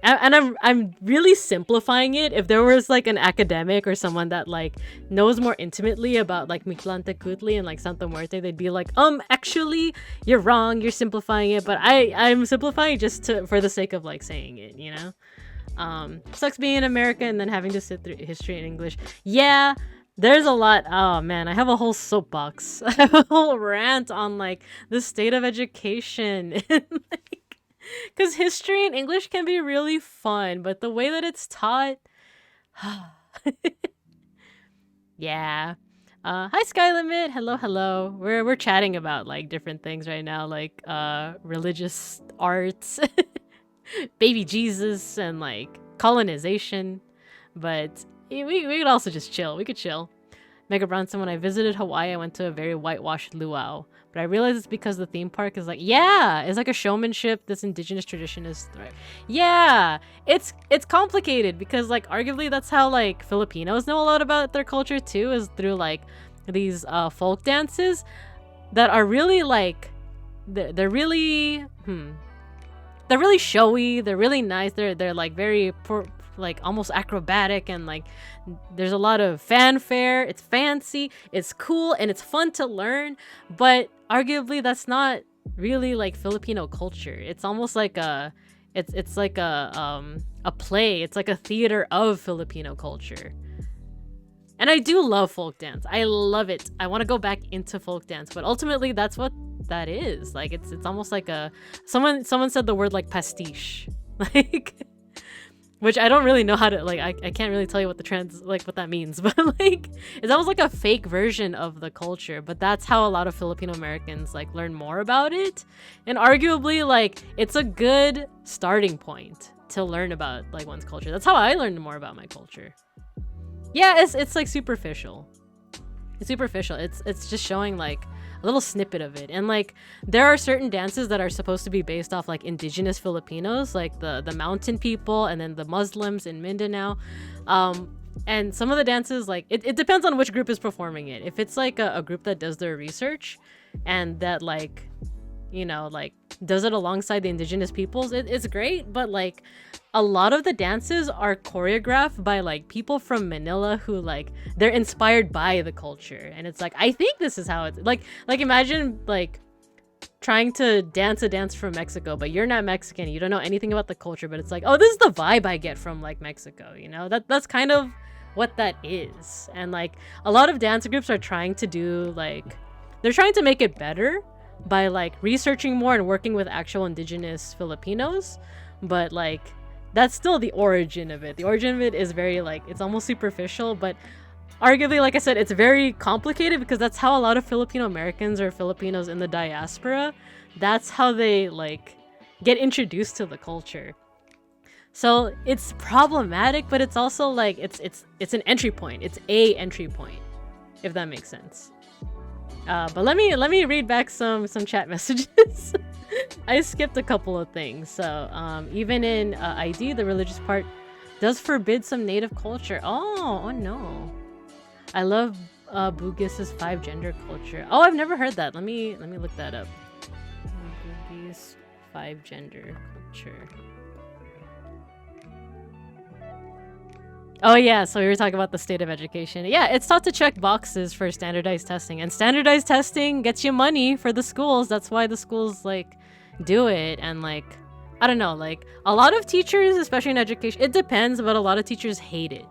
And I'm really simplifying it. If there was like an academic or someone that like knows more intimately about like Mictlantecutli and like Santa Muerte, they'd be like, actually, you're wrong. You're simplifying it. But I'm simplifying just for the sake of like saying it, you know? Sucks being in America and then having to sit through history in English. Yeah, there's a lot. Oh man, I have a whole soapbox. I have a whole rant on like the state of education. And, like, Because history and English can be really fun, but the way that it's taught, yeah. Hi Sky Limit. Hello, hello. We're chatting about like different things right now, like religious arts, baby Jesus, and like colonization. But we could also just chill. We could chill. Mega Bronson, when I visited Hawaii, I went to a very whitewashed luau. But I realized it's because the theme park is like, yeah, it's like a showmanship. This indigenous tradition is, right? Yeah, it's complicated because like arguably that's how like Filipinos know a lot about their culture too, is through like these folk dances that are really like they're really they're really showy. They're really nice. They're like very like almost acrobatic, and like there's a lot of fanfare. It's fancy, it's cool, and it's fun to learn. But arguably, that's not really like Filipino culture. It's almost like it's like a play. It's like a theater of Filipino culture. And I do love folk dance. I love it. I want to go back into folk dance, but ultimately, that's what that is. Like it's almost like a someone said the word like pastiche, like. Which I don't really know how to like. I can't really tell you what what that means, but like it's almost like a fake version of the culture. But that's how a lot of Filipino Americans like learn more about it, and arguably like it's a good starting point to learn about like one's culture. That's how I learned more about my culture. Yeah, it's like superficial. It's superficial. It's just showing like a little snippet of it. And like there are certain dances that are supposed to be based off like indigenous Filipinos, like the mountain people and then the Muslims in Mindanao. And some of the dances, like it depends on which group is performing it. If it's like a group that does their research and that like, you know, like does it alongside the indigenous peoples, it's great. But like a lot of the dances are choreographed by like people from Manila who like they're inspired by the culture, and it's like I think this is how it's like imagine like trying to dance a dance from Mexico, but you're not Mexican, you don't know anything about the culture, but it's like, oh, this is the vibe I get from like Mexico, you know? That's kind of what that is. And like a lot of dance groups are trying to do like they're trying to make it better by like researching more and working with actual indigenous Filipinos, but like that's still the origin of it. The origin of it is very like it's almost superficial, but arguably, like I said, it's very complicated because that's how a lot of Filipino Americans or Filipinos in the diaspora, that's how they like get introduced to the culture. So it's problematic, but it's also like it's an entry point. It's a entry point, if that makes sense. But let me read back some chat messages. I skipped a couple of things. So even in ID, the religious part does forbid some native culture. Oh no. I love Bugis's 5 gender culture. Oh, I've never heard that. Let me look that up. Bugis 5 gender culture. Oh yeah, so we were talking about the state of education. Yeah, it's taught to check boxes for standardized testing, and standardized testing gets you money for the schools. That's why the schools like do it. And like I don't know, like a lot of teachers, especially in education, it depends, but a lot of teachers hate it.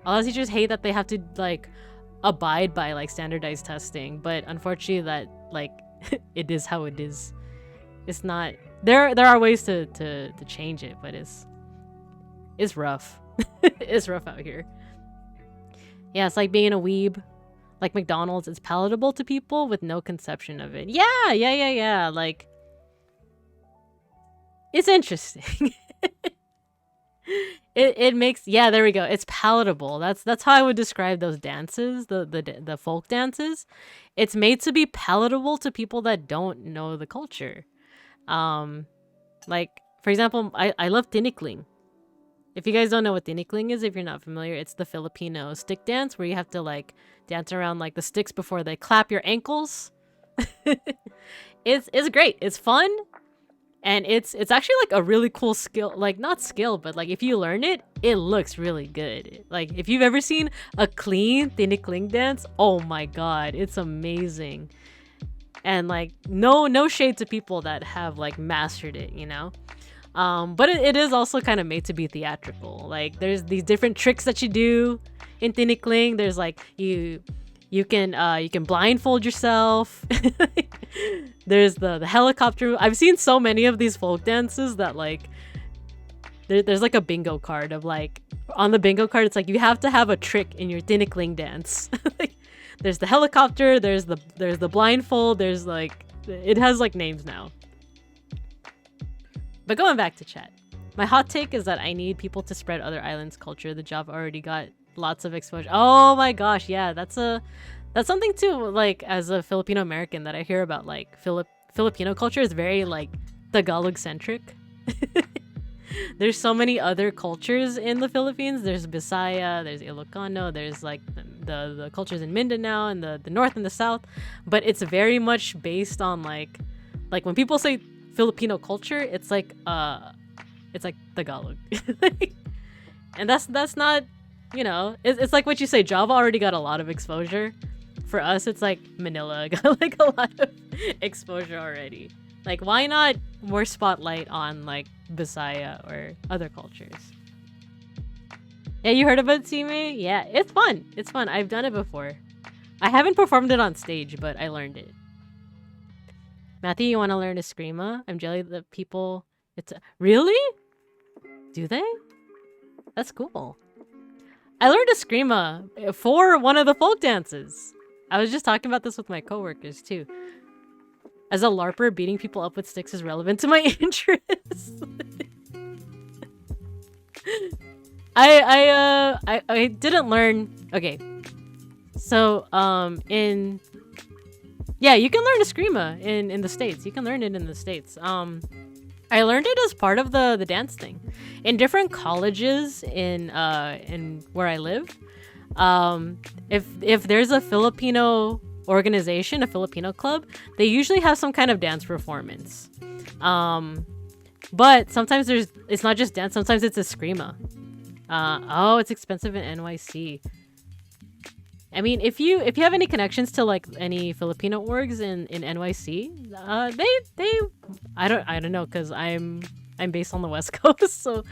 A lot of teachers hate that they have to like abide by like standardized testing, but unfortunately that like it is how it is. It's not there are ways to change it, but it's rough. It's rough out here. Yeah, it's like being a weeb. Like McDonald's, it's palatable to people with no conception of it. Yeah. Like it's interesting. It makes, yeah, there we go. It's palatable. That's how I would describe those dances, the folk dances. It's made to be palatable to people that don't know the culture. Like for example, I love tinikling. If you guys don't know what tinikling is, if you're not familiar, it's the Filipino stick dance where you have to like dance around like the sticks before they clap your ankles. It's great. It's fun. And it's actually like a really cool skill, like not skill, but like if you learn it, it looks really good. Like if you've ever seen a clean tinikling dance, oh my god, it's amazing. And like no shade to people that have like mastered it, you know? But it is also kind of made to be theatrical. Like there's these different tricks that you do in tinikling. There's like you You can blindfold yourself. There's the helicopter. I've seen so many of these folk dances that like there's like a bingo card of like on the bingo card it's like you have to have a trick in your tinikling dance. Like, there's the helicopter, there's the blindfold, there's like it has like names now. But going back to chat, my hot take is that I need people to spread other islands' culture. The job already got lots of exposure. Oh my gosh, yeah, that's something too. Like as a Filipino American, that I hear about like Filipino culture is very like Tagalog centric. There's so many other cultures in the Philippines. There's Bisaya, there's Ilocano, there's like the cultures in Mindanao and the north and the south, but it's very much based on like when people say Filipino culture, it's like Tagalog. And that's not, you know, it's like what you say, Java already got a lot of exposure. For us, it's like Manila got like a lot of exposure already. Like, why not more spotlight on like Bisaya or other cultures? Yeah, you heard about Sime? Yeah, it's fun. It's fun. I've done it before. I haven't performed it on stage, but I learned it. Matthew, you want to learn Eskrima? I'm jelly that people... Really? Do they? That's cool. I learned Eskrima for one of the folk dances. I was just talking about this with my coworkers too. As a LARPer, beating people up with sticks is relevant to my interests. I didn't learn. Okay, so you can learn Eskrima in the States. You can learn it in the States. I learned it as part of the dance thing in different colleges in where I live. If there's a Filipino organization, a Filipino club, they usually have some kind of dance performance. But sometimes it's not just dance, sometimes it's Eskrima. It's expensive in NYC. I mean, if you have any connections to like any Filipino orgs in NYC, they I don't know, because I'm based on the West Coast, so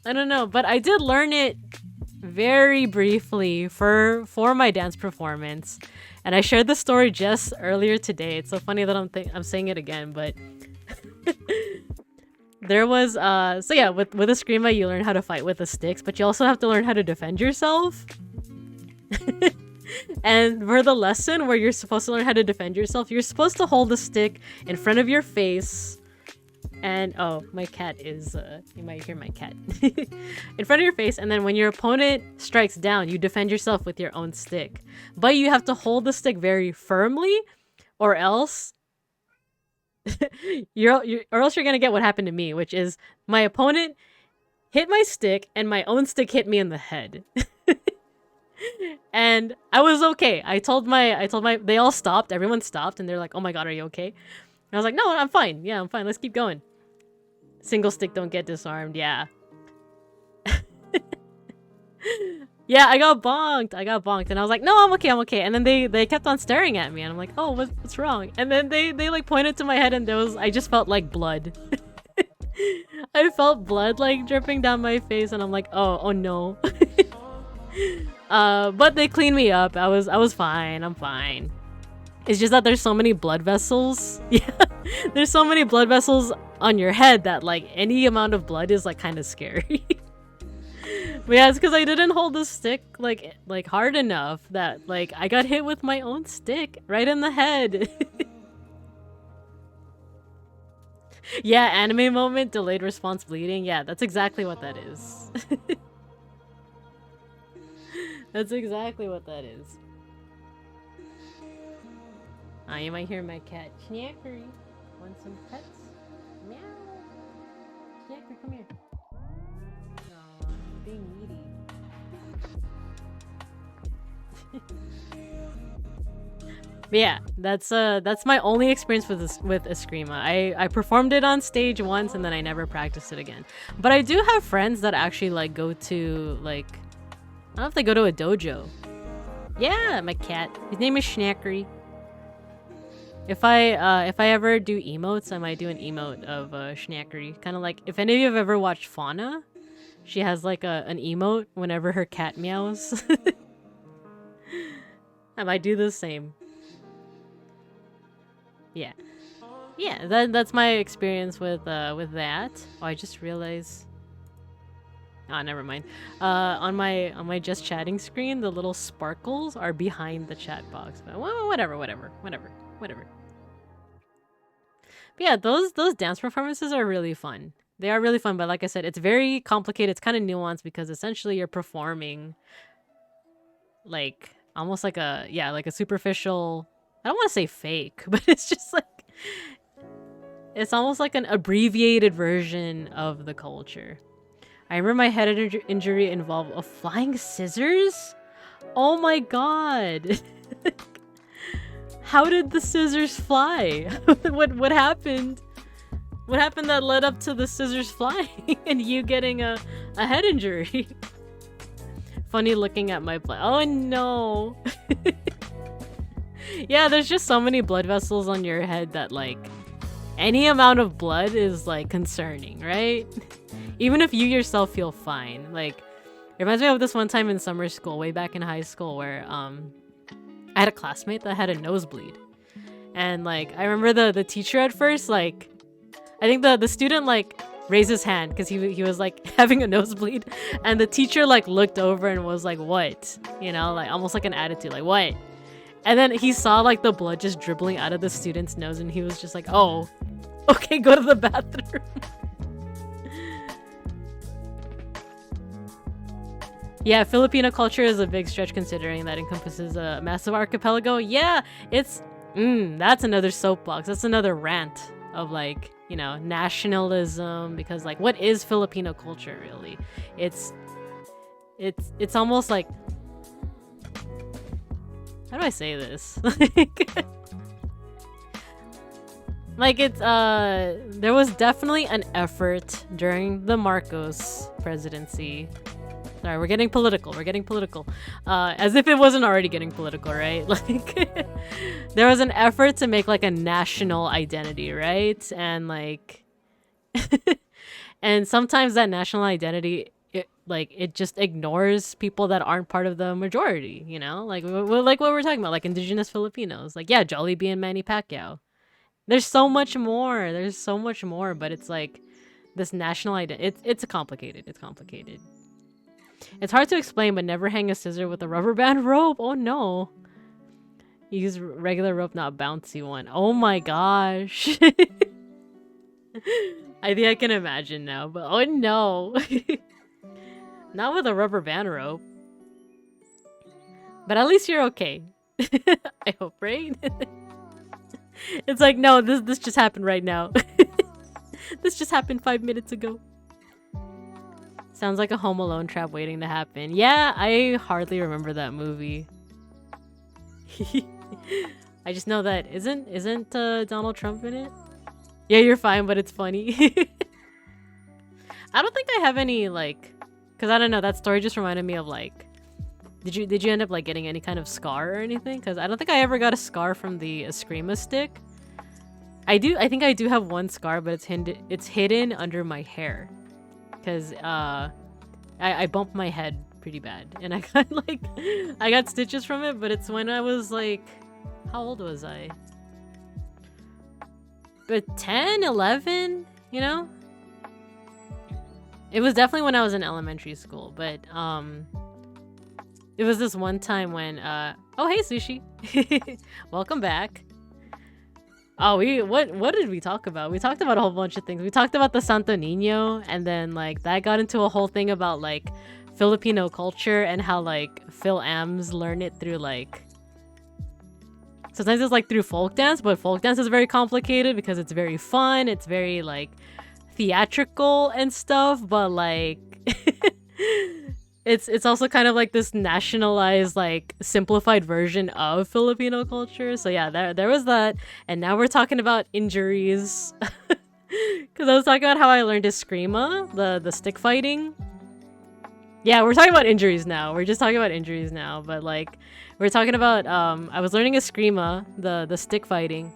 I don't know. But I did learn it very briefly for my dance performance, and I shared the story just earlier today. It's so funny that I'm saying it again, but there was with Eskrima you learn how to fight with the sticks, but you also have to learn how to defend yourself. And for the lesson where you're supposed to learn how to defend yourself, you're supposed to hold the stick in front of your face. And my cat is you might hear my cat in front of your face, and then when your opponent strikes down, you defend yourself with your own stick, but you have to hold the stick very firmly, or else you're gonna get what happened to me, which is my opponent hit my stick and my own stick hit me in the head. And I was okay. I told my they all stopped, everyone stopped, and they're like, oh my god, are you okay? And I was like, no, I'm fine. Yeah, I'm fine. Let's keep going. Single stick don't get disarmed. Yeah. Yeah, I got bonked. And I was like, no, I'm okay. And then they kept on staring at me, and I'm like, oh, what's wrong? And then they like pointed to my head, and I just felt like blood. I felt blood like dripping down my face, and I'm like, oh no. But they cleaned me up. I was fine. I'm fine. It's just that there's so many blood vessels. Yeah, there's so many blood vessels on your head that like any amount of blood is like kind of scary. But yeah, it's because I didn't hold the stick like hard enough that like I got hit with my own stick right in the head. Yeah, anime moment, delayed response bleeding. Yeah, that's exactly what that is. That's exactly what that is. You might hear my cat. Schnackery. Want some pets? Meow. Schnacker, come here. Aw, being needy. But yeah, that's my only experience with Eskrima. I performed it on stage once, and then I never practiced it again. But I do have friends that actually like go to like, I don't know if they go to a dojo. Yeah, my cat. His name is Schnackery. If I ever do emotes, I might do an emote of Schnackery. Kind of like, if any of you have ever watched Fauna, she has like an emote whenever her cat meows. I might do the same. Yeah. Yeah, that's my experience with that. Oh, I just realized. Oh, never mind. On my just chatting screen, the little sparkles are behind the chat box. But whatever. But yeah, those dance performances are really fun. They are really fun, but like I said, it's very complicated. It's kind of nuanced because essentially you're performing like almost like a superficial. I don't want to say fake, but it's just like it's almost like an abbreviated version of the culture. I remember my head injury involved a flying scissors. Oh my god! How did the scissors fly? What happened? What happened that led up to the scissors flying and you getting a head injury? Funny looking at my blood. Oh no! Yeah, there's just so many blood vessels on your head that like any amount of blood is like concerning, right? Even if you yourself feel fine. Like, it reminds me of this one time in summer school, way back in high school, where I had a classmate that had a nosebleed. And like, I remember the teacher at first, like, I think the student like raised his hand because he was like having a nosebleed. And the teacher like looked over and was like, what? You know, like almost like an attitude, like, what? And then he saw like the blood just dribbling out of the student's nose and he was just like, oh, okay, go to the bathroom. Yeah, Filipino culture is a big stretch considering that encompasses a massive archipelago. Yeah, it's that's another soapbox. That's another rant of like, you know, nationalism, because like what is Filipino culture really? It's almost like, how do I say this? Like it's there was definitely an effort during the Marcos presidency. Sorry, we're getting political. As if it wasn't already getting political, right? Like, there was an effort to make like a national identity, right? And like, and sometimes that national identity, it just ignores people that aren't part of the majority, you know? Like what we're talking about, like indigenous Filipinos. Like, yeah, Jollibee and Manny Pacquiao. There's so much more. But it's like this national identity. It's complicated. It's hard to explain, but never hang a scissor with a rubber band rope. Oh no. Use regular rope, not bouncy one. Oh my gosh. I think I can imagine now, but oh no. Not with a rubber band rope. But at least you're okay. I hope, right? It's like, no, this just happened right now. This just happened 5 minutes ago. Sounds like a Home Alone trap waiting to happen. Yeah, I hardly remember that movie. I just know that isn't Donald Trump in it? Yeah, you're fine, but it's funny. I don't think I have any like, cause I don't know. That story just reminded me of like, did you end up like getting any kind of scar or anything? Cause I don't think I ever got a scar from the Eskrima stick. I think I do have one scar, but it's hidden under my hair. Because I bumped my head pretty bad and I got like I got stitches from it, but it's when I was like, how old was I? But 10, 11, you know? It was definitely when I was in elementary school, but it was this one time when oh hey Sushi. Welcome back. Oh, what did we talk about? We talked about a whole bunch of things. We talked about the Santo Niño, and then like that got into a whole thing about like Filipino culture and how like Phil-Ams learn it through like, sometimes it's like through folk dance, but folk dance is very complicated because it's very fun, it's very like theatrical and stuff, but like it's also kind of like this nationalized, like simplified version of Filipino culture. So yeah, there was that. And now we're talking about injuries. Because I was talking about how I learned Eskrima, the stick fighting. Yeah, we're talking about injuries now. We're just talking about injuries now. But like, we're talking about, I was learning Eskrima, the stick fighting.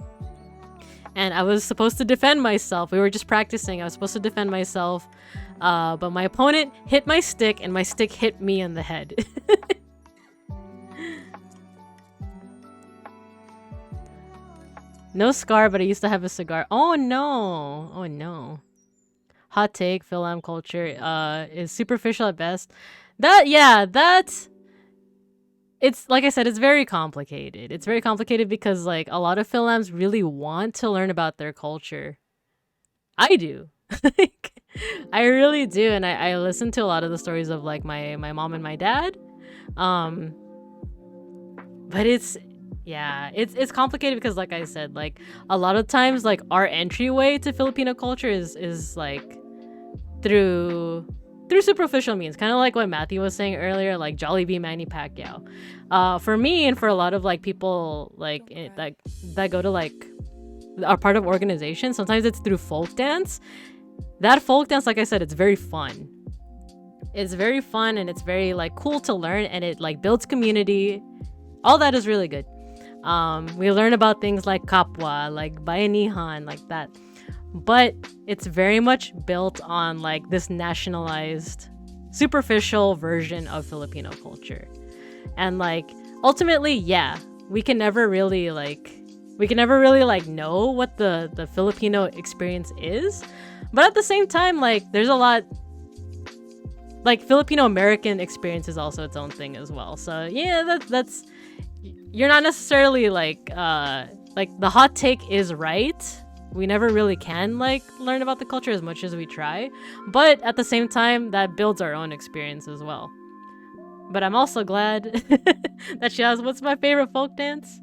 And I was supposed to defend myself. We were just practicing. I was supposed to defend myself. But my opponent hit my stick and my stick hit me in the head. No scar, but I used to have a cigar. Oh no. Oh no. Hot take, Philam culture is superficial at best. That's it's like I said, it's very complicated. It's very complicated because like a lot of Philams really want to learn about their culture. I do. Like, I really do, and I listen to a lot of the stories of like my mom and my dad. Um, but it's complicated because like I said, like a lot of times like our entryway to Filipino culture is like through superficial means, kind of like what Matthew was saying earlier, like Jollibee, Manny Pacquiao. For me and for a lot of like people like that go to like are part of organizations, sometimes it's through folk dance. That folk dance, like I said, it's very fun. It's very fun and it's very like cool to learn, and it like builds community. All that is really good. We learn about things like kapwa, like bayanihan, like that. But it's very much built on like this nationalized, superficial version of Filipino culture. And like ultimately, yeah, we can never really like know what the Filipino experience is. But at the same time, like there's a lot like Filipino American experience is also its own thing as well. So yeah, that's you're not necessarily like the hot take is right. We never really can like learn about the culture as much as we try, but at the same time that builds our own experience as well. But I'm also glad that she asked what's my favorite folk dance.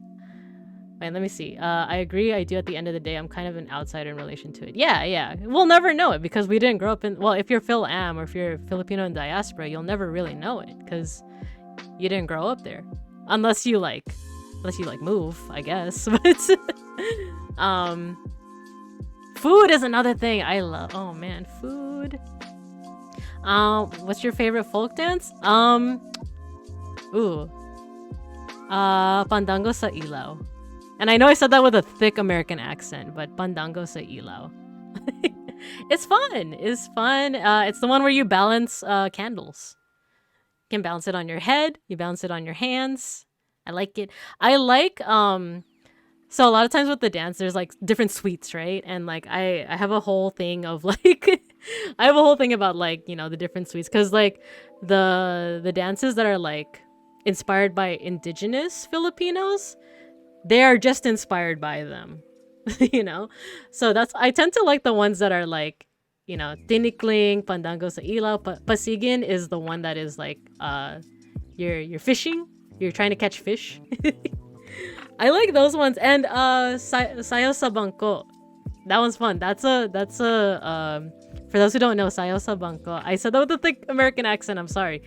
Wait, let me see. I agree. I do. At the end of the day, I'm kind of an outsider in relation to it. Yeah. We'll never know it because we didn't grow up in. Well, if you're Phil-Am or if you're Filipino in diaspora, you'll never really know it because you didn't grow up there, unless you like move, I guess. But food is another thing I love. Oh man, food. What's your favorite folk dance? Pandango sa ilaw. And I know I said that with a thick American accent, but Pandango sa ilaw. It's fun. It's fun. It's the one where you balance candles. You can balance it on your head. You balance it on your hands. I like it. I like so a lot of times with the dance, there's like different suites, right? And like I have a whole thing of like I have a whole thing about like, you know, the different suites, because like the dances that are like inspired by indigenous Filipinos, they are just inspired by them. You know? So I tend to like the ones that are like, you know, tinikling, pandango sa ilaw, pasigin is the one that is like you're fishing, you're trying to catch fish. I like those ones. And sayo sa bangko, that one's fun. That's a for those who don't know, sayo sa bangko, I said that with a thick American accent, I'm sorry.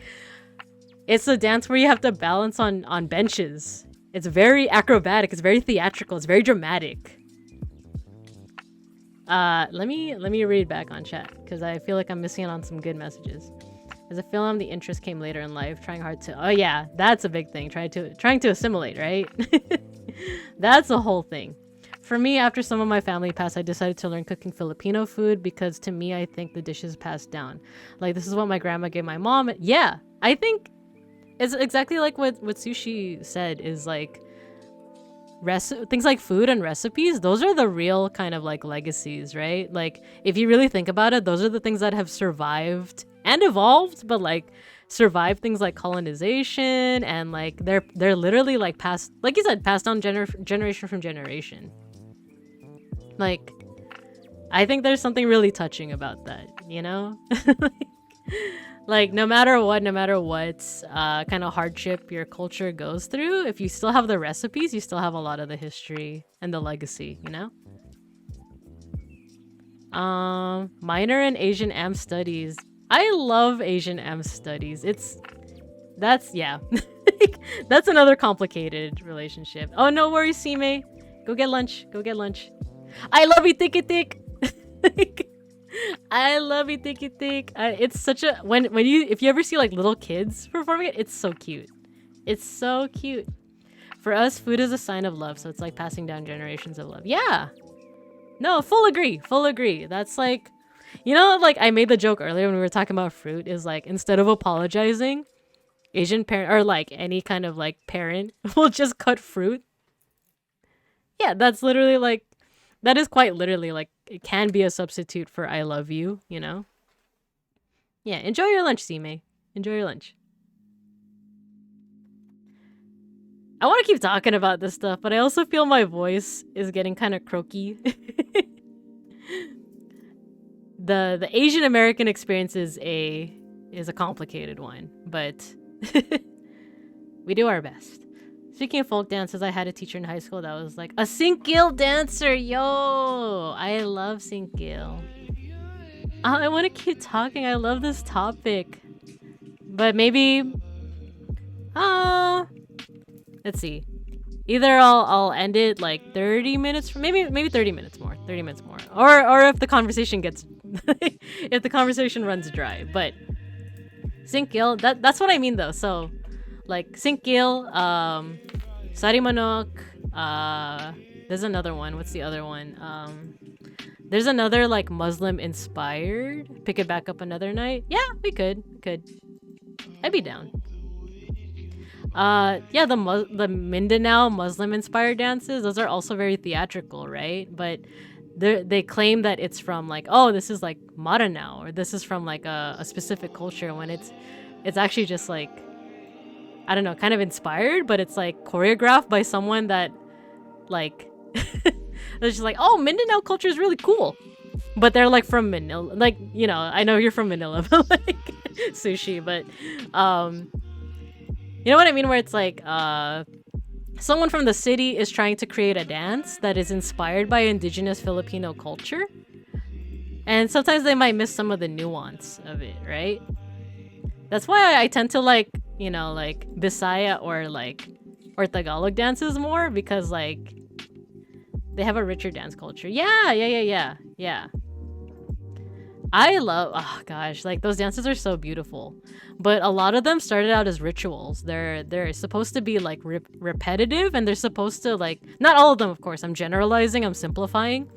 It's a dance where you have to balance on benches. It's very acrobatic, it's very theatrical, it's very dramatic. Let me read back on chat because I feel like I'm missing out on some good messages. As a film, the interest came later in life, trying hard to. Oh yeah, that's a big thing. Trying to assimilate, right? That's a whole thing. For me, after some of my family passed, I decided to learn cooking Filipino food because to me, I think the dishes passed down. Like this is what my grandma gave my mom. Yeah, I think it's exactly like what Sushi said. Is like things like food and recipes, those are the real kind of like legacies, right? Like if you really think about it, those are the things that have survived and evolved, but like survived things like colonization, and like they're literally like passed, like you said, passed down generation from generation. Like I think there's something really touching about that, you know? Like no matter what kind of hardship your culture goes through, if you still have the recipes, you still have a lot of the history and the legacy, you know? Minor in Asian Am Studies. I love Asian Am Studies. That's that's another complicated relationship. Oh, no worries, Sime. Go get lunch. I love Itik. I love Itik. It's such a if you ever see like little kids performing it, it's so cute. It's so cute. For us, food is a sign of love, so it's like passing down generations of love. Yeah. No, full agree. That's like, you know, like I made the joke earlier when we were talking about fruit, is like instead of apologizing, Asian parent or like any kind of like parent will just cut fruit. Yeah, that's literally like, that is quite literally like, it can be a substitute for I love you, you know? Yeah, enjoy your lunch, Sime. Enjoy your lunch. I want to keep talking about this stuff, but I also feel my voice is getting kind of croaky. The Asian American experience is a complicated one, but we do our best. Speaking of folk dances, I had a teacher in high school that was like a Sinkil dancer. Yo, I love Sinkil. I want to keep talking. I love this topic, but maybe, let's see. Either I'll end it like 30 minutes, maybe 30 minutes more, or if the conversation gets, if the conversation runs dry. But Sinkil, that's what I mean though. So like Sinkil, Sari Manok, there's another one. What's the other one? There's another like Muslim inspired. Pick it back up another night. Yeah, we could. I'd be down. Yeah, the Mindanao Muslim inspired dances, those are also very theatrical, right? But they claim that it's from like, oh, this is like Maranao, or this is from like a specific culture, when it's actually just like, I don't know, kind of inspired, but it's like choreographed by someone that like that's just like, oh, Mindanao culture is really cool, but they're like from Manila, like, you know, I know you're from Manila, but like sushi, but you know what I mean, where it's like someone from the city is trying to create a dance that is inspired by indigenous Filipino culture, and sometimes they might miss some of the nuance of it, right? That's why I tend to like, you know, like Bisaya or Tagalog dances more, because like they have a richer dance culture. Yeah. I love, oh gosh, like those dances are so beautiful, but a lot of them started out as rituals. They're supposed to be like repetitive, and they're supposed to like, not all of them, of course, I'm generalizing, I'm simplifying,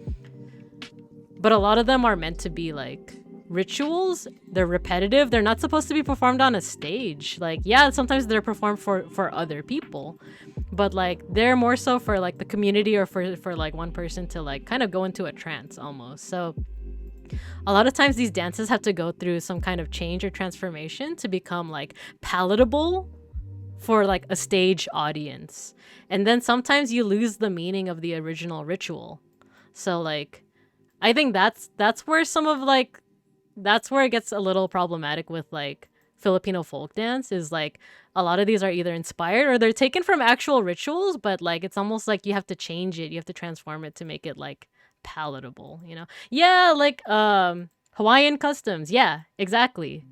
but a lot of them are meant to be like rituals. They're repetitive. They're not supposed to be performed on a stage. Like, yeah, sometimes they're performed for other people, but like they're more so for like the community, or for like one person to like kind of go into a trance almost. So a lot of times these dances have to go through some kind of change or transformation to become like palatable for like a stage audience. And then sometimes you lose the meaning of the original ritual. So like, I think that's where some of like, that's where it gets a little problematic with like Filipino folk dance, is like a lot of these are either inspired or they're taken from actual rituals, but like it's almost like you have to change it, you have to transform it to make it like palatable, you know? Yeah, like Hawaiian customs. Yeah, exactly.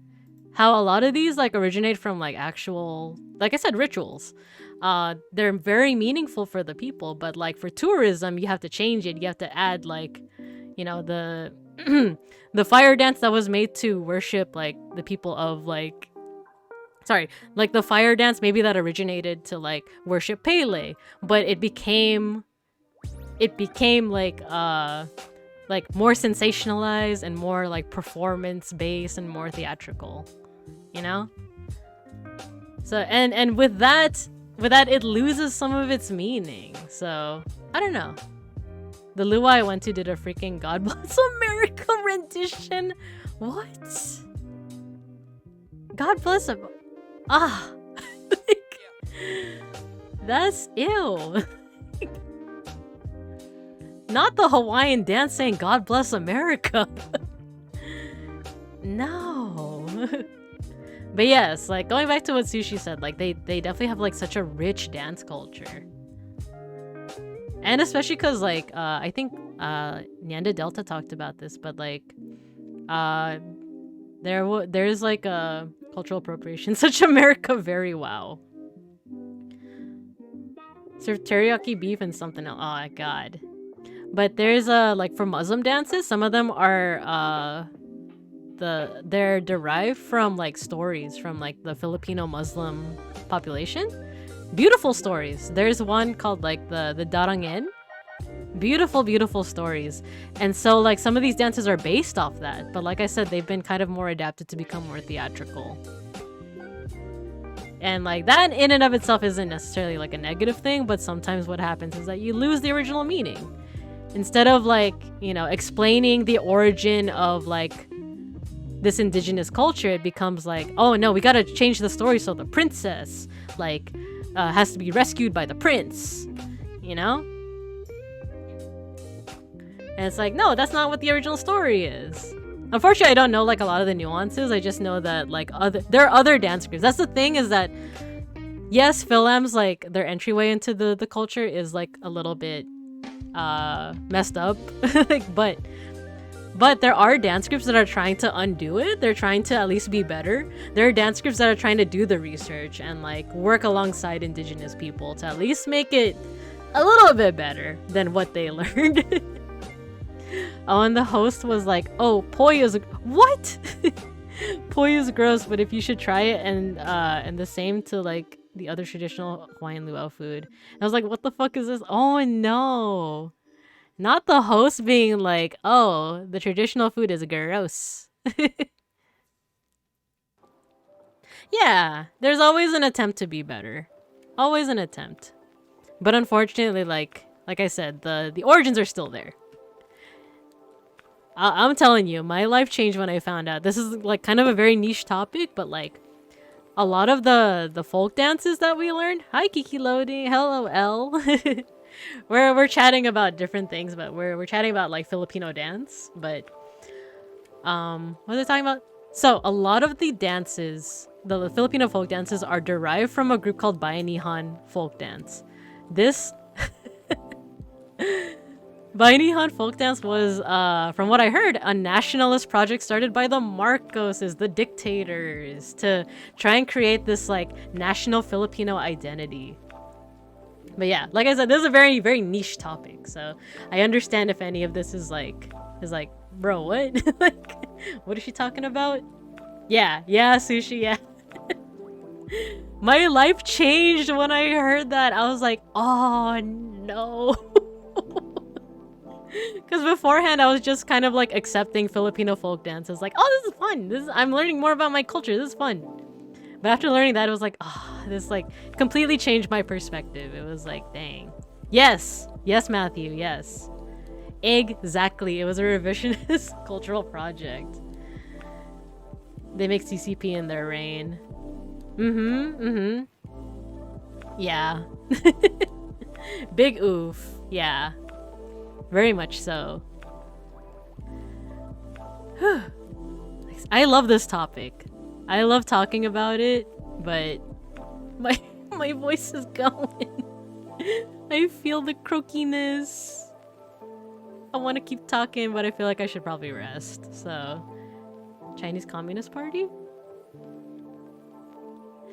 How a lot of these like originate from like actual, like I said, rituals. They're very meaningful for the people, but like for tourism, you have to change it. You have to add like, you know, the the fire dance that was made to worship like the people of like, sorry, like the fire dance maybe that originated to like worship Pele, but it became like more sensationalized and more like performance based and more theatrical, you know? So and with that it loses some of its meaning. So I don't know. The Lua I went to did a freaking God Bless America rendition. What? God bless him. Like, that's ew. Not the Hawaiian dance saying God bless America. No. But yes, like going back to what Sushi said, like they definitely have like such a rich dance culture. And especially because like I think Nyanda Delta talked about this, but like there's like a cultural appropriation such America very wow. Serve teriyaki beef and something else. Oh god. But there's like for Muslim dances, some of them are they're derived from like stories from like the Filipino Muslim population. Beautiful stories. There's one called like the Darangen. Beautiful stories. And so like some of these dances are based off that, but like I said, they've been kind of more adapted to become more theatrical. And like that in and of itself isn't necessarily like a negative thing, but sometimes what happens is that you lose the original meaning. Instead of like, you know, explaining the origin of like this indigenous culture, it becomes like, oh no, we gotta change the story so the princess like has to be rescued by the prince, you know? And it's like, no, that's not what the original story is. Unfortunately, I don't know like a lot of the nuances. I just know that like there are other dance groups. That's the thing, is that yes, Philam's like their entryway into the culture is like a little bit messed up. Like, but there are dance groups that are trying to undo it. They're trying to at least be better. There are dance groups that are trying to do the research and like work alongside indigenous people to at least make it a little bit better than what they learned. Oh, and the host was like, oh, poi is what? Poi is gross, but if you should try it, and the same to like the other traditional Hawaiian luau food. And I was like, what the fuck is this? Oh no. Not the host being like, oh, the traditional food is gross. Yeah, there's always an attempt to be better. Always an attempt. But unfortunately, like I said, the origins are still there. I'm telling you, my life changed when I found out. This is like kind of a very niche topic, but like a lot of the folk dances that we learned. Hi, Kiki Lodi. Hello, L. we're chatting about different things, but we're chatting about like Filipino dance. But what are they talking about? So a lot of the dances, the Filipino folk dances, are derived from a group called Bayanihan folk dance. This Bayanihan folk dance was, from what I heard, a nationalist project started by the Marcoses, the dictators, to try and create this like national Filipino identity. But yeah, like I said, this is a very, very niche topic, so I understand if any of this is like, bro, what? Like, what is she talking about? Yeah, sushi, yeah. My life changed when I heard that. I was like, oh no. Because beforehand, I was just kind of like accepting Filipino folk dances. Like, oh, this is fun. I'm learning more about my culture. This is fun. But after learning that, it was like, oh, this like completely changed my perspective. It was like, dang. Yes, Matthew, yes. Exactly. It was a revisionist cultural project. They make CCP in their reign. Yeah. Big oof. Yeah. Very much so. I love this topic. I love talking about it, but my voice is going. I feel the croakiness. I want to keep talking, but I feel like I should probably rest. So, Chinese Communist Party?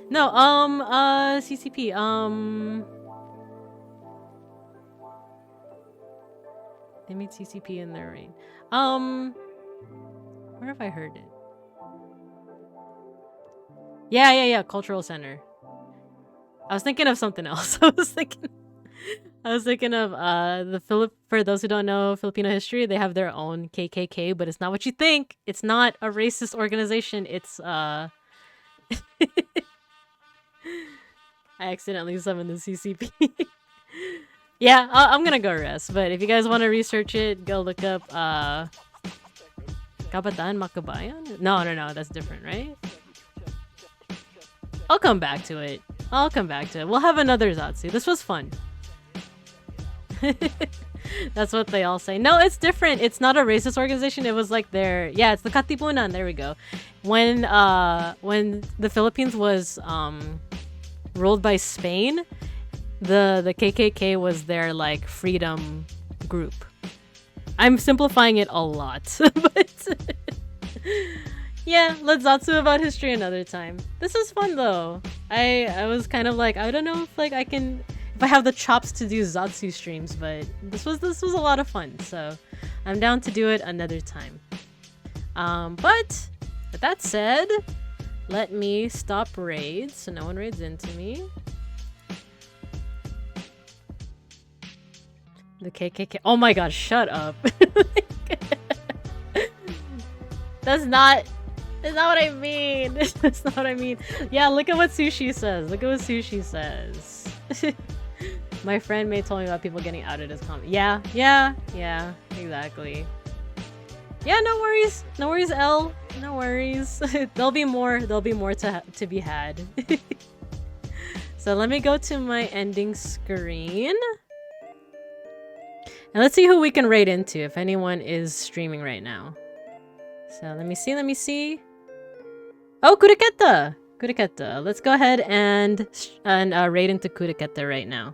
No, CCP, they made CCP in their reign. Where have I heard it? Yeah, Cultural Center. I was thinking of something else. I was thinking of for those who don't know Filipino history, they have their own KKK, but it's not what you think. It's not a racist organization. It's I accidentally summoned the CCP. Yeah, I'm gonna go rest, but if you guys want to research it, go look up Kabataan Makabayan? No, that's different, right? I'll come back to it. We'll have another Zatsu. This was fun. That's what they all say. No, it's different. It's not a racist organization. It was like it's the Katipunan. There we go. When the Philippines was ruled by Spain, the KKK was their like freedom group. I'm simplifying it a lot, but yeah, let's Zatsu about history another time. This is fun though. I was kind of like, I don't know if like if I have the chops to do Zatsu streams, but this was a lot of fun, so I'm down to do it another time. But with that said, let me stop raids so no one raids into me. The KKK. Oh my god, shut up. That's not That's not what I mean. That's not what I mean. Yeah, look at what Sushi says. Look at what Sushi says. My friend May told me about people getting outed as comment. Yeah, exactly. Yeah, no worries. No worries, L. No worries. There'll be more to be had. So let me go to my ending screen. And let's see who we can raid into, if anyone is streaming right now. So let me see. Oh, Kureketa! Let's go ahead and raid into Kureketa right now.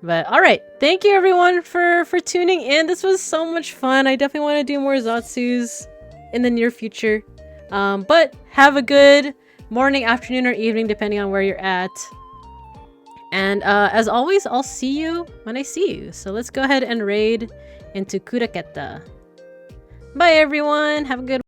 But alright, thank you everyone for tuning in. This was so much fun. I definitely want to do more Zatsus in the near future. But have a good morning, afternoon, or evening, depending on where you're at. And as always, I'll see you when I see you. So let's go ahead and raid into Kureketa. Bye everyone, have a good